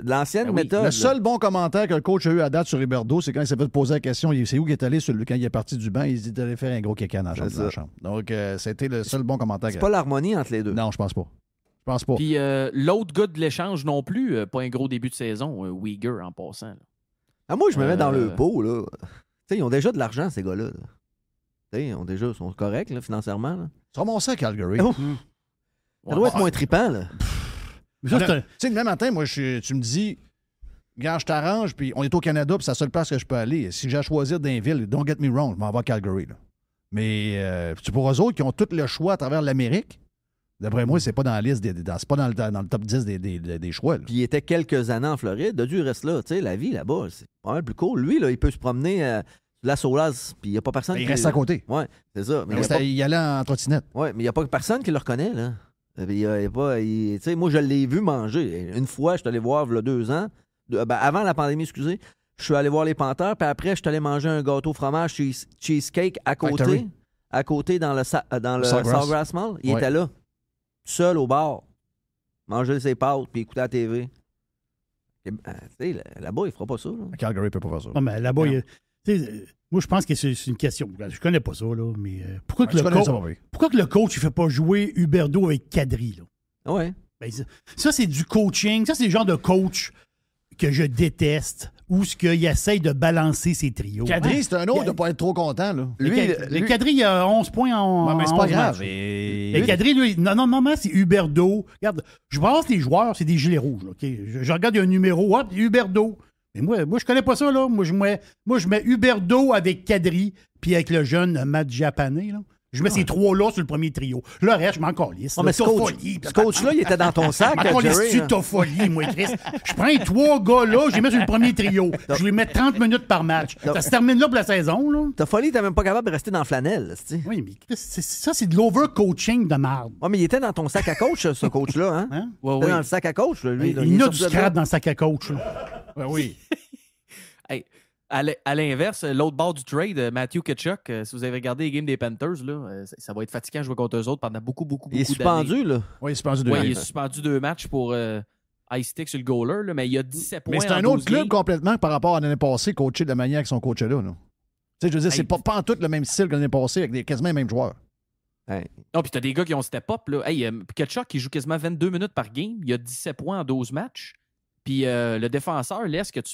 L'ancienne méthode. Le seul bon commentaire que le coach a eu à date sur Huberdeau, c'est quand il s'est fait poser la question, c'est où qu'il est allé quand il est parti du banc, il s'est dit d'aller faire un gros kékan dans la chambre. Donc, c'était le seul bon commentaire. C'est pas l'harmonie entre les deux. Non, je pense pas. Je pense pas. Puis l'autre gars de l'échange non plus, pas un gros début de saison, Uyghur en passant. Là. Ah, moi, je me mets dans le pot, là. T'sais, ils ont déjà de l'argent, ces gars-là. Ils sont corrects, là, financièrement. Là. Ils sont montés à Calgary. Ça doit être moins trippant, là. Tu sais, le même matin, moi, tu me dis, gars, je t'arrange, puis on est au Canada, puis c'est la seule place que je peux aller. Si j'ai à choisir d'un ville, don't get me wrong, je m'en vais à Calgary. Là. Mais pour eux autres qui ont tout le choix à travers l'Amérique, d'après moi, c'est pas dans la liste, c'est pas dans le top 10 des choix. Là. Puis il était quelques années en Floride, de Dieu reste là. Tu sais, la vie là-bas, c'est pas mal plus cool. Lui, là, il peut se promener la Solas, puis il n'y a pas personne il reste à côté. Ouais, c'est ça. Mais il allait en trottinette. Ouais, mais il n'y a pas personne qui le reconnaît, là. Moi, je l'ai vu manger. Une fois, je suis allé voir, il y a 2 ans, avant la pandémie, excusez, je suis allé voir les Panthers, puis après, je suis allé manger un gâteau fromage cheesecake à côté dans le Sawgrass Mall. Il était là, seul au bar, manger ses pâtes, puis écouter la TV. Là-bas, il ne fera pas ça. Là. Calgary ne peut pas faire ça. Non, mais là-bas, moi, je pense que c'est une question. Je connais pas ça, là, mais pourquoi que le coach ne fait pas jouer Huberdeau avec Kadri? Là? Ouais. Ben, ça, c'est du coaching. Ça, c'est le genre de coach que je déteste, où ce qu'il essaye de balancer ses trios. Kadri, c'est un autre de ne pas être trop content. Là. Le Kadri, il a 11 points en mais c'est pas grave. Et Kadri, lui, normalement, c'est Huberdeau. Regarde, je pense que les joueurs, c'est des gilets rouges. Là, okay? Je regarde, il y a un numéro, hop, Huberdeau. Mais moi, je connais pas ça, là. Moi, je mets Huberdeau avec Kadri, puis avec le jeune Matt Japané, là. Je mets ces 3-là sur le premier trio. Le reste, je m'en calisse. Mais ce coach-là, il était dans ton sac, Jerry. Je folie, moi, Chris. Je prends les 3 gars-là, je les mets sur le premier trio. Je les mets 30 minutes par match. Ça se termine là pour la saison, là. Ta folie, t'es même pas capable de rester dans la flanelle, tu sais. Oui, mais Chris, ça, c'est de l'over-coaching de merde. Ouais, mais il était dans ton sac à coach, ce coach-là, hein? Ouais, il était dans le sac à coach, lui. Il y a du scrap dans le sac à coach, là. Oui. Hey, à l'inverse, l'autre bord du trade, Matthew Tkachuk, si vous avez regardé les games des Panthers, là, ça va être fatigant de jouer contre eux autres pendant beaucoup d'années. Il est suspendu, là. Oui, il est suspendu 2 matchs. Oui, il est suspendu 2 matchs pour ice stick sur le goaler, là, mais il y a 17 points. Mais c'est un autre club complètement par rapport à l'année passée, coaché de la manière qu'ils sont coachés là. Tu sais, je veux dire, c'est pas en tout le même style que l'année passée, avec quasiment les mêmes joueurs. Hey. Non, puis t'as des gars qui ont step up, là. Hey, Tkachuk, qui joue quasiment 22 minutes par game, il y a 17 points en 12 matchs. Puis le défenseur,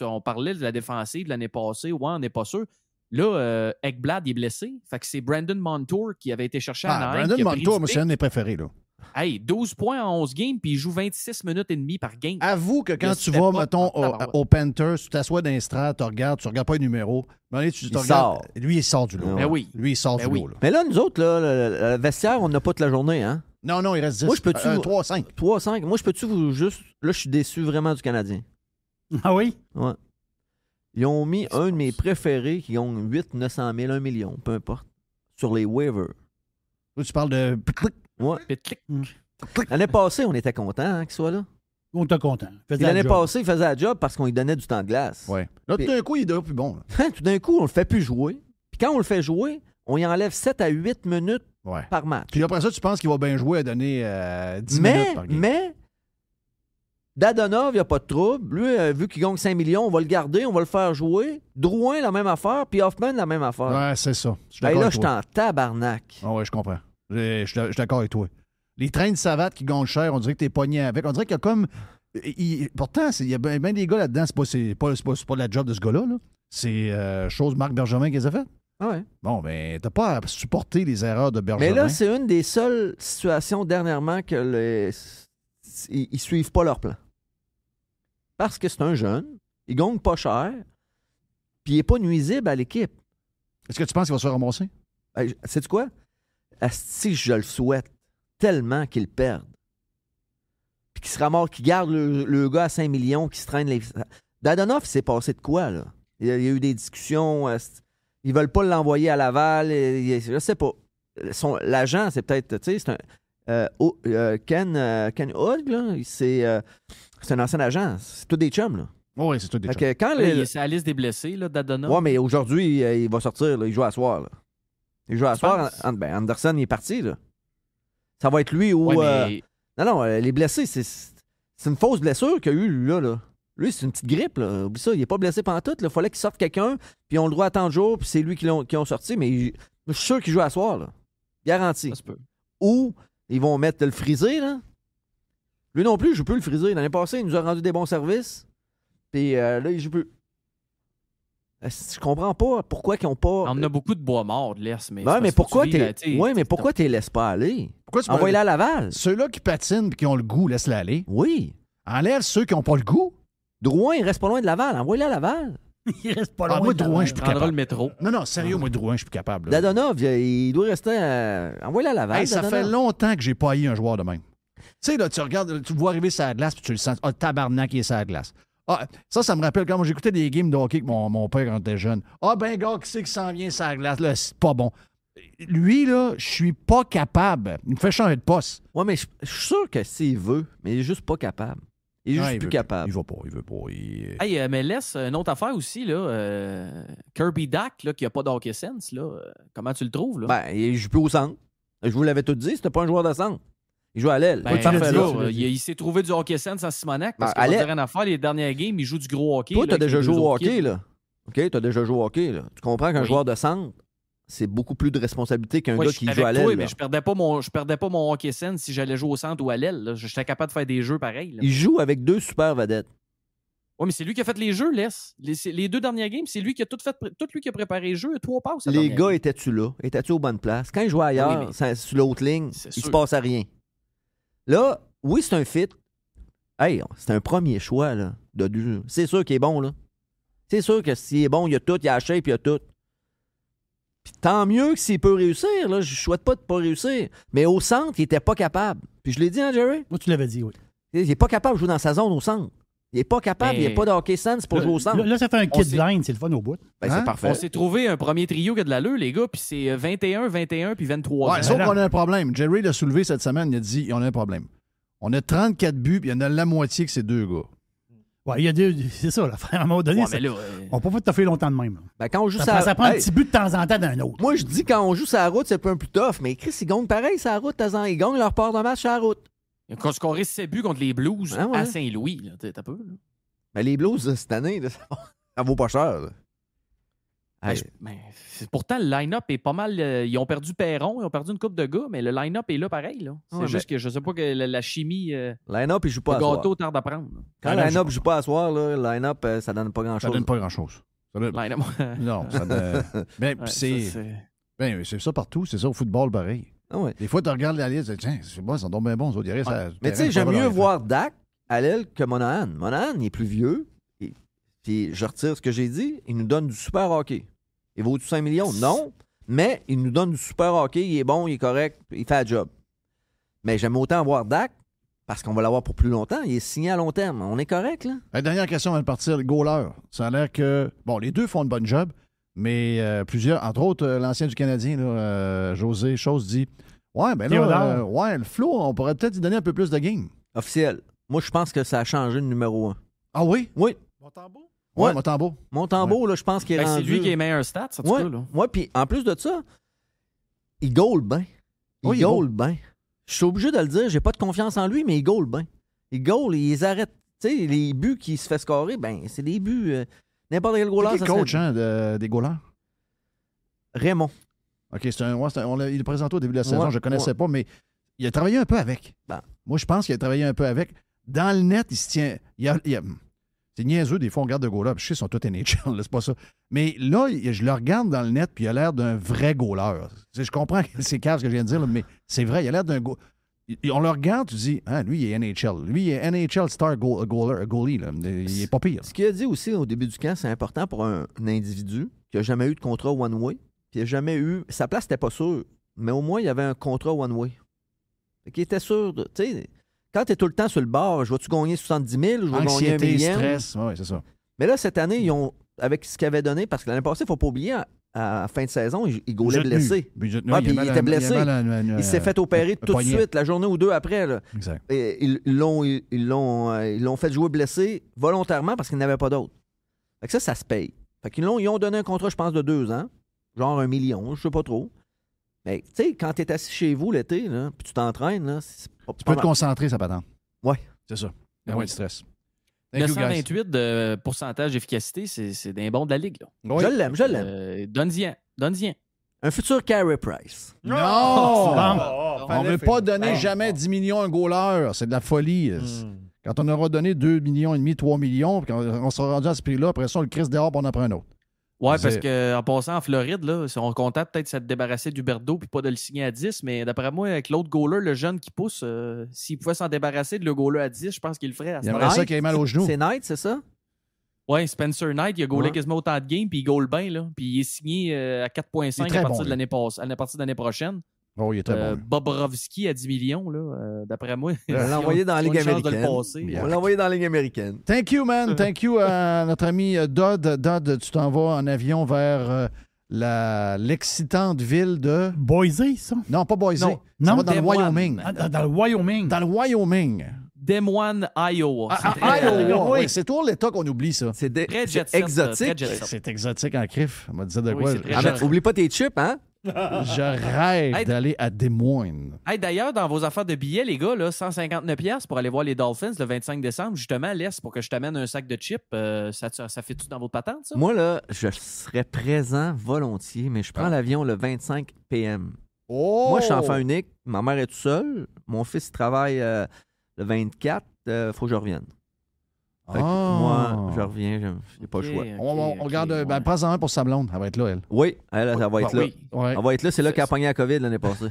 on parlait de la défensive l'année passée, ouais, on n'est pas sûr. Là, Ekblad est blessé. Fait que c'est Brandon Montour qui avait été cherché à Anaheim. Brandon Montour, moi, c'est un de mes préférés. Là. Hey, 12 points en 11 games, puis il joue 26 minutes et demie par game. Avoue que quand Le tu step vas, up mettons, en tabarouette. au Panthers, tu t'assois dans les strates, tu regardes pas les numéros. Mais tu Il regardes. sort. Lui, il sort du lot. Ben oui. Lui, il sort Ben du oui. lot. Là. Mais là, nous autres, là, le vestiaire, on n'a pas toute la journée, hein? Non, il reste 10. Moi, je peux-tu... 3-5. 3-5. Moi, je peux-tu vous juste... Là, je suis déçu vraiment du Canadien. Ah oui? Ouais. Ils ont mis un de mes préférés qui ont 8, 900 000, 1 million, peu importe, sur les waivers. Là, tu parles de... Ouais. Pitlick. L'année passée, on était content hein, qu'il soit là. On était content. Puis l'année passée, il faisait la job parce qu'on lui donnait du temps de glace. Ouais. Là, tout d'un coup, il est déjà plus bon. Là. Tout d'un coup, on le fait plus jouer. Puis quand on le fait jouer, on y enlève 7 à 8 minutes par match. Puis après ça, tu penses qu'il va bien jouer à donner 10 minutes par game. Mais, Dadonov, il n'y a pas de trouble. Lui, vu qu'il gagne 5 millions, on va le garder, on va le faire jouer. Drouin, la même affaire. Puis Hoffman, la même affaire. Ouais, c'est ça. Et là, je suis en tabarnak. Ah ouais, je comprends. Je suis d'accord avec toi. Les trains de savate qui gagnent cher, on dirait que t'es pogné avec. On dirait qu'il y a comme... Pourtant, il y a bien des gars là-dedans, c'est pas la job de ce gars-là. Là. C'est chose Marc Bergevin qui les a fait. Ah ouais. Bon, ben, t'as pas à supporter les erreurs de Bergevin. Mais là, c'est une des seules situations dernièrement que ils suivent pas leur plan. Parce que c'est un jeune, il gagne pas cher, puis il est pas nuisible à l'équipe. Est-ce que tu penses qu'il va se faire ramasser? Sais-tu quoi? Si je le souhaite tellement qu'il perde. Puis qu'il se ramasse, qu'il garde le gars à 5 millions, qui se traîne les... Dadonov, il s'est passé de quoi, là? Il y a eu des discussions. Ils veulent pas l'envoyer à Laval. Je sais pas. L'agent, c'est peut-être... Tu sais, c'est un... Ken Hugg, là, c'est un ancien agent. C'est tous des chums, là. Oui, c'est tout des chums. Quand Il est sur la liste des blessés, là, Dadonov. Ouais, mais aujourd'hui, il va sortir. Là. Il joue à soir. Là. Il joue à soir. Anderson, il est parti. Là. Ça va être lui ou... Ouais, mais... Non, les blessés, c'est une fausse blessure qu'il y a eu, lui, là. Lui, c'est une petite grippe. Là. Oublie ça, il n'est pas blessé pendant tout. Il fallait qu'il sorte quelqu'un, puis ils ont le droit à tant de jours, puis c'est lui qui ont sorti. Mais je suis sûr qu'il joue à soir. Là. Garanti. Ça se peut. Ou ils vont mettre le frisé. Là. Lui non plus, je peux le friser. L'année passée, il nous a rendu des bons services. Puis là, il joue plus. Je comprends pas pourquoi ils n'ont pas. On a beaucoup de bois mort de l'Est, mais. Ouais, mais pourquoi tu les laisses pas aller? Envoie-les à Laval. Ceux-là qui patinent et qui ont le goût, laisse-les aller. Oui. Enlève ceux qui n'ont pas le goût. Drouin, il reste pas loin de Laval. Envoie-les à Laval. Il reste pas loin. Moi, Drouin, je suis plus capable. le métro. Non, sérieux, moi, Drouin, je suis plus capable. Là. Dadonov, il doit rester. Envoie-les à Laval. Hey, ça fait longtemps que j'ai pas haï un joueur de même. Tu sais, là, tu regardes, tu le vois arriver sur la glace, puis tu le sens. Ah, tabarnak, il est sur la glace. Ah, ça me rappelle quand moi, j'écoutais des games de hockey avec mon père quand j'étais jeune. Ah, ben, gars, qui c'est qui s'en vient sur la glace? Là, c'est pas bon. Lui, là, je suis pas capable. Il me fait changer de poste. Ouais, mais je suis sûr que s'il veut, mais il est juste pas capable. Il est juste plus capable. Il veut pas. Hey, mais laisse une autre affaire aussi, là. Kirby Dack, là, qui a pas de hockey sense, là. Comment tu le trouves, là? Ben, il joue plus au centre. Je vous l'avais tout dit, c'était pas un joueur de centre. Il joue à l'aile. Ben, il s'est trouvé du hockey sense à Simonac parce qu'il va dire rien à faire. Les dernières games, il joue du gros hockey. Toi, tu as déjà joué au hockey, là. OK, tu as déjà joué au hockey, là. Tu comprends qu'un joueur de centre, c'est beaucoup plus de responsabilité qu'un gars qui joue à l'aile. Oui, mais je perdais pas mon hockey sense si j'allais jouer au centre ou à l'aile. J'étais capable de faire des jeux pareils. Là. Il joue avec 2 super vedettes. Oui, mais c'est lui qui a fait les jeux, les 2 dernières games, c'est lui qui a tout lui qui a préparé les jeux, 3 passes. Les gars, étais-tu là? Étais-tu aux bonnes places? Quand il jouait ailleurs, sur l'autre ligne, il se passait rien. Là, oui, c'est un fit. Hey, c'est un premier choix, là. C'est sûr qu'il est bon, là. C'est sûr que s'il est bon, il y a tout, il y a la shape, il y a tout. Puis tant mieux que s'il peut réussir, là. Je souhaite pas de pas réussir. Mais au centre, il était pas capable. Puis je l'ai dit, hein, Jerry? Moi, tu l'avais dit, oui. Il est pas capable de jouer dans sa zone au centre. Il est pas capable, il n'y a pas de hockey sense pour jouer au centre. Là, ça fait un kid line, c'est le fun au bout. Ben, c'est parfait. On s'est trouvé un premier trio qui a de l'allure, les gars, puis c'est 21, 21, puis 23. Ouais, sauf qu'on a un problème. Jerry l'a soulevé cette semaine, il a dit on a un problème. On a 34 buts, puis il y en a la moitié que c'est 2 gars. Ouais, il y a deux. C'est ça, là. À un moment donné, on peut pas te faire longtemps de même. Ben, quand on joue ça prend un petit but de temps en temps d'un autre. Moi, je dis quand on joue sur la route, c'est un peu plus tough, mais Chris, ils gagnent pareil sur la route. Ils gagnent leur part de match sur la route. Quand on scoré 7 buts contre les Blues à Saint-Louis, t'as peu. Là. Ben, les Blues, cette année, là, ça vaut pas cher. Là. Pourtant, le line-up est pas mal. Ils ont perdu Perron, ils ont perdu une coupe de gars, mais le line-up est là pareil. Là. C'est juste que je sais pas que la chimie. Line-up, il joue pas à soir. Le gâteau tarde à prendre. Quand le line-up joue pas à soir, le line-up, ça donne pas grand-chose. Ça donne pas grand-chose. Non, ça donne. Ben, c'est ça partout, c'est ça au football pareil. Ah ouais. Des fois, tu regardes la liste, tu dis, tiens, c'est bon, ils sont donc bien bons. Mais tu sais, j'aime mieux voir Dak à l'aile que Monahan. Monahan, il est plus vieux. Puis je retire ce que j'ai dit. Il nous donne du super hockey. Il vaut-tu 5 millions? Non. Mais il nous donne du super hockey. Il est bon, il est correct, il fait la job. Mais j'aime autant voir Dak parce qu'on va l'avoir pour plus longtemps. Il est signé à long terme. On est correct, là? La dernière question avant de partir, le goaler. Ça a l'air que, bon, les deux font une bonne job, mais plusieurs, entre autres, l'ancien du Canadien, là, José Chose, dit ouais, ben là, le Flo, on pourrait peut-être lui donner un peu plus de game. Officiel. Moi, je pense que ça a changé de numéro 1. Ah oui? Oui. Montembeau? Ouais, Montembeau. Montembeau, là, je pense qu'il est rendu... C'est lui qui est meilleur stats, en tout cas. Là. Oui, puis en plus de ça, il goal bien. Il goal bien. Je suis obligé de le dire, j'ai pas de confiance en lui, mais il goal bien. Il goal, il les arrête. Tu sais, les buts qu'il se fait scorer, ben c'est des buts... n'importe quel goaler, C'est qui le coach des goalers? Raymond. OK, il le présentait au début de la saison, je ne connaissais pas, mais il a travaillé un peu avec. Ben. Moi, je pense qu'il a travaillé un peu avec. Dans le net, il se tient... C'est niaiseux, des fois, on regarde de goalers, puis je sais, ils sont tous NHL, c'est pas ça. Mais là, je le regarde dans le net, puis il a l'air d'un vrai goaler. Je comprends que c'est calme ce que je viens de dire, là, mais c'est vrai, il a l'air d'un goaler. On le regarde, tu dis, ah, lui, il est NHL. Lui, il est NHL star goalie. Là. Il est pas pire. Ce qu'il a dit aussi au début du camp, c'est important pour un individu qui n'a jamais eu de contrat one-way, puis il n'a jamais eu... Sa place n'était pas sûre, mais au moins, il y avait un contrat one-way. Fait qu'il était sûr de... Tu sais, quand tu es tout le temps sur le bord, je vais-tu gagner 70 000 ou je vais gagner 1 million? Stress, oui, c'est ça. Mais là, cette année, ils ont, avec ce qu'ils avaient donné, parce que l'année passée, il ne faut pas oublier, à la fin de saison, il gaulait blessé. Puis il était blessé. Il s'est fait opérer tout de suite, la journée ou deux après. Là. Exact. Et ils l'ont fait jouer blessé volontairement parce qu'il n'avait pas d'autre. Fait que ça se paye. Fait qu'ils ils ont donné un contrat, je pense, de 2 ans. Genre 1 million, je sais pas trop. Mais tu sais, quand tu es assis chez vous l'été, puis tu t'entraînes, là, tu peux te concentrer, ça patente. Oui. C'est ça. Il y a moins de stress. 928 de pourcentage d'efficacité, c'est d'un bon de la Ligue. Là. Oui. Je l'aime. Donne-y. Un futur Carey Price. Non! On ne veut pas donner jamais 10 millions à un goaler. C'est de la folie. Quand on aura donné 2,5 millions, 3 millions, puis on sera rendu à ce prix-là, après ça, on le crisse dehors, puis on en prend un autre. Oui, parce qu'en passant en Floride, là, si on comptait peut-être se débarrasser d'Huberdeau puis pas de le signer à 10, mais d'après moi, avec l'autre goaler, le jeune qui pousse, s'il pouvait s'en débarrasser de le goaler à 10, je pense qu'il le ferait. Il aimerait ça qu'il ait mal au genou. C'est Knight, c'est ça? Oui, Spencer Knight, il a goalé quasiment autant de games, puis il goal bien, là. Puis il est signé à 4,5 à partir de l'année prochaine. Oh, il est très bon. Bobrovski à 10 millions, là, d'après moi. On l'a envoyé dans la Ligue américaine. On l'a envoyé dans la Ligue américaine. Thank you, man. Thank you à notre ami Dodd. Dodd, tu t'en vas en avion vers l'excitante ville de... Boise, ça? Non, pas Boise. Non. Ça va dans le Wyoming. Dans le Wyoming. Dans le Wyoming. Des Moines, Iowa. Iowa, oui. C'est toujours l'État qu'on oublie, ça. C'est exotique. C'est exotique en crif. On m'a dit de quoi. Oublie pas tes chips, hein? Je rêve d'aller à Des Moines. Hey, d'ailleurs, dans vos affaires de billets, les gars, là, 159$ pour aller voir les Dolphins le 25 décembre, justement, laisse pour que je t'amène un sac de chips. Ça fait-tu dans votre patente, ça? Moi, là, je serais présent volontiers, mais je prends l'avion le 25 p.m. Oh! Moi, je suis enfant unique. Ma mère est toute seule. Mon fils travaille le 24. Faut que je revienne. Fait que moi, je reviens, j'ai pas le choix. On regarde, prends-en un pour sa blonde, elle va être là, elle. Oui, elle va être là. Ouais. Elle va être là, c'est là qu'elle a pogné la COVID l'année passée.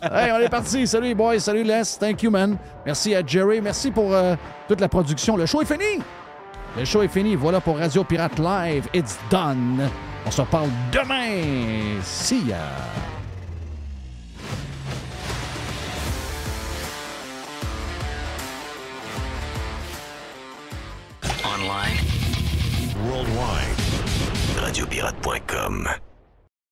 Hey, on est parti. Salut les boys, salut Les, thank you, man. Merci à Jerry, merci pour toute la production. Le show est fini. Le show est fini. Voilà pour Radio Pirate Live. It's done. On se reparle demain. See ya. Online, worldwide, radiopirate.com.